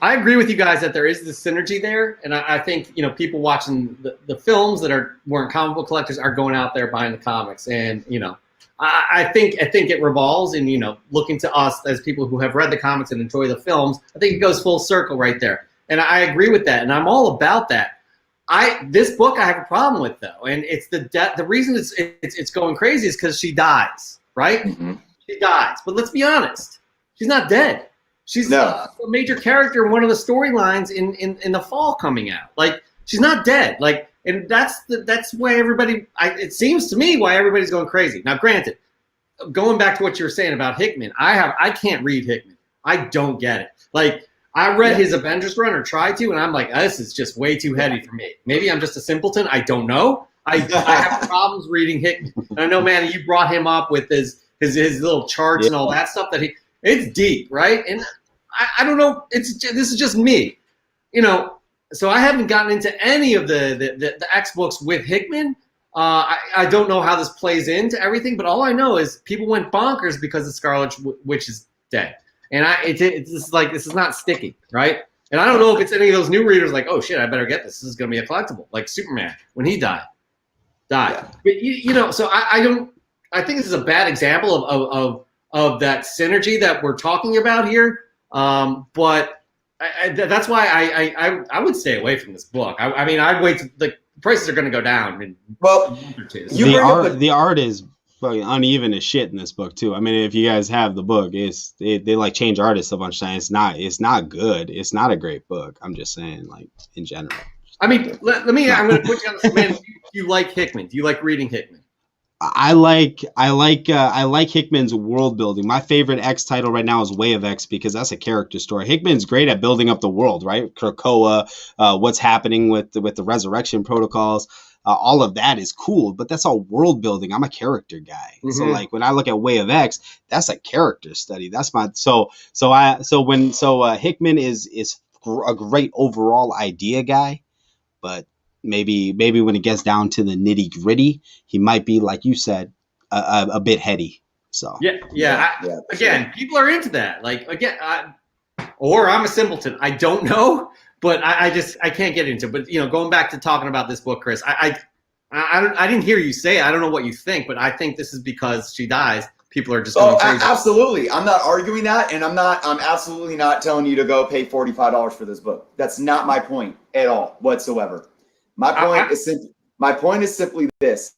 I agree with you guys that there is this synergy there, and I think, you know, people watching the films that weren't comic book collectors are going out there buying the comics, and, you know, I think it revolves in, you know, looking to us as people who have read the comics and enjoy the films. I think it goes full circle right there, and I agree with that, and I'm all about that. This book I have a problem with, though, and it's the reason it's going crazy is because she dies, right? Mm-hmm. She dies, but let's be honest, she's not dead. She's a major character in one of the storylines in the fall coming out. Like, she's not dead. Like, and that's why everybody. It seems to me why everybody's going crazy. Now, granted, going back to what you were saying about Hickman, I can't read Hickman. I don't get it. Like, I read his Avengers run, or tried to, and I'm like, this is just way too heavy for me. Maybe I'm just a simpleton. I don't know. I have problems reading Hickman. And I know, man, you brought him up with his little charts and all that stuff. It's deep, right? And I don't know. This is just me, you know. So I haven't gotten into any of the X books with Hickman. I don't know how this plays into everything, but all I know is people went bonkers because the Scarlet Witch is dead. And this is not sticky, right? And I don't know if it's any of those new readers like, oh shit, I better get this. This is going to be a collectible, like Superman when he died. Yeah. But you know, so I think this is a bad example of that synergy that we're talking about here. But that's why I would stay away from this book. I mean, I'd wait. The prices are going to go down in a month or two. The art is fucking uneven as shit in this book too. I mean, if you guys have the book, they like change artists a bunch of times. It's not good. It's not a great book. I'm just saying, like, in general. I mean, I'm going to put you on the man. Do you like Hickman? Do you like reading Hickman? I like Hickman's world building. My favorite X title right now is Way of X, because that's a character story. Hickman's great at building up the world, right? Krakoa, what's happening with the resurrection protocols. all of that is cool, but that's all world building. I'm a character guy. So like when I look at Way of X, that's a character study. That's my Hickman is a great overall idea guy, but maybe when it gets down to the nitty gritty, he might be, like you said, a bit heady. So again, people are into that. Like again, or I'm a simpleton. I don't know, but I can't get into it. But going back to talking about this book, Chris, I didn't hear you say it. I don't know what you think, but I think this is because she dies. People are just going crazy. Absolutely. I'm not arguing that, and I'm absolutely not telling you to go pay $45 for this book. That's not my point at all whatsoever. My point is simply this.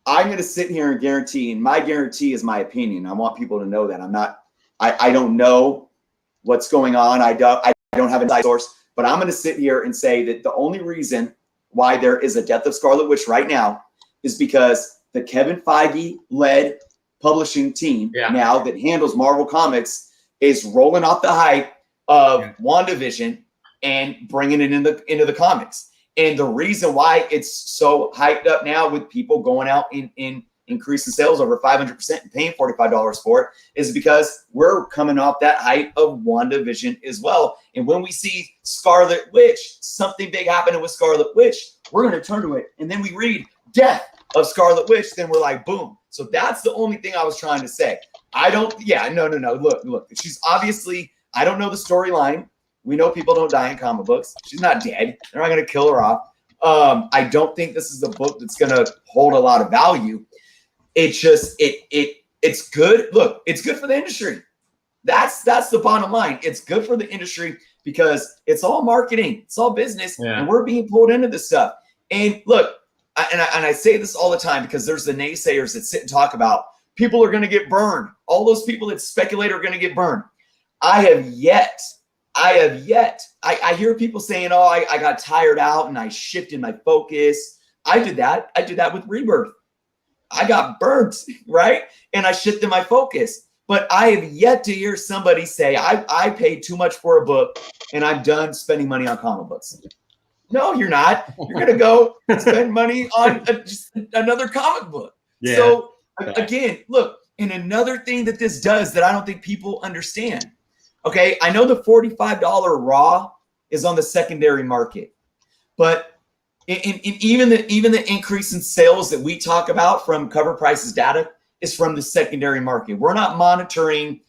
I'm going to sit here and guarantee, and my guarantee is my opinion. I want people to know that I don't know what's going on. I don't have an inside source, but I'm going to sit here and say that the only reason why there is a Death of Scarlet Witch right now is because the Kevin Feige led publishing team now that handles Marvel Comics is rolling off the hype of WandaVision and bringing it into the comics. And the reason why it's so hyped up now with people going out in increasing sales over 500% and paying $45 for it is because we're coming off that hype of WandaVision as well. And when we see Scarlet Witch, something big happening with Scarlet Witch, we're going to turn to it. And then we read Death of Scarlet Witch, then we're like, boom. So that's the only thing I was trying to say. No. Look, she's obviously, I don't know the storyline. We know people don't die in comic books. She's not dead. They're not going to kill her off. I don't think this is a book that's going to hold a lot of value. It's just, it's good. Look, it's good for the industry. That's the bottom line. It's good for the industry because it's all marketing. It's all business. And we're being pulled into this stuff. And look, I say this all the time because there's the naysayers that sit and talk about people are going to get burned. All those people that speculate are going to get burned. I have yet. I hear people saying, oh, I got tired out and I shifted my focus. I did that. I did that with Rebirth. I got burnt, right? And I shifted my focus. But I have yet to hear somebody say, I paid too much for a book and I'm done spending money on comic books. No, you're not. You're going to go spend money on just another comic book. Yeah. So, again, look, and another thing that this does that I don't think people understand. Okay, I know the $45 raw is on the secondary market, but even the increase in sales that we talk about from Cover Prices data is from the secondary market. We're not monitoring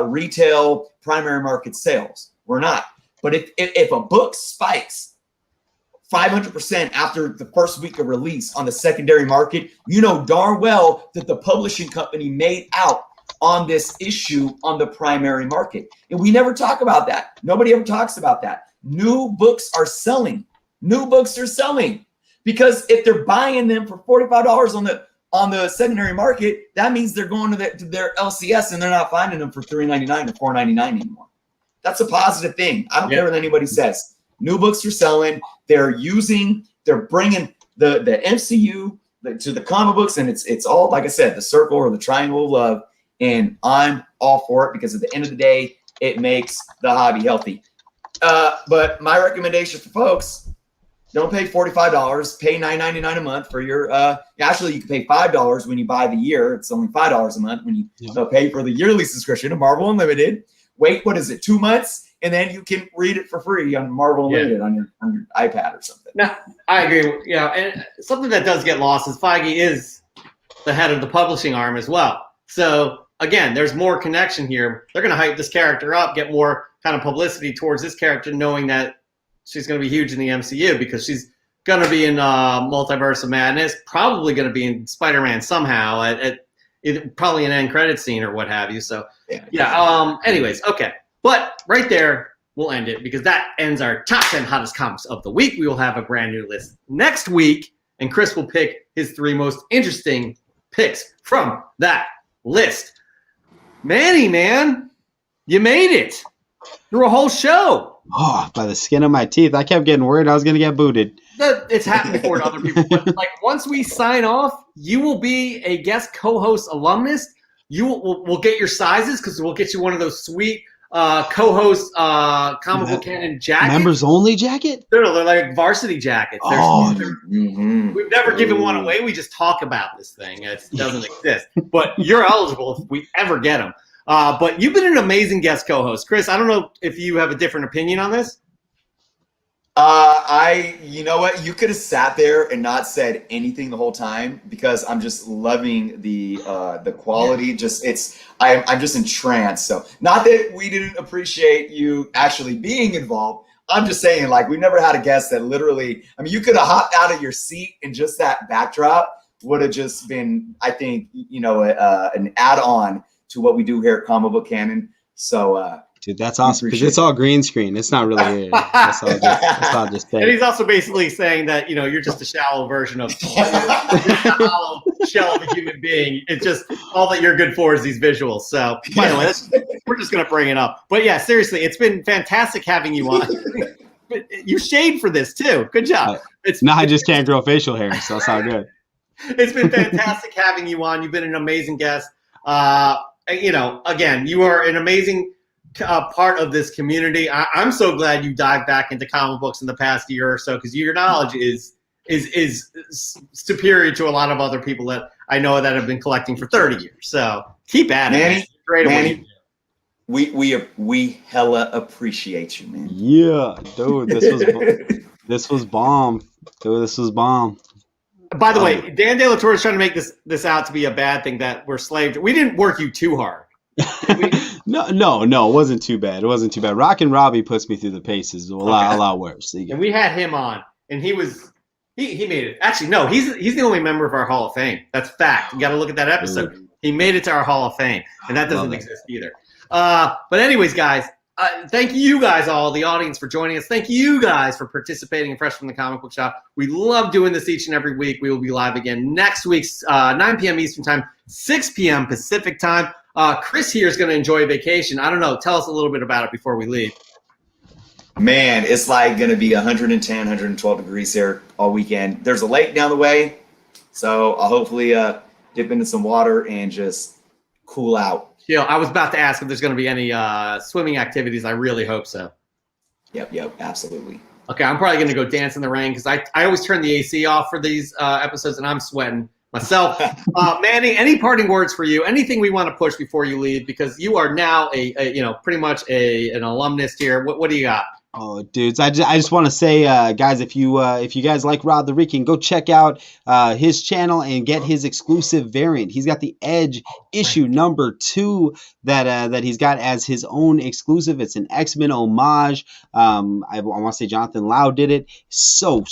retail primary market sales. We're not. But if a book spikes 500% after the first week of release on the secondary market, you know darn well that the publishing company made out on this issue on the primary market. And we never talk about that. Nobody ever talks about that. New books are selling. New books are selling because if they're buying them for $45 on the secondary market, that means they're going to their LCS and they're not finding them for $3.99 or $4.99 anymore. That's a positive thing. I don't care what anybody says. New books are selling. They're bringing the MCU to the comic books, and it's all, like I said, the circle or the triangle of love. And I'm all for it because at the end of the day, it makes the hobby healthy. But my recommendation for folks, don't pay $45. Pay $9.99 a month for your. Actually, you can pay $5 when you buy the year. It's only $5 a month when you pay for the yearly subscription to Marvel Unlimited. Wait, 2 months? And then you can read it for free on Marvel Unlimited on your iPad or something. No, I agree. And something that does get lost is Feige is the head of the publishing arm as well. So again, there's more connection here. They're going to hype this character up, get more kind of publicity towards this character, knowing that she's going to be huge in the MCU because she's going to be in Multiverse of Madness, probably going to be in Spider-Man somehow, at probably an end credit scene or what have you. So, anyways, okay. But right there, we'll end it because that ends our top 10 hottest comics of the week. We will have a brand new list next week, and Chris will pick his 3 most interesting picks from that list. Manny, man, you made it through a whole show. Oh, by the skin of my teeth. I kept getting worried I was going to get booted. It's happened before to other people. But once we sign off, you will be a guest co-host alumnus. We'll get your sizes because we'll get you one of those sweet co-host Comic Book Canon jackets. Members only jacket? They're like varsity jackets. We've never given one away. We just talk about this thing. It doesn't exist. But you're eligible if we ever get them. But you've been an amazing guest co-host. Chris, I don't know if you have a different opinion on this. You know what? You could have sat there and not said anything the whole time because I'm just loving the quality. I'm just entranced. So not that we didn't appreciate you actually being involved. I'm just saying, like, we never had a guest that literally, I mean, you could have hopped out of your seat and just that backdrop would have just been, I think, an add-on to what we do here at Comic Book Canon. So, dude, that's awesome because it's all green screen. It's not really it. That's all just fake. And he's also basically saying that, you're just a shallow version of a hollow shell of a human being. It's just all that you're good for is these visuals. So, by the way, we're just going to bring it up. But yeah, seriously, it's been fantastic having you on. You shaved for this too. Good job. I just can't grow facial hair, so it's all good. It's been fantastic having you on. You've been an amazing guest. Again, you are an amazing part of this community. I'm so glad you dived back into comic books in the past year or so because your knowledge is superior to a lot of other people that I know that have been collecting for 30 years. So keep at it. Manny, we hella appreciate you, man. Yeah, dude, this was bomb. Dude, this was bomb. By the way, Dan De La Torre is trying to make this out to be a bad thing that we're slaves. We didn't work you too hard. No, it wasn't too bad. It wasn't too bad. Rockin' Robbie puts me through the paces a lot worse. And we had him on, and he made it. Actually, no, he's the only member of our Hall of Fame. That's fact. You got to look at that episode. Ooh. He made it to our Hall of Fame, and that doesn't exist either. But anyways, guys, thank you guys all, the audience, for joining us. Thank you guys for participating in Fresh from the Comic Book Shop. We love doing this each and every week. We will be live again next week, 9 p.m. Eastern Time, 6 p.m. Pacific Time. Chris here is going to enjoy vacation. I don't know. Tell us a little bit about it before we leave. Man, it's like going to be 110, 112 degrees here all weekend. There's a lake down the way, so I'll hopefully dip into some water and just cool out. I was about to ask if there's going to be any swimming activities. I really hope so. Yep, absolutely. Okay, I'm probably going to go dance in the rain because I always turn the AC off for these episodes, and I'm sweating myself. Manny, any parting words for you? Anything we want to push before you leave? Because you are now pretty much an alumnus here. What do you got? Oh, dudes, I just want to say, guys, if you guys like Rod the Rican, go check out his channel and get his exclusive variant. He's got the Edge issue number 2 that he's got as his own exclusive. It's an X-Men homage. I want to say Jonathan Lau did it. So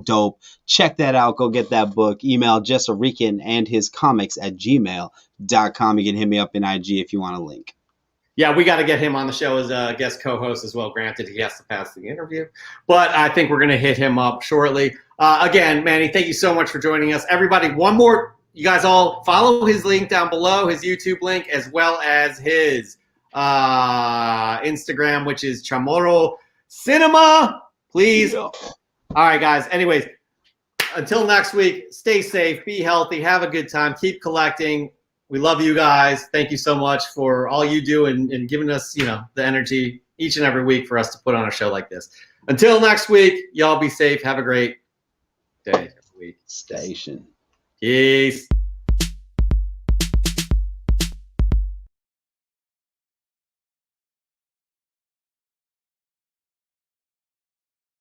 dope. Check that out. Go get that book. Email JessARican and his comics at gmail.com. You can hit me up in IG if you want a link. Yeah, we got to get him on the show as a guest co-host as well. Granted, he has to pass the interview, but I think we're going to hit him up shortly. Again, Manny, thank you so much for joining us. Everybody, one more. You guys all follow his link down below, his YouTube link, as well as his Instagram, which is Chamorro Cinema. Please. All right, guys. Anyways, until next week, stay safe, be healthy, have a good time, keep collecting. We love you guys. Thank you so much for all you do and giving us, the energy each and every week for us to put on a show like this. Until next week, y'all be safe. Have a great day. Station. Peace.